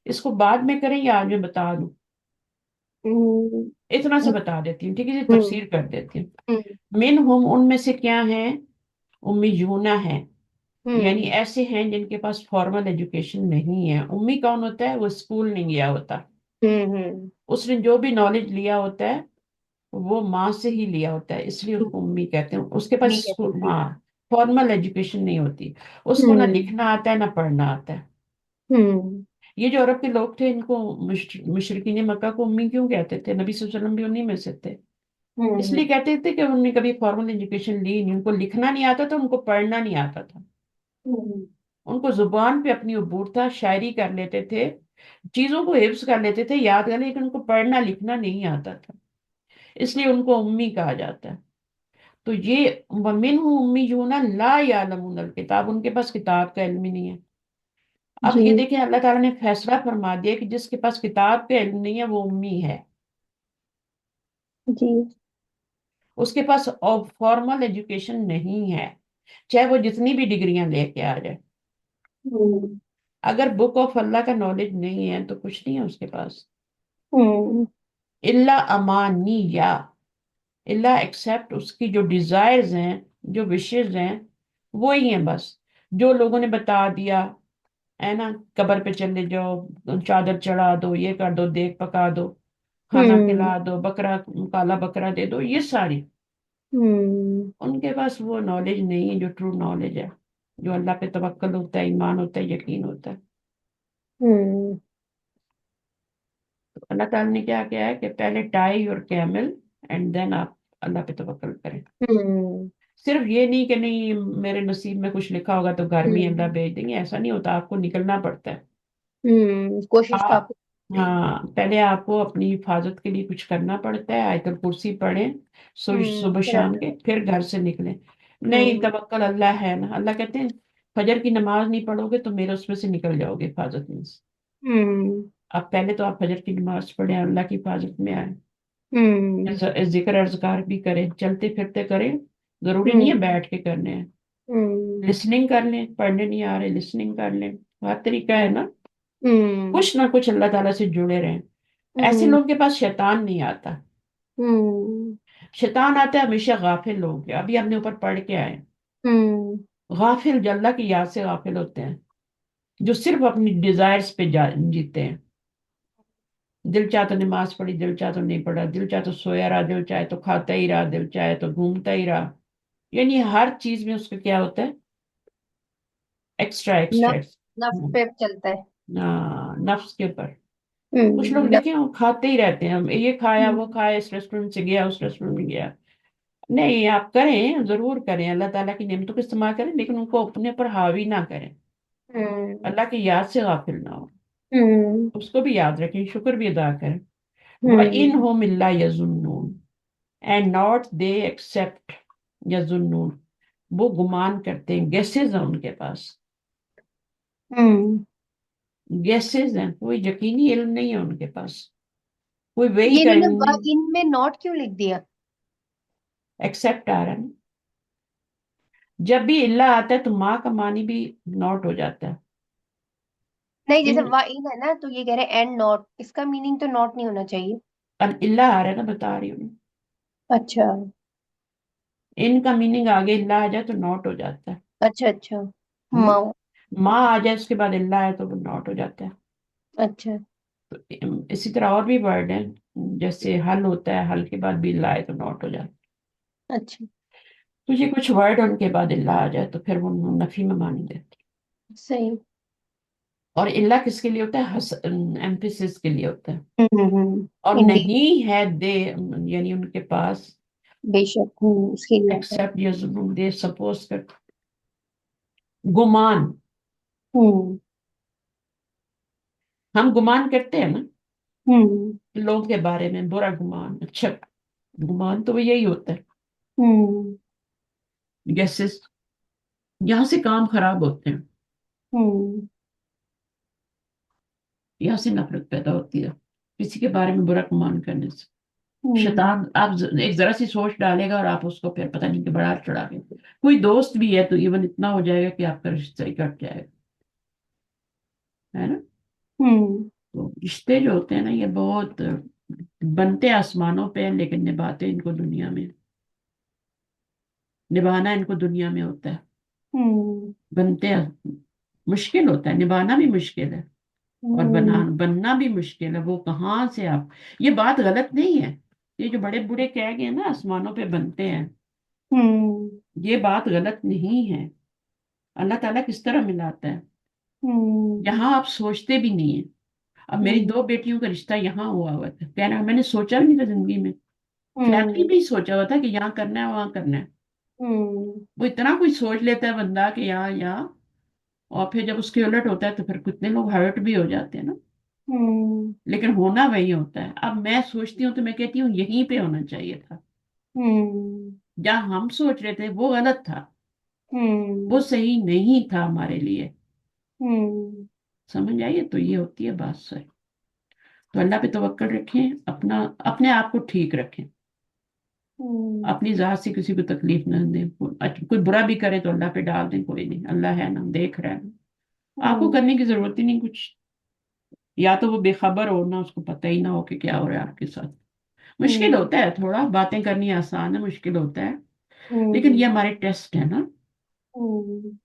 इसको बाद में करें या आज मैं बता दूं? हम्म इतना से बता देती हूँ, ठीक है जी, हम्म तफसीर कर देती हूँ। हम्म मिन हुम, उनमें से क्या है? उम्मीयूना है, यानी हम्म ऐसे हैं जिनके पास फॉर्मल एजुकेशन नहीं है। उम्मी कौन होता है? वो स्कूल नहीं गया होता, हम्म। उसने जो भी नॉलेज लिया होता है वो माँ से ही लिया होता है, इसलिए उसको उम्मी कहते हैं। उसके पास नहीं कहते थे। हाँ, फॉर्मल एजुकेशन नहीं होती, उसको ना हम्म लिखना आता है ना पढ़ना आता है। हम्म ये जो अरब के लोग थे, इनको मुशरिकीन मक्का को उम्मी क्यों कहते थे? नबी सल्लल्लाहु अलैहि वसल्लम भी उन्हीं में से थे। हम्म इसलिए कहते थे कि उन्होंने कभी फॉर्मल एजुकेशन ली नहीं, उनको लिखना नहीं आता था, उनको पढ़ना नहीं आता था। हम्म उनको जुबान पे अपनी अबूर था, शायरी कर लेते थे, चीजों को हिफ्ज कर लेते थे, याद कर, लेकिन उनको पढ़ना लिखना नहीं आता था, इसलिए उनको उम्मी कहा जाता है। तो ये वमिन उम्मीयूना ला यालमूनल किताब, उनके पास किताब का इल्म ही नहीं है। अब जी ये देखें, अल्लाह ताला ने फैसला फरमा दिया कि जिसके पास किताब का इल्म नहीं है वो उम्मी है, जी उसके पास फॉर्मल एजुकेशन नहीं है, चाहे वो जितनी भी डिग्रियां लेके आ जाए। हम्म अगर बुक ऑफ अल्लाह का नॉलेज नहीं है तो कुछ नहीं है उसके पास। हम्म इल्ला अमानिया, इल्ला एक्सेप्ट उसकी जो डिजायर्स हैं, जो विशेज हैं, वो ही हैं बस, जो लोगों ने बता दिया है ना, कब्र पे चले जाओ, चादर चढ़ा दो, ये कर दो, देग पका दो, खाना हम्म खिला दो, बकरा, काला बकरा दे दो, ये सारी, हम्म उनके पास वो नॉलेज नहीं है जो ट्रू नॉलेज है, जो अल्लाह पे तवक्कल होता है, ईमान होता है, यकीन होता है। हम्म तो अल्लाह ताला ने क्या किया है कि पहले टाई और कैमल, एंड देन आप अल्लाह पे तवक्कल करें। हम्म सिर्फ ये नहीं कि नहीं मेरे नसीब में कुछ लिखा होगा तो घर में ही अल्लाह भेज देंगे, ऐसा नहीं होता, आपको निकलना पड़ता है। कोशिश तो आप, आपको चाहिए। हाँ, पहले आपको अपनी हिफाजत के लिए कुछ करना पड़ता है, आयतल कुर्सी पढ़ें सुबह फिर शाम अल्लाह के, फिर घर से निकलें। नहीं, हम्म तवक्कल अल्लाह है ना, अल्लाह कहते हैं फजर की नमाज नहीं पढ़ोगे तो मेरे उसमें से निकल जाओगे हिफाजत में से। हम्म अब पहले तो आप फजर की नमाज पढ़ें, अल्लाह की हिफाजत में आए, हम्म जिक्र अज़कार भी करें, चलते फिरते करें, जरूरी नहीं हम्म है बैठ के करने हैं। हम्म लिसनिंग कर लें, पढ़ने नहीं आ रहे लिसनिंग कर लें, हर तरीका है ना, हम्म कुछ ना कुछ अल्लाह ताला से जुड़े रहें। ऐसे हम्म लोगों के पास शैतान नहीं आता। हम्म शैतान आता है हमेशा गाफिल लोग के, अभी हमने ऊपर पढ़ के आए, हम्म गाफिल जो अल्लाह की याद से गाफिल होते हैं, जो सिर्फ अपनी डिजायर्स पे जीते हैं। दिल चाहे तो नमाज पढ़ी, दिल चाहे तो नहीं पढ़ा, दिल चाहे तो सोया रहा, दिल चाहे तो खाता ही रहा, दिल चाहे तो घूमता ही रहा, यानी हर चीज में उसका क्या होता है? Extra extra. नफ्स नफ्स पे चलता है। नफ्स के ऊपर। कुछ लोग नफ देखे वो खाते ही रहते हैं, ये खाया वो हम्म खाया, इस रेस्टोरेंट से गया उस रेस्टोरेंट में गया। नहीं, आप करें, जरूर करें, अल्लाह ताला की नेमतों का इस्तेमाल करें, लेकिन उनको अपने पर हावी ना करें, हम्म अल्लाह की याद से गाफिल ना हो, हम्म उसको भी याद रखें, शुक्र भी अदा करें। व इन हम्म हो मिल्ला यजुन्नून, एंड नॉट दे एक्सेप्ट यजुन्नून, वो गुमान करते हैं, गेसेस हैं उनके पास, हम्म गेसेस हैं, कोई यकीनी इल्म नहीं है उनके पास, कोई वही ये का इन्होंने इल्म नहीं। इनमें नॉट क्यों लिख दिया? एक्सेप्ट आ रहा है ना, जब भी इल्ला आता है तो माँ का मानी भी नॉट हो जाता है। नहीं, जैसे इन वा इन है ना, तो ये कह रहे हैं एंड नॉट, इसका मीनिंग तो नॉट नहीं होना चाहिए। इल्ला आ रहा है ना, बता रही हूँ, अच्छा इनका मीनिंग आगे इल्ला आ जाए तो नॉट हो जाता है। अच्छा अच्छा। हम्म? माओ। माँ आ जाए उसके बाद इल्ला है तो वो नॉट हो जाता है। अच्छा तो इसी तरह और भी वर्ड हैं, जैसे हल होता है, हल के बाद भी इल्ला है तो नॉट हो जाता है। अच्छा। तो ये कुछ वर्ड उनके बाद इल्ला आ जाए तो फिर वो नफी में मानी देते हैं। सही। और इल्ला किसके लिए होता है? एम्फिसिस के लिए होता है। और इंडी। नहीं है दे, यानी उनके पास, बेशक उसके लिए आता है। एक्सेप्ट यजुर्म दे, सपोज कर, गुमान, हम्म हम गुमान करते हैं ना हम्म लोगों के बारे में, बुरा गुमान, अच्छा गुमान, तो वो यही होता है, हम्म जैसे यहाँ से काम खराब होते हैं, हम्म यहाँ से नफरत पैदा होती है किसी के बारे में बुरा गुमान करने से। शैतान आप एक जरा सी सोच डालेगा और आप उसको फिर पता नहीं कि बड़ा चढ़ा के, कोई दोस्त भी है तो इवन इतना हो जाएगा कि आपका रिश्ता ही कट जाएगा, है ना। हम्म। तो रिश्ते जो होते हैं ना, ये बहुत बनते आसमानों पे हैं लेकिन निभाते इनको दुनिया में, निभाना इनको दुनिया में होता है। हम्म। बनते मुश्किल होता है, निभाना भी मुश्किल है, और हम्म। बनना भी मुश्किल है। वो कहाँ से आप, ये बात गलत नहीं है, ये जो बड़े बूढ़े कह गए ना आसमानों पे बनते हैं, हम्म। ये बात गलत नहीं है। अल्लाह ताला किस तरह मिलाता है, हम्म। यहाँ आप सोचते भी नहीं है। अब मेरी हम्म। दो बेटियों का रिश्ता यहाँ हुआ हुआ था, कहना मैंने सोचा भी नहीं था जिंदगी में, फैमिली हम्म। में ही सोचा हुआ था कि यहाँ करना है वहां करना है। हम्म। वो इतना कुछ सोच लेता है बंदा कि यहाँ यहाँ, और फिर जब उसके उलट होता है तो फिर कितने लोग हर्ट भी हो जाते हैं ना। हम्म। लेकिन होना वही होता है। अब मैं सोचती हूँ तो मैं कहती हूँ यहीं पे होना चाहिए था, हम्म। जहाँ हम सोच रहे थे वो गलत था, वो हम्म। सही नहीं था हमारे लिए। हम्म। समझ आइए, तो ये होती है बात सर। तो अल्लाह पे तवक्कल रखें, अपना अपने आप को ठीक रखें, हम्म। अपनी जात से किसी को तकलीफ न दें। कोई बुरा भी करे तो अल्लाह पे डाल दें, कोई नहीं, अल्लाह है ना, देख रहा है ना। आपको हम्म। करने की जरूरत ही नहीं कुछ, या तो वो बेखबर हो ना, उसको पता ही ना हो कि क्या हो रहा है आपके साथ। मुश्किल हम्म। होता है, थोड़ा बातें करनी आसान है, मुश्किल होता है, लेकिन ये हम्म। हमारे टेस्ट है ना, हम्म।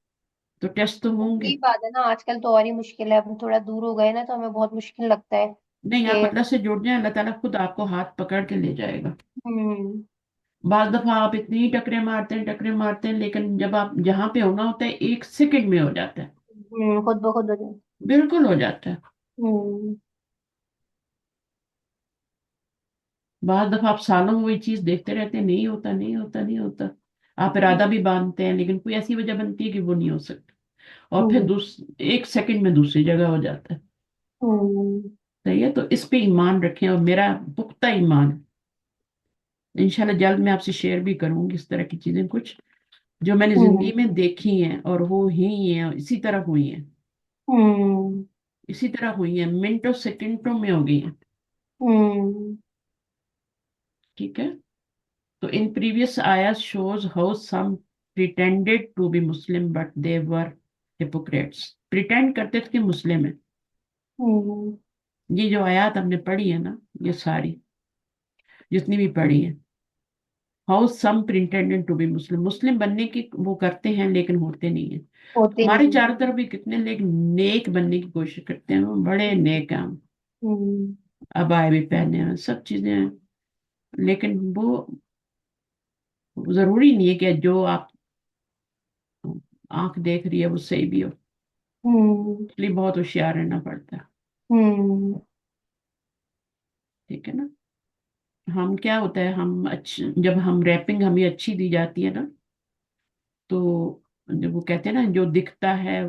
तो टेस्ट तो वही होंगे। बात है ना, आजकल तो और ही मुश्किल है, अब थोड़ा दूर हो गए ना तो हमें बहुत मुश्किल लगता है नहीं, आप कि। अल्लाह से जुड़ जाए, अल्लाह ताला खुद आपको हाथ पकड़ के ले जाएगा। हम्म। बाज दफा आप इतनी टकरे मारते हैं, लेकिन जब आप जहाँ पे होना होता है 1 सेकंड में हो जाता है, खुद ब खुद हो जाए। बिल्कुल हो जाता है। हम्म। बाज दफा आप सालों में वही चीज देखते रहते हैं, नहीं होता नहीं होता नहीं होता, आप इरादा भी बांधते हैं लेकिन कोई ऐसी वजह बनती है कि वो नहीं हो सकता, और फिर हम्म। 1 सेकंड में दूसरी जगह हो जाता है। हम्म। सही है, तो इस पे ईमान रखें, और मेरा पुख्ता ईमान है। इंशाल्लाह जल्द मैं आपसे शेयर भी करूंगी इस तरह की चीजें कुछ जो मैंने जिंदगी हम्म। में देखी हैं, और वो ही हैं, इसी तरह हुई हैं, हम्म। इसी तरह हुई हैं, मिनटों सेकंडों में हो गई हैं। हम्म। ठीक है। तो इन प्रीवियस आयत shows how some pretended to be Muslim but they were hypocrites, pretend करते थे कि मुस्लिम है। हम्म। ये जो आयत हमने पढ़ी है ना, ये सारी जितनी भी पढ़ी है, how some pretended to be Muslim, मुस्लिम बनने की वो करते हैं लेकिन होते नहीं है। होते हमारे नहीं। चारों तरफ भी कितने लोग नेक बनने की कोशिश करते हैं, वो बड़े नेक हैं हम, हम्म। अबाए भी पहने हैं, सब चीजें हैं, लेकिन वो जरूरी नहीं है कि जो आप आंख देख रही है वो सही भी हो, हम्म। इसलिए बहुत होशियार रहना पड़ता है। हम्म। ठीक है ना। हम क्या होता है, हम अच्छ जब हम रैपिंग हमें अच्छी दी जाती है ना, तो जब वो कहते हैं ना जो दिखता है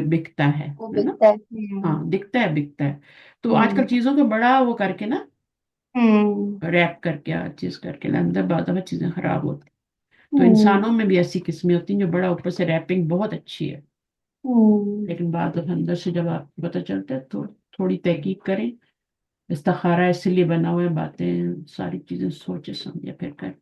बिकता वो है ना। बिकता है। हाँ, दिखता है बिकता है। तो आजकल हम्म। चीजों को बड़ा वो करके ना, हम्म। रैप करके हर चीज करके अंदर बाद में चीजें खराब होती। तो हम्म। इंसानों में भी ऐसी किस्में होती हैं जो बड़ा ऊपर से रैपिंग बहुत अच्छी है, हम्म। लेकिन बाद में अंदर से जब आपको पता चलता है तो थोड़ी तहकीक करें। इस्तिखारा इसलिए बना हुआ है, बातें सारी चीजें सोचे समझे फिर कर।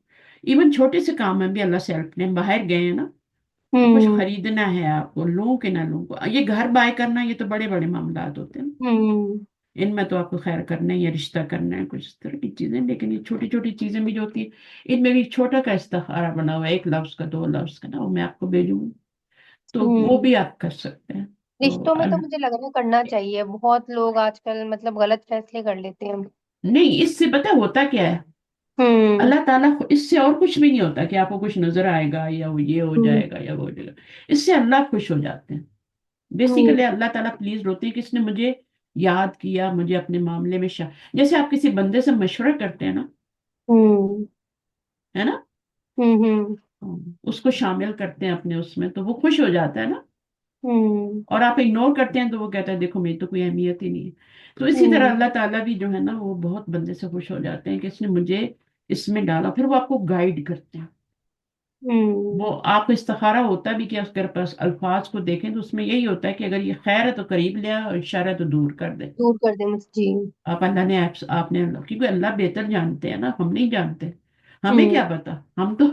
इवन छोटे से काम में भी अल्लाह से हेल्प लें, बाहर गए हैं ना, तो कुछ हम्म। खरीदना है आपको, लूं कि ना लूं, ये घर बाय करना, ये तो बड़े बड़े मामला होते हैं ना। हम्म। इनमें तो आपको खैर करना है या रिश्ता करना है, कुछ इस तरह की चीजें, लेकिन ये छोटी छोटी चीजें भी जो होती है, इनमें भी छोटा का इस्तिखारा बना हुआ है, 1 लफ्ज का 2 लफ्ज का ना, वो मैं आपको भेजूंगी, तो वो हम्म। भी आप कर सकते हैं। तो रिश्तों में तो मुझे लग रहा है करना चाहिए, बहुत लोग आजकल मतलब गलत फैसले कर लेते हैं। नहीं, इससे पता है होता क्या है, हम्म। अल्लाह ताला इससे और कुछ भी नहीं होता कि आपको कुछ नजर आएगा या वो ये हो हम्म। जाएगा या वो हो जाएगा, इससे अल्लाह खुश हो जाते हैं। हम्म। बेसिकली अल्लाह ताला प्लीज होते हैं कि इसने मुझे याद किया, मुझे अपने मामले में जैसे आप किसी बंदे से मशवरा करते हैं ना, हम्म। है ना, हम्म। उसको शामिल करते हैं अपने उसमें, तो वो खुश हो जाता है ना। हम्म। और आप इग्नोर करते हैं तो वो कहता है देखो मेरी तो कोई अहमियत ही नहीं है। तो इसी तरह हम्म। अल्लाह ताला भी जो है ना, वो बहुत बंदे से खुश हो जाते हैं कि इसने मुझे इसमें डाला, फिर वो आपको गाइड करते हैं। وہ آپ کو استخارہ ہوتا بھی کہ اگر پاس الفاظ کو دیکھیں تو اس میں یہی ہوتا ہے کہ اگر یہ خیر ہے تو قریب لے آئے اور شر ہے تو دور کر دے. دور کر دے مجھ جی. آپ اللہ نے آپ نے کیونکہ اللہ بہتر جانتے ہیں نا، ہم نہیں جانتے. ہمیں ہوں. کیا پتا، ہم تو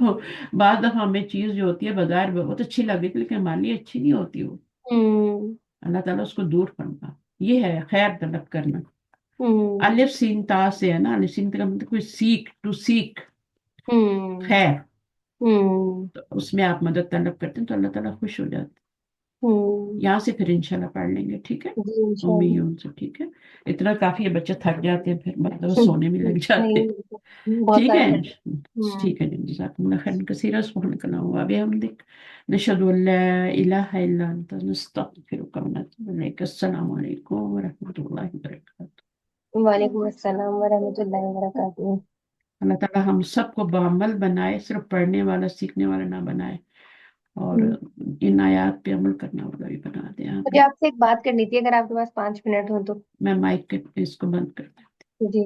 بعض دفعہ ہمیں چیز جو ہوتی ہے بظاہر بہت اچھی لگے گی لیکن ہمارے لیے اچھی نہیں ہوتی وہ. ہوں. اللہ تعالیٰ اس کو دور کرنا، یہ ہے خیر طلب کرنا. ہوں. الف سین تا سے ہے نا، الف سین کا مطلب کوئی سیکھ ٹو سیکھ ہوں. خیر. ہوں. تو اس میں آپ مدد طلب کرتے ہیں تو اللہ تعالیٰ خوش ہو جاتے ہیں. ہوں. یہاں سے پھر انشاءاللہ پڑھ لیں گے، ٹھیک ہے. جی امید انشاءاللہ. ان سے ٹھیک ہے. اتنا کافی ہے، بچے تھک جاتے ہیں پھر مطلب سونے میں لگ جاتے ہیں. نہیں بہت ٹھیک سارا ہے. کرتے. ہوں. ٹھیک ہے جی، جزاکم اللہ خیرا کثیرا، سبحانک اللہم وبحمدک، نشہد ان لا الہ الا انت، نستغفرک ونتوب الیک. السلام علیکم ورحمۃ اللہ وبرکاتہ. وعلیکم السلام ورحمۃ اللہ وبرکاتہ. اللہ تعالیٰ ہم سب کو بعمل بنائے، صرف پڑھنے والا سیکھنے والا نہ بنائے، اور ان آیات پہ عمل کرنے والا بھی بنا دیں. مجھے آپ سے ایک بات کرنی تھی، اگر آپ کے پاس 5 منٹ ہوں تو. میں مائک کے اس کو بند کرتا ہوں. جی.